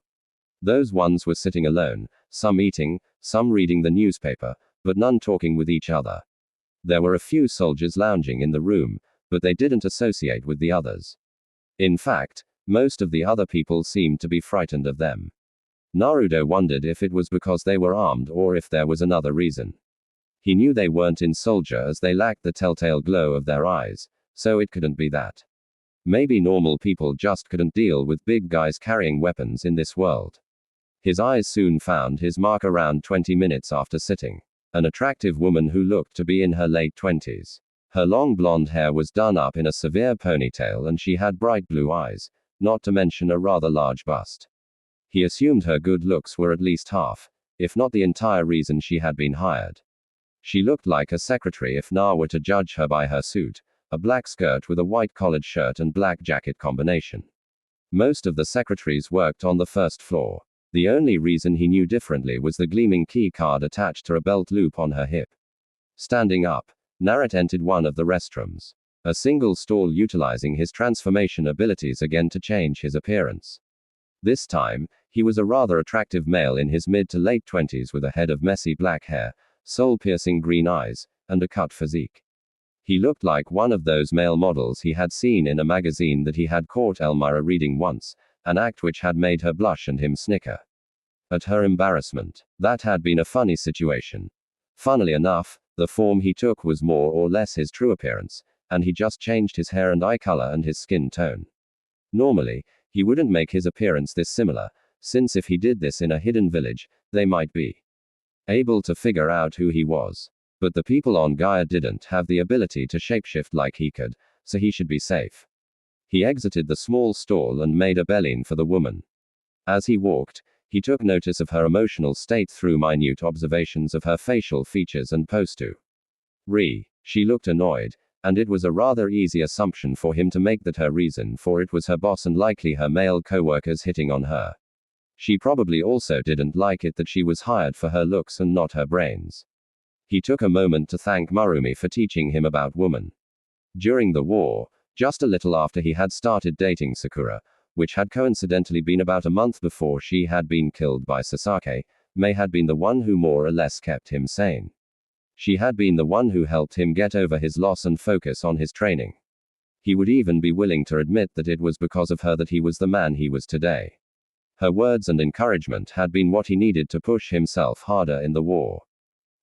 Those ones were sitting alone, some eating, some reading the newspaper, but none talking with each other. There were a few soldiers lounging in the room, but they didn't associate with the others. In fact, most of the other people seemed to be frightened of them. Naruto wondered if it was because they were armed or if there was another reason. He knew they weren't in soldier as they lacked the telltale glow of their eyes, so it couldn't be that. Maybe normal people just couldn't deal with big guys carrying weapons in this world. His eyes soon found his mark around 20 minutes after sitting. An attractive woman who looked to be in her late 20s. Her long blonde hair was done up in a severe ponytail and she had bright blue eyes, not to mention a rather large bust. He assumed her good looks were at least half, if not the entire reason she had been hired. She looked like a secretary if Na were to judge her by her suit, a black skirt with a white collared shirt and black jacket combination. Most of the secretaries worked on the first floor. The only reason he knew differently was the gleaming key card attached to a belt loop on her hip. Standing up, Naruto entered one of the restrooms. A single stall utilizing his transformation abilities again to change his appearance. This time, he was a rather attractive male in his mid to late 20s with a head of messy black hair, soul-piercing green eyes, and a cut physique. He looked like one of those male models he had seen in a magazine that he had caught Elmira reading once, an act which had made her blush and him snicker at her embarrassment. That had been a funny situation. Funnily enough, the form he took was more or less his true appearance, and he just changed his hair and eye color and his skin tone. Normally, he wouldn't make his appearance this similar, since if he did this in a hidden village, they might be able to figure out who he was. But the people on Gaia didn't have the ability to shapeshift like he could, so he should be safe. He exited the small stall and made a beeline for the woman. As he walked, he took notice of her emotional state through minute observations of her facial features and posture. She looked annoyed, and it was a rather easy assumption for him to make that her reason for it was her boss and likely her male co-workers hitting on her. She probably also didn't like it that she was hired for her looks and not her brains. He took a moment to thank Marumi for teaching him about women. During the war, just a little after he had started dating Sakura, which had coincidentally been about a month before she had been killed by Sasaki, Mei had been the one who more or less kept him sane. She had been the one who helped him get over his loss and focus on his training. He would even be willing to admit that it was because of her that he was the man he was today. Her words and encouragement had been what he needed to push himself harder in the war.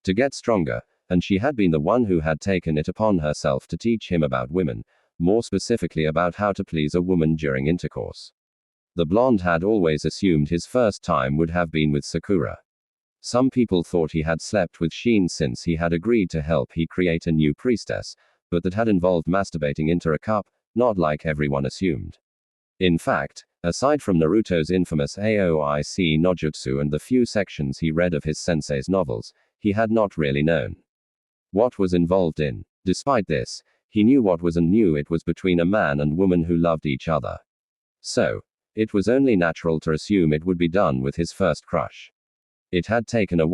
To get stronger, and she had been the one who had taken it upon herself to teach him about women, more specifically about how to please a woman during intercourse. The blonde had always assumed his first time would have been with Sakura. Some people thought he had slept with Sheen since he had agreed to help he create a new priestess, but that had involved masturbating into a cup, not like everyone assumed. In fact, aside from Naruto's infamous Aoic no Jutsu and the few sections he read of his sensei's novels, he had not really known what was involved in. Despite this, he knew what was and knew it was between a man and woman who loved each other. So, it was only natural to assume it would be done with his first crush. It had taken a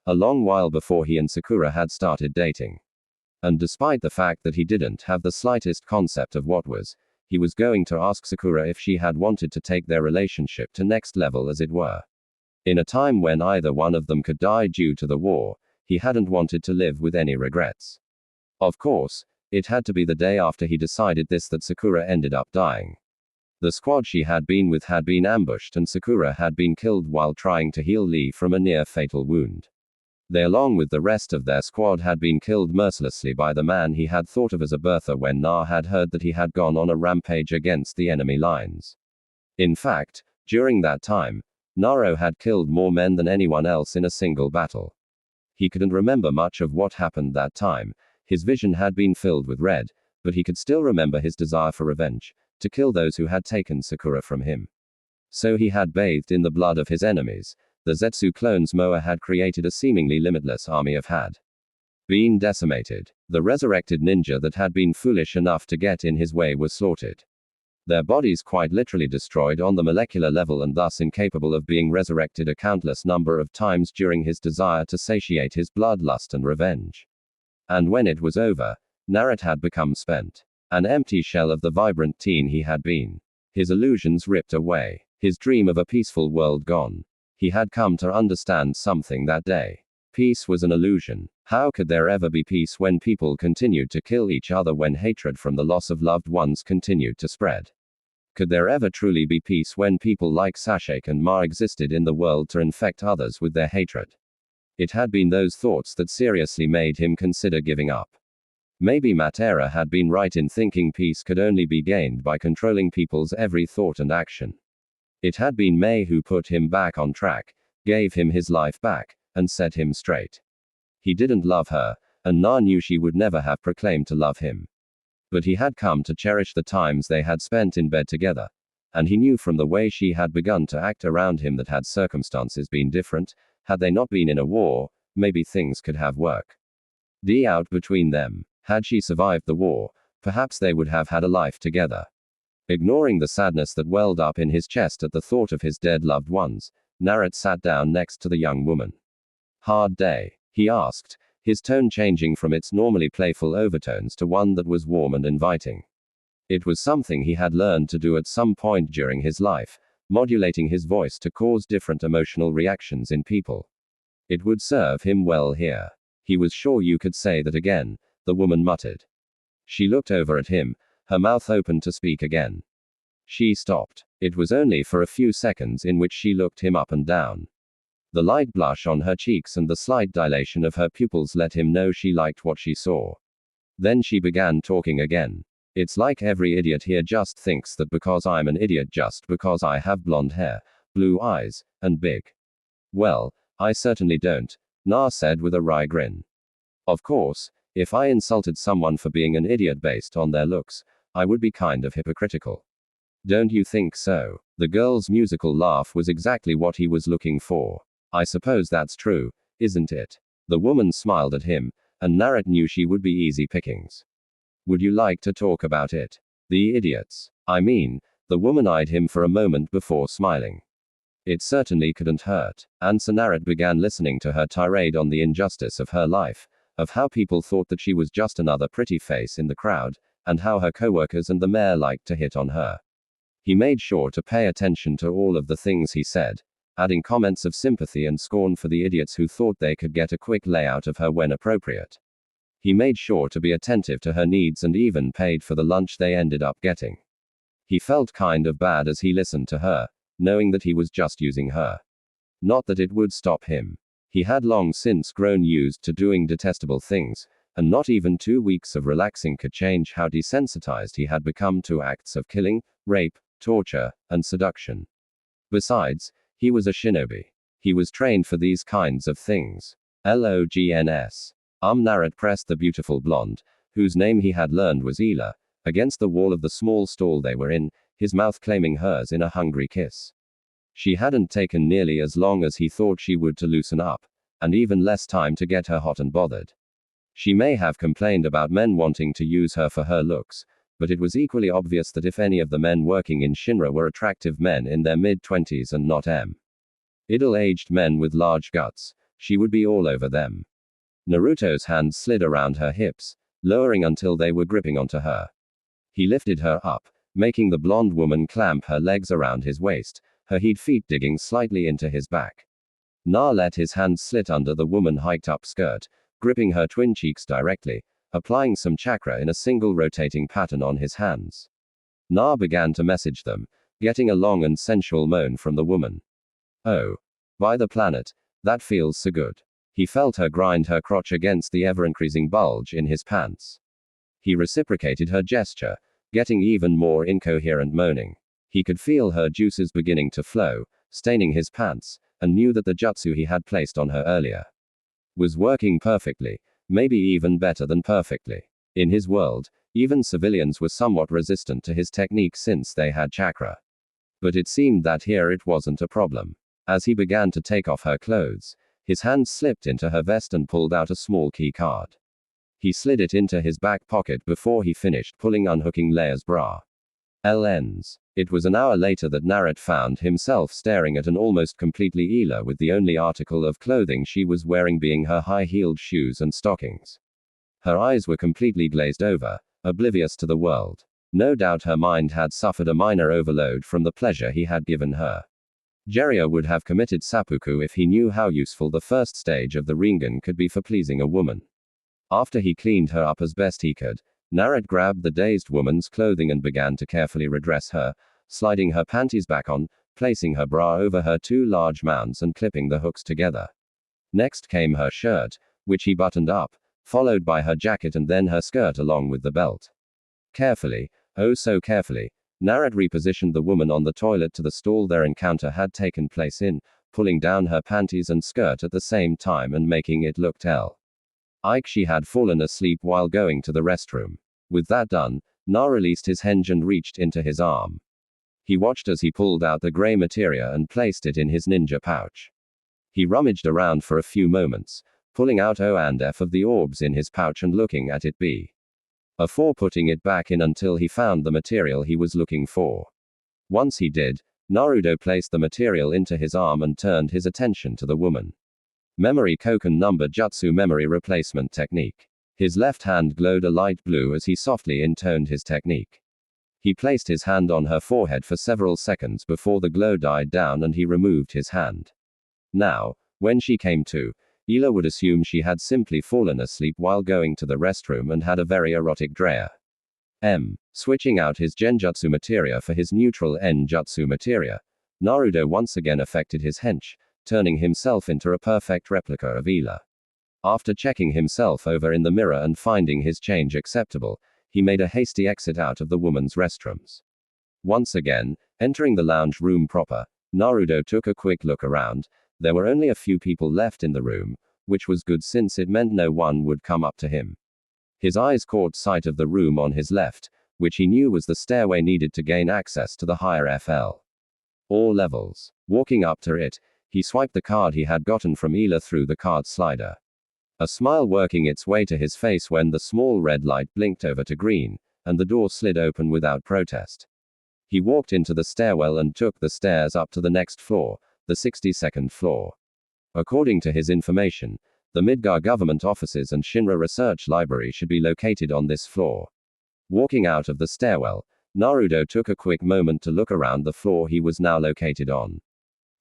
long while before he and Sakura had started dating. And despite the fact that he didn't have the slightest concept of what was, he was going to ask Sakura if she had wanted to take their relationship to next level, as it were. In a time when either one of them could die due to the war, he hadn't wanted to live with any regrets. Of course, it had to be the day after he decided this that Sakura ended up dying. The squad she had been with had been ambushed and Sakura had been killed while trying to heal Lee from a near-fatal wound. They, along with the rest of their squad, had been killed mercilessly by the man he had thought of as a bertha when Na had heard that he had gone on a rampage against the enemy lines. In fact, during that time, Naro had killed more men than anyone else in a single battle. He couldn't remember much of what happened that time, his vision had been filled with red, but he could still remember his desire for revenge, to kill those who had taken Sakura from him. So he had bathed in the blood of his enemies. The Zetsu clones Moa had created a seemingly limitless army of had been decimated. The resurrected ninja that had been foolish enough to get in his way was slaughtered. Their bodies quite literally destroyed on the molecular level and thus incapable of being resurrected a countless number of times during his desire to satiate his bloodlust and revenge. And when it was over, Naruto had become spent. An empty shell of the vibrant teen he had been. His illusions ripped away. His dream of a peaceful world gone. He had come to understand something that day. Peace was an illusion. How could there ever be peace when people continued to kill each other, when hatred from the loss of loved ones continued to spread? Could there ever truly be peace when people like Sasuke and Ma existed in the world to infect others with their hatred? It had been those thoughts that seriously made him consider giving up. Maybe Matera had been right in thinking peace could only be gained by controlling people's every thought and action. It had been May who put him back on track, gave him his life back, and set him straight. He didn't love her, and Na knew she would never have proclaimed to love him. But he had come to cherish the times they had spent in bed together, and he knew from the way she had begun to act around him that had circumstances been different, had they not been in a war, maybe things could have worked out between them. Had she survived the war, perhaps they would have had a life together. Ignoring the sadness that welled up in his chest at the thought of his dead loved ones, Naruto sat down next to the young woman. "Hard day?" he asked, his tone changing from its normally playful overtones to one that was warm and inviting. It was something he had learned to do at some point during his life, modulating his voice to cause different emotional reactions in people. It would serve him well here. He was sure you could say that again, the woman muttered. She looked over at him, her mouth open to speak again. She stopped. It was only for a few seconds in which she looked him up and down. The light blush on her cheeks and the slight dilation of her pupils let him know she liked what she saw. Then she began talking again. "It's like every idiot here just thinks that because I'm an idiot just because I have blonde hair, blue eyes, and big. Well, I certainly don't," Na said with a wry grin. "Of course, if I insulted someone for being an idiot based on their looks, I would be kind of hypocritical. Don't you think so?" The girl's musical laugh was exactly what he was looking for. "I suppose that's true, isn't it?" The woman smiled at him, and Naruto knew she would be easy pickings. "Would you like to talk about it? The idiots. I mean," the woman eyed him for a moment before smiling. "It certainly couldn't hurt." And Naruto began listening to her tirade on the injustice of her life, of how people thought that she was just another pretty face in the crowd, and how her coworkers and the mayor liked to hit on her. He made sure to pay attention to all of the things he said, adding comments of sympathy and scorn for the idiots who thought they could get a quick layout of her when appropriate. He made sure to be attentive to her needs and even paid for the lunch they ended up getting. He felt kind of bad as he listened to her, knowing that he was just using her. Not that it would stop him. He had long since grown used to doing detestable things, and not even 2 weeks of relaxing could change how desensitized he had become to acts of killing, rape, torture, and seduction. Besides, he was a shinobi. He was trained for these kinds of things. Logs. Narat pressed the beautiful blonde, whose name he had learned was Ela, against the wall of the small stall they were in, his mouth claiming hers in a hungry kiss. She hadn't taken nearly as long as he thought she would to loosen up, and even less time to get her hot and bothered. She may have complained about men wanting to use her for her looks, but it was equally obvious that if any of the men working in Shinra were attractive men in their mid-20s and not middle-aged men with large guts, she would be all over them. Naruto's hands slid around her hips, lowering until they were gripping onto her. He lifted her up, making the blonde woman clamp her legs around his waist, her heat feet digging slightly into his back. Na let his hands slit under the woman hiked up skirt, gripping her twin cheeks directly, applying some chakra in a single rotating pattern on his hands. Na began to message them, getting a long and sensual moan from the woman. Oh, by the planet, that feels so good. He felt her grind her crotch against the ever-increasing bulge in his pants. He reciprocated her gesture, getting even more incoherent moaning. He could feel her juices beginning to flow, staining his pants, and knew that the jutsu he had placed on her earlier was working perfectly, maybe even better than perfectly. In his world, even civilians were somewhat resistant to his technique since they had chakra. But it seemed that here it wasn't a problem. As he began to take off her clothes, his hand slipped into her vest and pulled out a small key card. He slid it into his back pocket before he finished unhooking Leia's bra. Ends. It was an hour later that Narat found himself staring at an almost completely Ela with the only article of clothing she was wearing being her high-heeled shoes and stockings. Her eyes were completely glazed over, oblivious to the world. No doubt her mind had suffered a minor overload from the pleasure he had given her. Jiraiya would have committed seppuku if he knew how useful the first stage of the Rinnegan could be for pleasing a woman. After he cleaned her up as best he could, Narat grabbed the dazed woman's clothing and began to carefully redress her, sliding her panties back on, placing her bra over her two large mounds and clipping the hooks together. Next came her shirt, which he buttoned up, followed by her jacket and then her skirt along with the belt. Carefully, oh so carefully, Narat repositioned the woman on the toilet to the stall their encounter had taken place in, pulling down her panties and skirt at the same time and making it look like she had fallen asleep while going to the restroom. With that done, Na released his henge and reached into his arm. He watched as he pulled out the gray materia and placed it in his ninja pouch. He rummaged around for a few moments, pulling out O and F of the orbs in his pouch and looking at it before putting it back in until he found the material he was looking for. Once he did, Naruto placed the material into his arm and turned his attention to the woman. Memory Koken number Jutsu memory replacement technique. His left hand glowed a light blue as he softly intoned his technique. He placed his hand on her forehead for several seconds before the glow died down and he removed his hand. Now, when she came to, Ela would assume she had simply fallen asleep while going to the restroom and had a very erotic dream. Switching out his genjutsu materia for his neutral N-jutsu materia, Naruto once again affected his hench, turning himself into a perfect replica of Ela. After checking himself over in the mirror and finding his change acceptable, he made a hasty exit out of the woman's restrooms. Once again, entering the lounge room proper, Naruto took a quick look around. There were only a few people left in the room, which was good since it meant no one would come up to him. His eyes caught sight of the room on his left, which he knew was the stairway needed to gain access to the higher FL. All levels. Walking up to it, he swiped the card he had gotten from Ela through the card slider. A smile working its way to his face when the small red light blinked over to green, and the door slid open without protest. He walked into the stairwell and took the stairs up to the next floor, the 62nd floor. According to his information, the Midgar government offices and Shinra Research Library should be located on this floor. Walking out of the stairwell, Naruto took a quick moment to look around the floor he was now located on.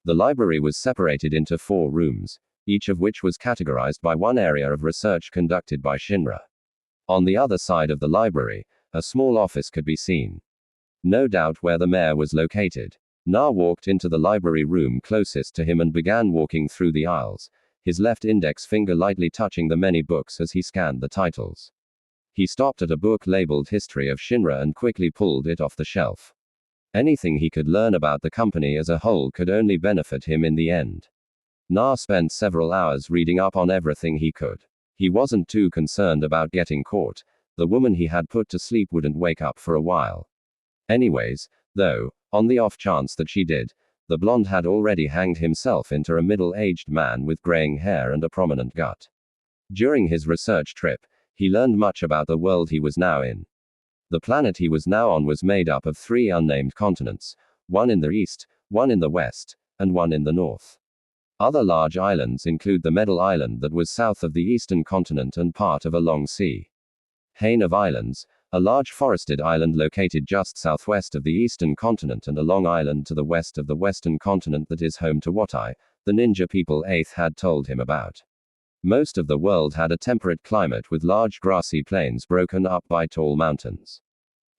The library was separated into 4 rooms, each of which was categorized by one area of research conducted by Shinra. On the other side of the library, a small office could be seen. No doubt where the mayor was located. Na walked into the library room closest to him and began walking through the aisles, his left index finger lightly touching the many books as he scanned the titles. He stopped at a book labeled History of Shinra and quickly pulled it off the shelf. Anything he could learn about the company as a whole could only benefit him in the end. Na spent several hours reading up on everything he could. He wasn't too concerned about getting caught. The woman he had put to sleep wouldn't wake up for a while. Anyways, though, on the off chance that she did, the blonde had already hanged himself into a middle-aged man with graying hair and a prominent gut. During his research trip, he learned much about the world he was now in. The planet he was now on was made up of 3 unnamed continents, one in the east, one in the west, and one in the north. Other large islands include the Medal Island that was south of the eastern continent and part of a long sea. Hain of Islands, a large forested island located just southwest of the eastern continent, and a long island to the west of the western continent that is home to what the ninja people Eighth had told him about. Most of the world had a temperate climate with large grassy plains broken up by tall mountains.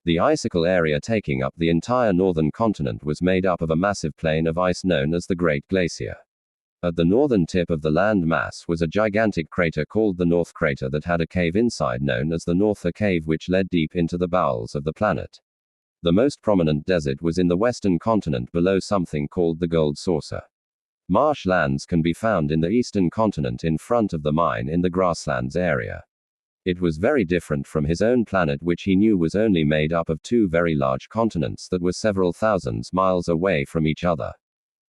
The icicle area taking up the entire northern continent was made up of a massive plain of ice known as the Great Glacier. At the northern tip of the land mass was a gigantic crater called the North Crater that had a cave inside known as the Norther Cave, which led deep into the bowels of the planet. The most prominent desert was in the western continent below something called the Gold Saucer. Marshlands can be found in the eastern continent in front of the mine in the grasslands area. It was very different from his own planet, which he knew was only made up of 2 very large continents that were several thousands miles away from each other.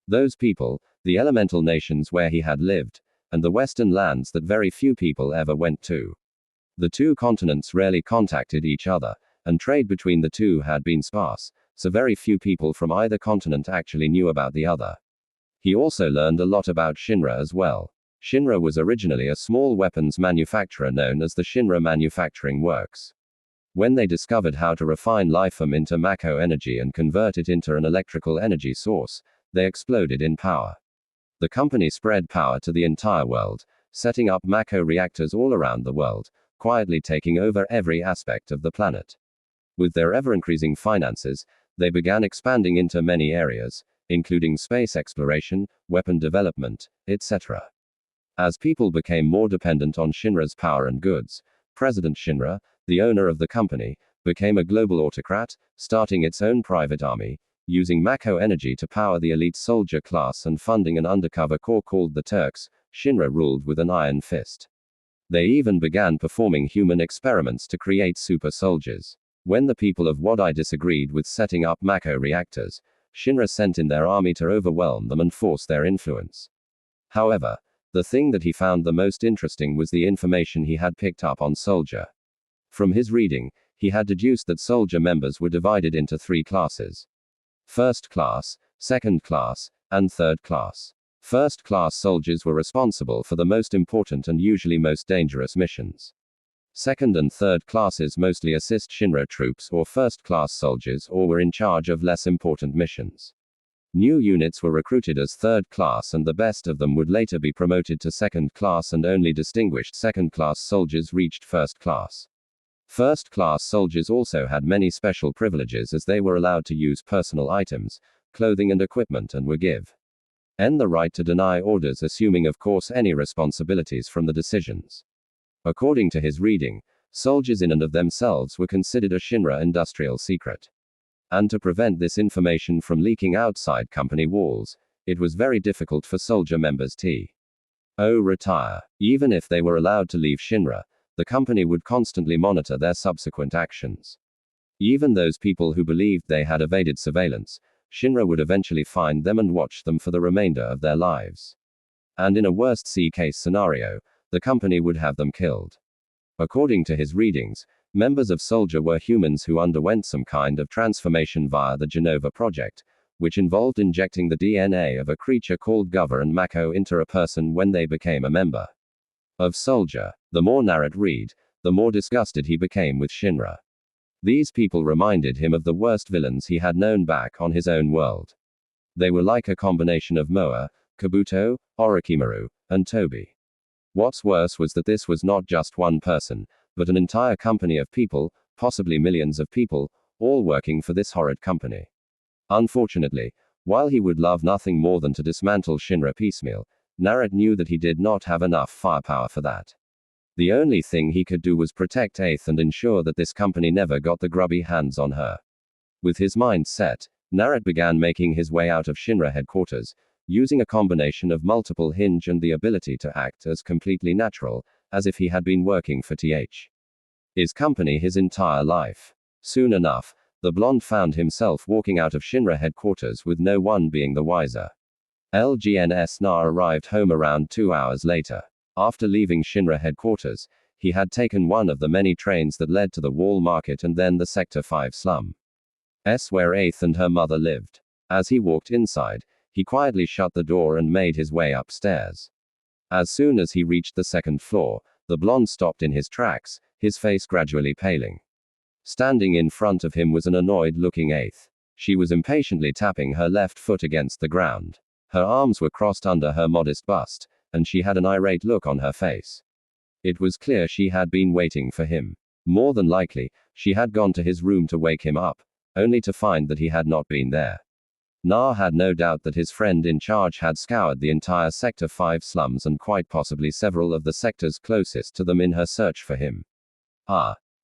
Those people, the elemental nations where he had lived, and the western lands that very few people ever went to. The 2 continents rarely contacted each other, and trade between the 2 had been sparse, so very few people from either continent actually knew about the other. He also learned a lot about Shinra as well. Shinra was originally a small weapons manufacturer known as the Shinra Manufacturing Works. When they discovered how to refine lithium into Mako energy and convert it into an electrical energy source, they exploded in power. The company spread power to the entire world, setting up Mako reactors all around the world, quietly taking over every aspect of the planet. With their ever-increasing finances, they began expanding into many areas, including space exploration, weapon development, etc. As people became more dependent on Shinra's power and goods, President Shinra, the owner of the company, became a global autocrat, starting its own private army, using Mako energy to power the elite soldier class and funding an undercover corps called the Turks. Shinra ruled with an iron fist. They even began performing human experiments to create super soldiers. When the people of Wadai disagreed with setting up Mako reactors, Shinra sent in their army to overwhelm them and force their influence. However, the thing that he found the most interesting was the information he had picked up on soldier. From his reading, he had deduced that soldier members were divided into 3 classes. First class, second class, and third class. First class soldiers were responsible for the most important and usually most dangerous missions. Second and third classes mostly assist Shinra troops or first class soldiers or were in charge of less important missions. New units were recruited as third class and the best of them would later be promoted to second class, and only distinguished second class soldiers reached first class. First class soldiers also had many special privileges as they were allowed to use personal items, clothing and equipment, and were given the right to deny orders, assuming of course any responsibilities from the decisions. According to his reading, soldiers in and of themselves were considered a Shinra industrial secret. And to prevent this information from leaking outside company walls, it was very difficult for soldier members to retire. Even if they were allowed to leave Shinra, the company would constantly monitor their subsequent actions. Even those people who believed they had evaded surveillance, Shinra would eventually find them and watch them for the remainder of their lives. And in a worst-case scenario, the company would have them killed. According to his readings, members of Soldier were humans who underwent some kind of transformation via the Genova project, which involved injecting the DNA of a creature called Gover and Mako into a person when they became a member of Soldier. The more Narrat read, the more disgusted he became with Shinra. These people reminded him of the worst villains he had known back on his own world. They were like a combination of Moa, Kabuto, Orochimaru, and Toby. What's worse was that this was not just one person, but an entire company of people, possibly millions of people, all working for this horrid company. Unfortunately, while he would love nothing more than to dismantle Shinra piecemeal, Naruto knew that he did not have enough firepower for that. The only thing he could do was protect Aeth and ensure that this company never got the grubby hands on her. With his mind set, Naruto began making his way out of Shinra headquarters, using a combination of multiple hinge and the ability to act as completely natural, as if he had been working for his company his entire life. Soon enough, the blonde found himself walking out of Shinra headquarters with no one being the wiser. LGNS Na arrived home around 2 hours later. After leaving Shinra headquarters, he had taken one of the many trains that led to the Wall Market and then the Sector 5 slum. Where Aeth and her mother lived. As he walked inside, he quietly shut the door and made his way upstairs. As soon as he reached the second floor, the blonde stopped in his tracks, his face gradually paling. Standing in front of him was an annoyed-looking Aeth. She was impatiently tapping her left foot against the ground. Her arms were crossed under her modest bust, and she had an irate look on her face. It was clear she had been waiting for him. More than likely, she had gone to his room to wake him up, only to find that he had not been there. Na had no doubt that his friend in charge had scoured the entire Sector 5 slums and quite possibly several of the sectors closest to them in her search for him.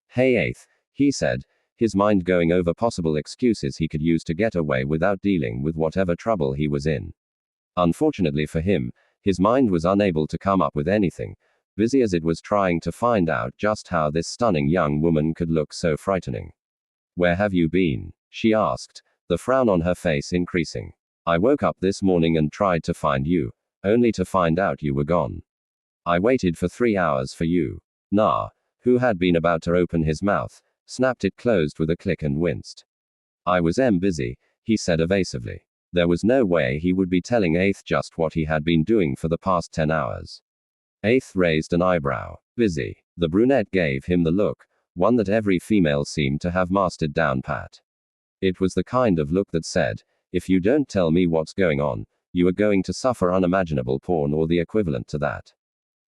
Hey Aeth, he said, his mind going over possible excuses he could use to get away without dealing with whatever trouble he was in. Unfortunately for him, his mind was unable to come up with anything, busy as it was trying to find out just how this stunning young woman could look so frightening. Where have you been? She asked, the frown on her face increasing. I woke up this morning and tried to find you, only to find out you were gone. I waited for 3 hours for you. Na, who had been about to open his mouth, snapped it closed with a click and winced. I was busy, he said evasively. There was no way he would be telling Aeth just what he had been doing for the past 10 hours. Aeth raised an eyebrow. Busy. The brunette gave him the look, one that every female seemed to have mastered down pat. It was the kind of look that said, if you don't tell me what's going on, you are going to suffer unimaginable porn or the equivalent to that.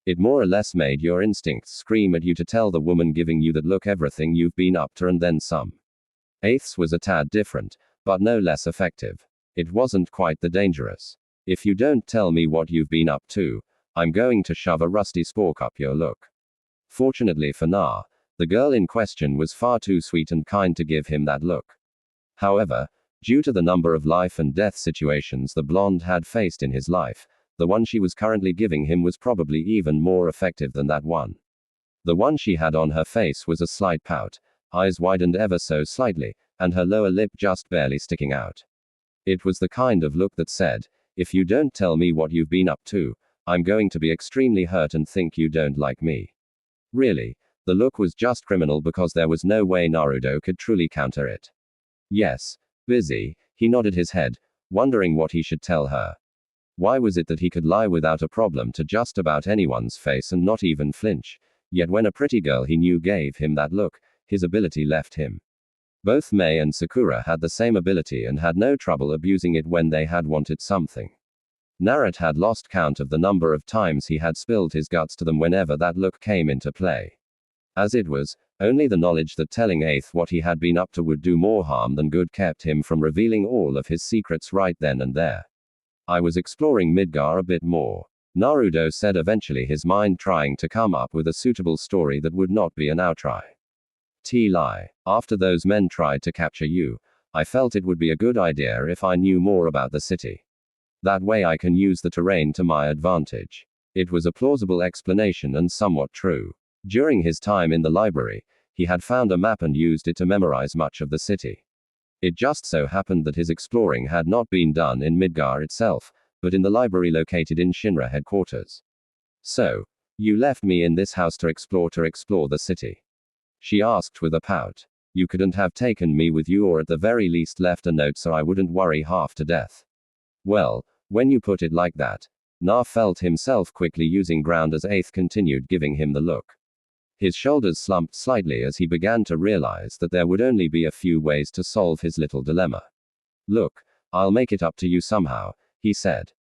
It more or less made your instincts scream at you to tell the woman giving you that look everything you've been up to and then some. Aeth's was a tad different, but no less effective. It wasn't quite the dangerous. If you don't tell me what you've been up to, I'm going to shove a rusty spork up your look. Fortunately for Na, the girl in question was far too sweet and kind to give him that look. However, due to the number of life and death situations the blonde had faced in his life, the one she was currently giving him was probably even more effective than that one. The one she had on her face was a slight pout, eyes widened ever so slightly, and her lower lip just barely sticking out. It was the kind of look that said, if you don't tell me what you've been up to, I'm going to be extremely hurt and think you don't like me. Really, the look was just criminal because there was no way Naruto could truly counter it. Yes, busy, he nodded his head, wondering what he should tell her. Why was it that he could lie without a problem to just about anyone's face and not even flinch, yet when a pretty girl he knew gave him that look, his ability left him. Both Mei and Sakura had the same ability and had no trouble abusing it when they had wanted something. Naruto had lost count of the number of times he had spilled his guts to them whenever that look came into play. As it was, only the knowledge that telling Aeth what he had been up to would do more harm than good kept him from revealing all of his secrets right then and there. I was exploring Midgar a bit more, Naruto said eventually, his mind trying to come up with a suitable story that would not be an outcry. Lie. After those men tried to capture you, I felt it would be a good idea if I knew more about the city. That way I can use the terrain to my advantage. It was a plausible explanation and somewhat true. During his time in the library, he had found a map and used it to memorize much of the city. It just so happened that his exploring had not been done in Midgar itself, but in the library located in Shinra headquarters. So, you left me in this house to explore the city? She asked with a pout. You couldn't have taken me with you, or at the very least left a note so I wouldn't worry half to death. Well, when you put it like that, Na felt himself quickly using ground as Aeth continued giving him the look. His shoulders slumped slightly as he began to realize that there would only be a few ways to solve his little dilemma. Look, I'll make it up to you somehow, he said.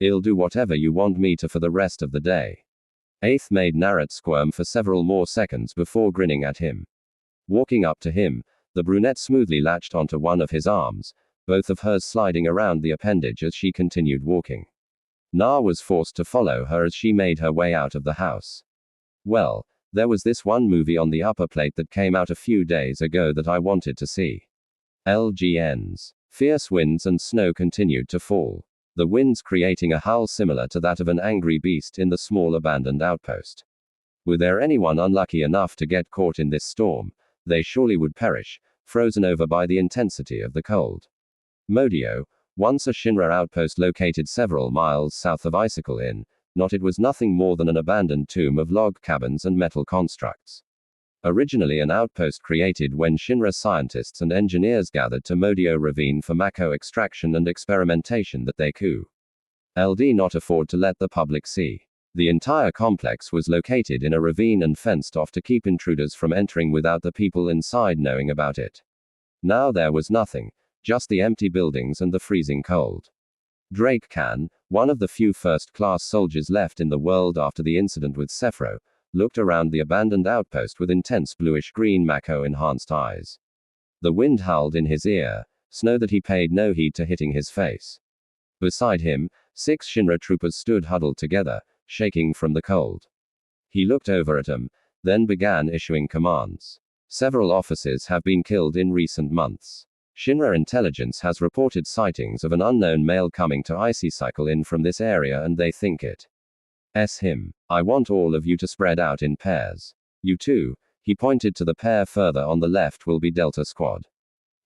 I'll do whatever you want me to for the rest of the day. Aeth made Naruto squirm for several more seconds before grinning at him. Walking up to him, the brunette smoothly latched onto one of his arms, both of hers sliding around the appendage as she continued walking. Na was forced to follow her as she made her way out of the house. Well, there was this one movie on the upper plate that came out a few days ago that I wanted to see. LGNs. Fierce winds and snow continued to fall. The winds creating a howl similar to that of an angry beast in the small abandoned outpost. Were there anyone unlucky enough to get caught in this storm, they surely would perish, frozen over by the intensity of the cold. Modio, once a Shinra outpost located several miles south of Icicle Inn, it was nothing more than an abandoned tomb of log cabins and metal constructs. Originally an outpost created when Shinra scientists and engineers gathered to Modio Ravine for Mako extraction and experimentation that they could not afford to let the public see. The entire complex was located in a ravine and fenced off to keep intruders from entering without the people inside knowing about it. Now there was nothing, just the empty buildings and the freezing cold. Drake Kan, one of the few first-class soldiers left in the world after the incident with Sephiroth, looked around the abandoned outpost with intense bluish-green Mako-enhanced eyes. The wind howled in his ear, snow that he paid no heed to hitting his face. Beside him, 6 Shinra troopers stood huddled together, shaking from the cold. He looked over at them, then began issuing commands. Several officers have been killed in recent months. Shinra intelligence has reported sightings of an unknown male coming to Icicle Inn from this area and they think it's him. I want all of you to spread out in pairs. You two, he pointed to the pair further on the left, will be Delta Squad.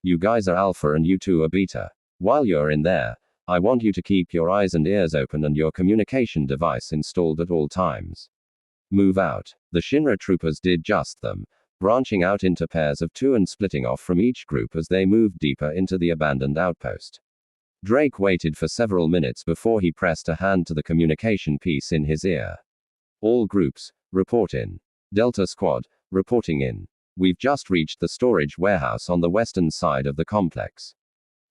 You guys are Alpha and you two are Beta. While you're in there, I want you to keep your eyes and ears open and your communication device installed at all times. Move out. The Shinra troopers did just them, branching out into pairs of 2 and splitting off from each group as they moved deeper into the abandoned outpost. Drake waited for several minutes before he pressed a hand to the communication piece in his ear. All groups, report in. Delta Squad, reporting in. We've just reached the storage warehouse on the western side of the complex.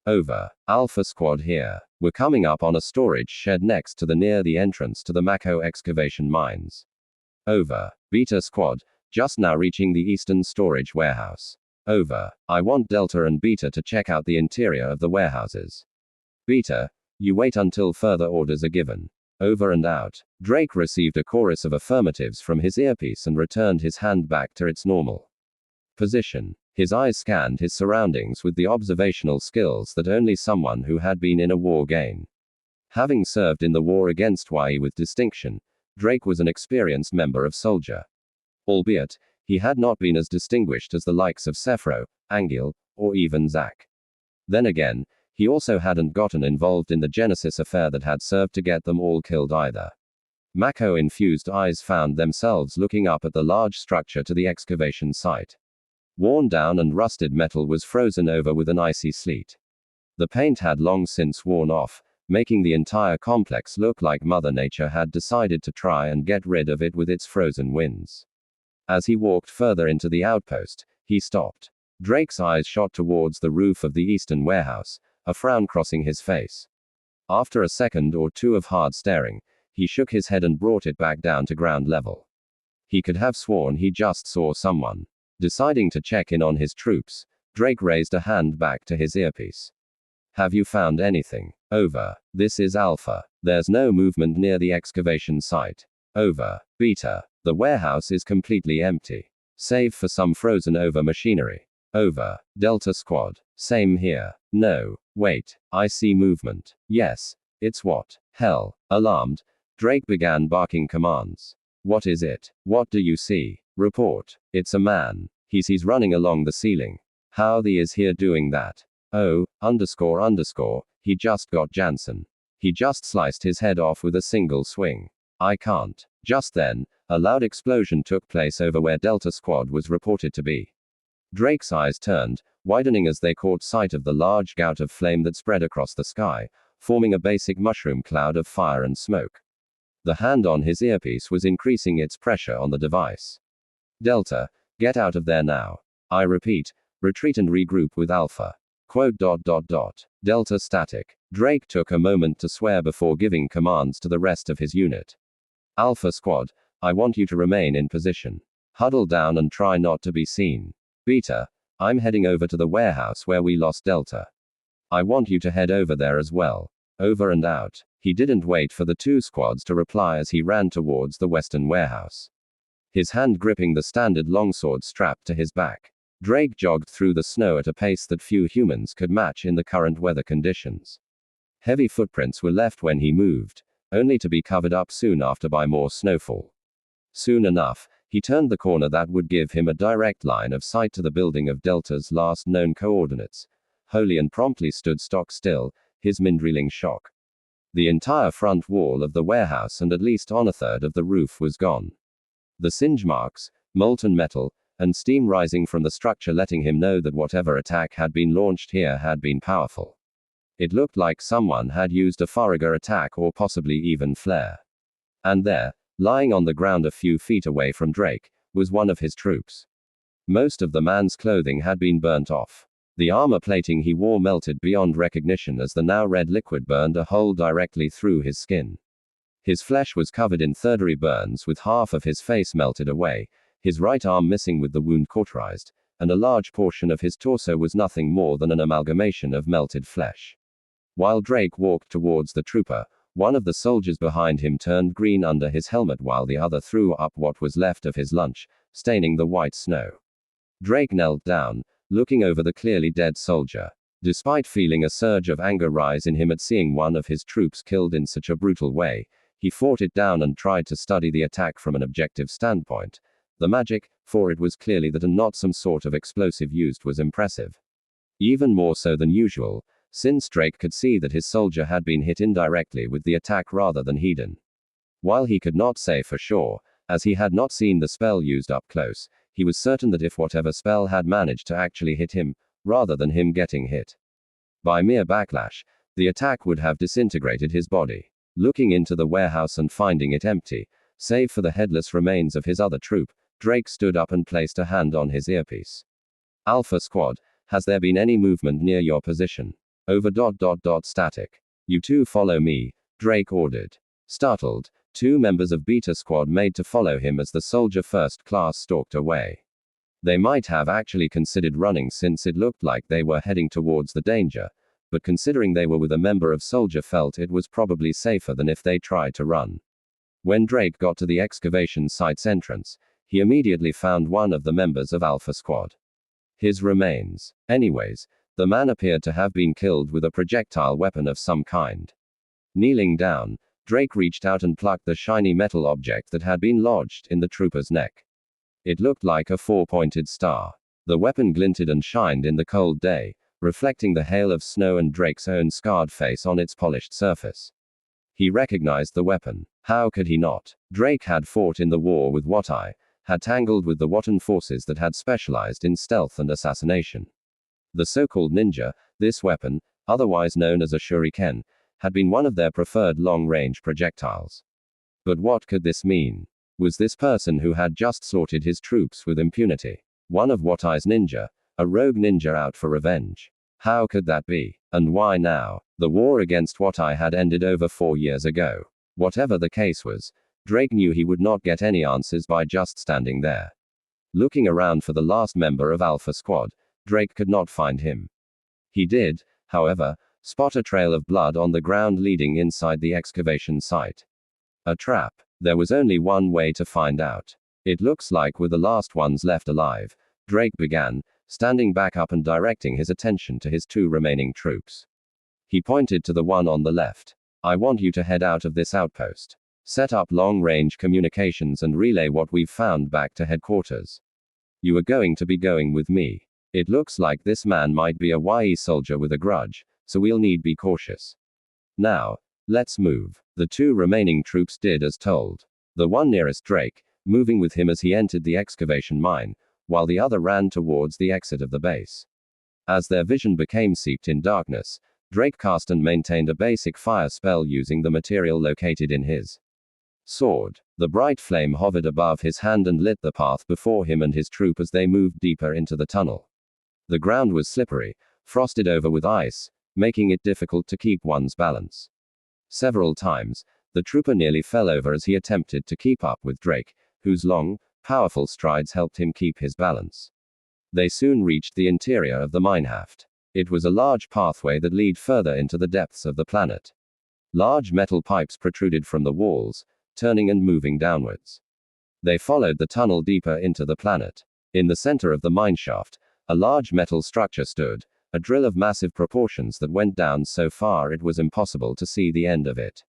Over. Alpha Squad here. We're coming up on a storage shed next to near the entrance to the Mako excavation mines. Over. Beta Squad, just now reaching the eastern storage warehouse. Over. I want Delta and Beta to check out the interior of the warehouses. Beta, you wait until further orders are given. Over and out. Drake received a chorus of affirmatives from his earpiece and returned his hand back to its normal position. His eyes scanned his surroundings with the observational skills that only someone who had been in a war gain. Having served in the war against Yi with distinction, Drake was an experienced member of soldier. Albeit, he had not been as distinguished as the likes of Sephiroth, Angel, or even Zack. Then again, he also hadn't gotten involved in the Genesis affair that had served to get them all killed either. Mako-infused eyes found themselves looking up at the large structure to the excavation site. Worn down and rusted metal was frozen over with an icy sleet. The paint had long since worn off, making the entire complex look like Mother Nature had decided to try and get rid of it with its frozen winds. As he walked further into the outpost, he stopped. Drake's eyes shot towards the roof of the eastern warehouse, a frown crossing his face. After a second or two of hard staring, he shook his head and brought it back down to ground level. He could have sworn he just saw someone. Deciding to check in on his troops, Drake raised a hand back to his earpiece. Have you found anything? Over. This is Alpha. There's no movement near the excavation site. Over. Beta. The warehouse is completely empty. Save for some frozen over machinery. Over. Delta Squad. Same here. No. Wait. I see movement. Yes. It's what? Hell. Alarmed, Drake began barking commands. What is it? What do you see? Report. It's a man. He's running along the ceiling. How the is here doing that? Oh, __, he just got Jansen. He just sliced his head off with a single swing. I can't. Just then, a loud explosion took place over where Delta Squad was reported to be. Drake's eyes turned, widening as they caught sight of the large gout of flame that spread across the sky, forming a basic mushroom cloud of fire and smoke. The hand on his earpiece was increasing its pressure on the device. Delta, get out of there now. I repeat, retreat and regroup with Alpha. Delta static. Drake took a moment to swear before giving commands to the rest of his unit. Alpha Squad, I want you to remain in position. Huddle down and try not to be seen. Beta, I'm heading over to the warehouse where we lost Delta. I want you to head over there as well. Over and out. He didn't wait for the two squads to reply as he ran towards the western warehouse. His hand gripping the standard longsword strapped to his back, Drake jogged through the snow at a pace that few humans could match in the current weather conditions. Heavy footprints were left when he moved, only to be covered up soon after by more snowfall. Soon enough, he turned the corner that would give him a direct line of sight to the building of Delta's last known coordinates. Wholly and promptly stood stock still, his mind reeling shock. The entire front wall of the warehouse and at least on a third of the roof was gone. The singe marks, molten metal, and steam rising from the structure letting him know that whatever attack had been launched here had been powerful. It looked like someone had used a Farragut attack or possibly even flare. And there, lying on the ground a few feet away from Drake, was one of his troops. Most of the man's clothing had been burnt off. The armor plating he wore melted beyond recognition as the now red liquid burned a hole directly through his skin. His flesh was covered in third-degree burns with half of his face melted away, his right arm missing with the wound cauterized, and a large portion of his torso was nothing more than an amalgamation of melted flesh. While Drake walked towards the trooper, one of the soldiers behind him turned green under his helmet while the other threw up what was left of his lunch, staining the white snow. Drake knelt down, looking over the clearly dead soldier. Despite feeling a surge of anger rise in him at seeing one of his troops killed in such a brutal way, he fought it down and tried to study the attack from an objective standpoint. The magic, for it was clearly that and not some sort of explosive used, was impressive. Even more so than usual, since Drake could see that his soldier had been hit indirectly with the attack rather than hidden. While he could not say for sure, as he had not seen the spell used up close, he was certain that if whatever spell had managed to actually hit him, rather than him getting hit by mere backlash, the attack would have disintegrated his body. Looking into the warehouse and finding it empty, save for the headless remains of his other troop, Drake stood up and placed a hand on his earpiece. Alpha Squad, has there been any movement near your position? Over ... static. You two follow me, Drake ordered. Startled, two members of Beta Squad made to follow him as the soldier first class stalked away. They might have actually considered running since it looked like they were heading towards the danger, but considering they were with a member of soldier felt it was probably safer than if they tried to run. When Drake got to the excavation site's entrance, he immediately found one of the members of Alpha Squad. His remains. Anyways, the man appeared to have been killed with a projectile weapon of some kind. Kneeling down, Drake reached out and plucked the shiny metal object that had been lodged in the trooper's neck. It looked like a four-pointed star. The weapon glinted and shined in the cold day, reflecting the hail of snow and Drake's own scarred face on its polished surface. He recognized the weapon. How could he not? Drake had fought in the war with Watai, had tangled with the Watan forces that had specialized in stealth and assassination. The so-called ninja, this weapon, otherwise known as a shuriken, had been one of their preferred long-range projectiles. But what could this mean? Was this person who had just slaughtered his troops with impunity one of Watai's ninja, a rogue ninja out for revenge? How could that be? And why now? The war against Watai had ended over 4 years ago. Whatever the case was, Drake knew he would not get any answers by just standing there. Looking around for the last member of Alpha Squad, Drake could not find him. He did, however, spot a trail of blood on the ground leading inside the excavation site. A trap. There was only one way to find out. It looks like we're the last ones left alive, Drake began, standing back up and directing his attention to his two remaining troops. He pointed to the one on the left. I want you to head out of this outpost. Set up long-range communications and relay what we've found back to headquarters. You are going to be going with me. It looks like this man might be a YE soldier with a grudge, so we'll need be cautious. Now, let's move. The two remaining troops did as told. The one nearest Drake, moving with him as he entered the excavation mine, while the other ran towards the exit of the base. As their vision became seeped in darkness, Drake cast and maintained a basic fire spell using the material located in his sword. The bright flame hovered above his hand and lit the path before him and his troop as they moved deeper into the tunnel. The ground was slippery, frosted over with ice, making it difficult to keep one's balance. Several times, the trooper nearly fell over as he attempted to keep up with Drake, whose long, powerful strides helped him keep his balance. They soon reached the interior of the minehaft. It was a large pathway that led further into the depths of the planet. Large metal pipes protruded from the walls, turning and moving downwards. They followed the tunnel deeper into the planet. In the center of the mineshaft, a large metal structure stood, a drill of massive proportions that went down so far it was impossible to see the end of it.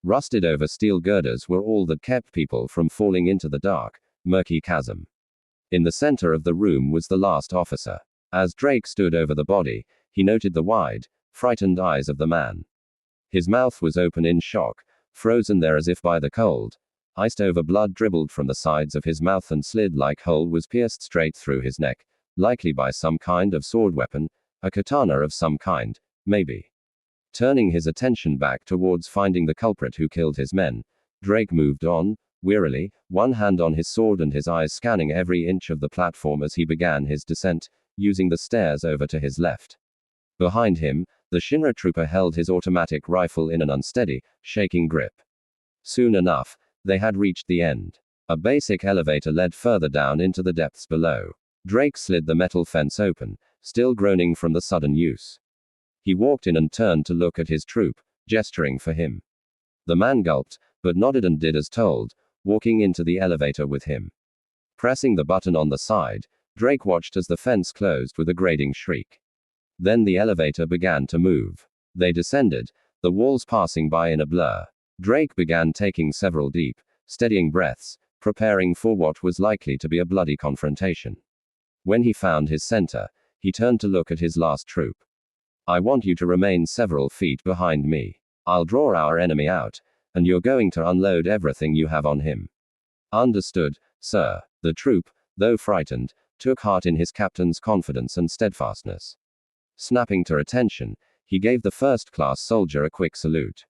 Rusted over steel girders were all that kept people from falling into the dark, murky chasm. In the center of the room was the last officer. As Drake stood over the body, he noted the wide, frightened eyes of the man. His mouth was open in shock, frozen there as if by the cold. Iced over blood dribbled from the sides of his mouth and slid like hole was pierced straight through his neck, likely by some kind of sword weapon, a katana of some kind, maybe. Turning his attention back towards finding the culprit who killed his men, Drake moved on, wearily, one hand on his sword and his eyes scanning every inch of the platform as he began his descent, using the stairs over to his left. Behind him, the Shinra trooper held his automatic rifle in an unsteady, shaking grip. Soon enough, they had reached the end. A basic elevator led further down into the depths below. Drake slid the metal fence open, still groaning from the sudden use. He walked in and turned to look at his troop, gesturing for him. The man gulped, but nodded and did as told, walking into the elevator with him. Pressing the button on the side, Drake watched as the fence closed with a grating shriek. Then the elevator began to move. They descended, the walls passing by in a blur. Drake began taking several deep, steadying breaths, preparing for what was likely to be a bloody confrontation. When he found his center, he turned to look at his last troop. I want you to remain several feet behind me. I'll draw our enemy out, and you're going to unload everything you have on him. Understood, sir. The troop, though frightened, took heart in his captain's confidence and steadfastness. Snapping to attention, he gave the first-class soldier a quick salute.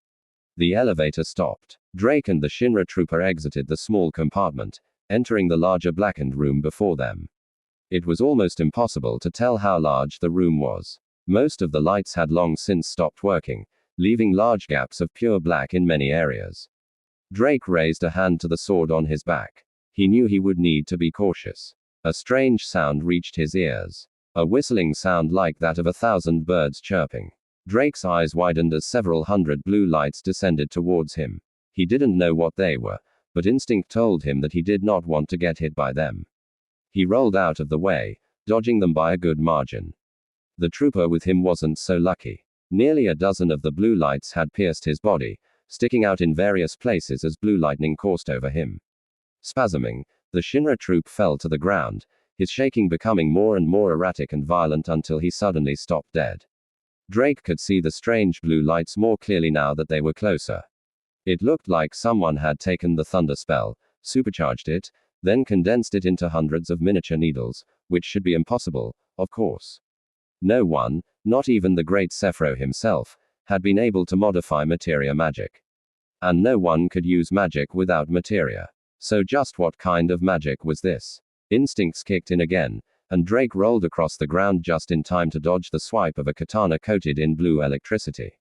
The elevator stopped. Drake and the Shinra trooper exited the small compartment, entering the larger blackened room before them. It was almost impossible to tell how large the room was. Most of the lights had long since stopped working, leaving large gaps of pure black in many areas. Drake raised a hand to the sword on his back. He knew he would need to be cautious. A strange sound reached his ears. A whistling sound like that of 1,000 birds chirping. Drake's eyes widened as several hundred blue lights descended towards him. He didn't know what they were, but instinct told him that he did not want to get hit by them. He rolled out of the way, dodging them by a good margin. The trooper with him wasn't so lucky. Nearly a dozen of the blue lights had pierced his body, sticking out in various places as blue lightning coursed over him. Spasming, the Shinra troop fell to the ground, his shaking becoming more and more erratic and violent until he suddenly stopped dead. Drake could see the strange blue lights more clearly now that they were closer. It looked like someone had taken the thunder spell, supercharged it, then condensed it into hundreds of miniature needles, which should be impossible, of course. No one, not even the great Sephiroth himself, had been able to modify materia magic. And no one could use magic without materia. So just what kind of magic was this? Instincts kicked in again, and Drake rolled across the ground just in time to dodge the swipe of a katana coated in blue electricity.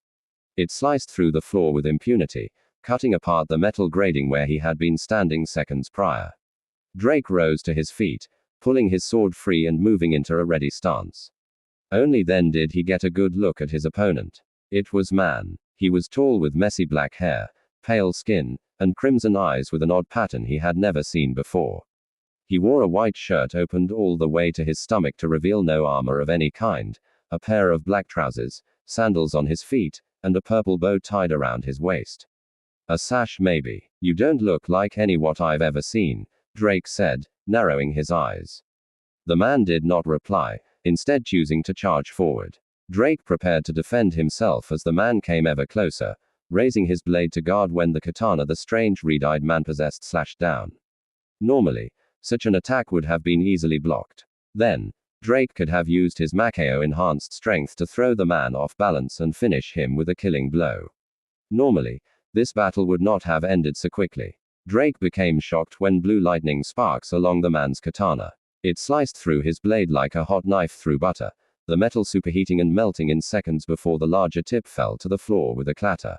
It sliced through the floor with impunity, cutting apart the metal grating where he had been standing seconds prior. Drake rose to his feet, pulling his sword free and moving into a ready stance. Only then did he get a good look at his opponent. It was man. He was tall with messy black hair, pale skin, and crimson eyes with an odd pattern he had never seen before. He wore a white shirt opened all the way to his stomach to reveal no armor of any kind, a pair of black trousers, sandals on his feet, and a purple bow tied around his waist. A sash maybe. You don't look like any what I've ever seen, Drake said, narrowing his eyes. The man did not reply, instead choosing to charge forward. Drake prepared to defend himself as the man came ever closer, raising his blade to guard when the katana the strange red-eyed man possessed slashed down. Normally, such an attack would have been easily blocked. Then, Drake could have used his Makao enhanced strength to throw the man off balance and finish him with a killing blow. Normally, this battle would not have ended so quickly. Drake became shocked when blue lightning sparks along the man's katana. It sliced through his blade like a hot knife through butter, the metal superheating and melting in seconds before the larger tip fell to the floor with a clatter.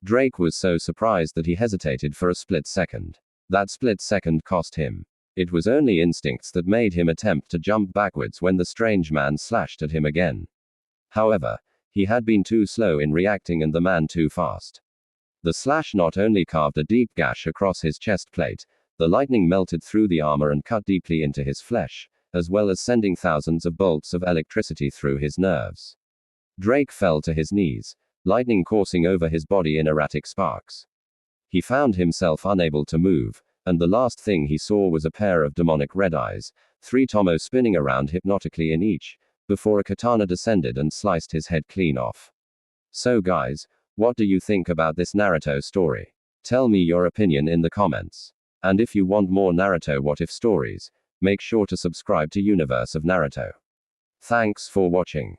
Drake was so surprised that he hesitated for a split second. That split second cost him. It was only instincts that made him attempt to jump backwards when the strange man slashed at him again. However, he had been too slow in reacting and the man too fast. The slash not only carved a deep gash across his chest plate, the lightning melted through the armor and cut deeply into his flesh, as well as sending thousands of bolts of electricity through his nerves. Drake fell to his knees, lightning coursing over his body in erratic sparks. He found himself unable to move, and the last thing he saw was a pair of demonic red eyes, 3 tomo spinning around hypnotically in each, before a katana descended and sliced his head clean off. So guys, what do you think about this Naruto story? Tell me your opinion in the comments. And if you want more Naruto what if stories, make sure to subscribe to Universe of Naruto. Thanks for watching.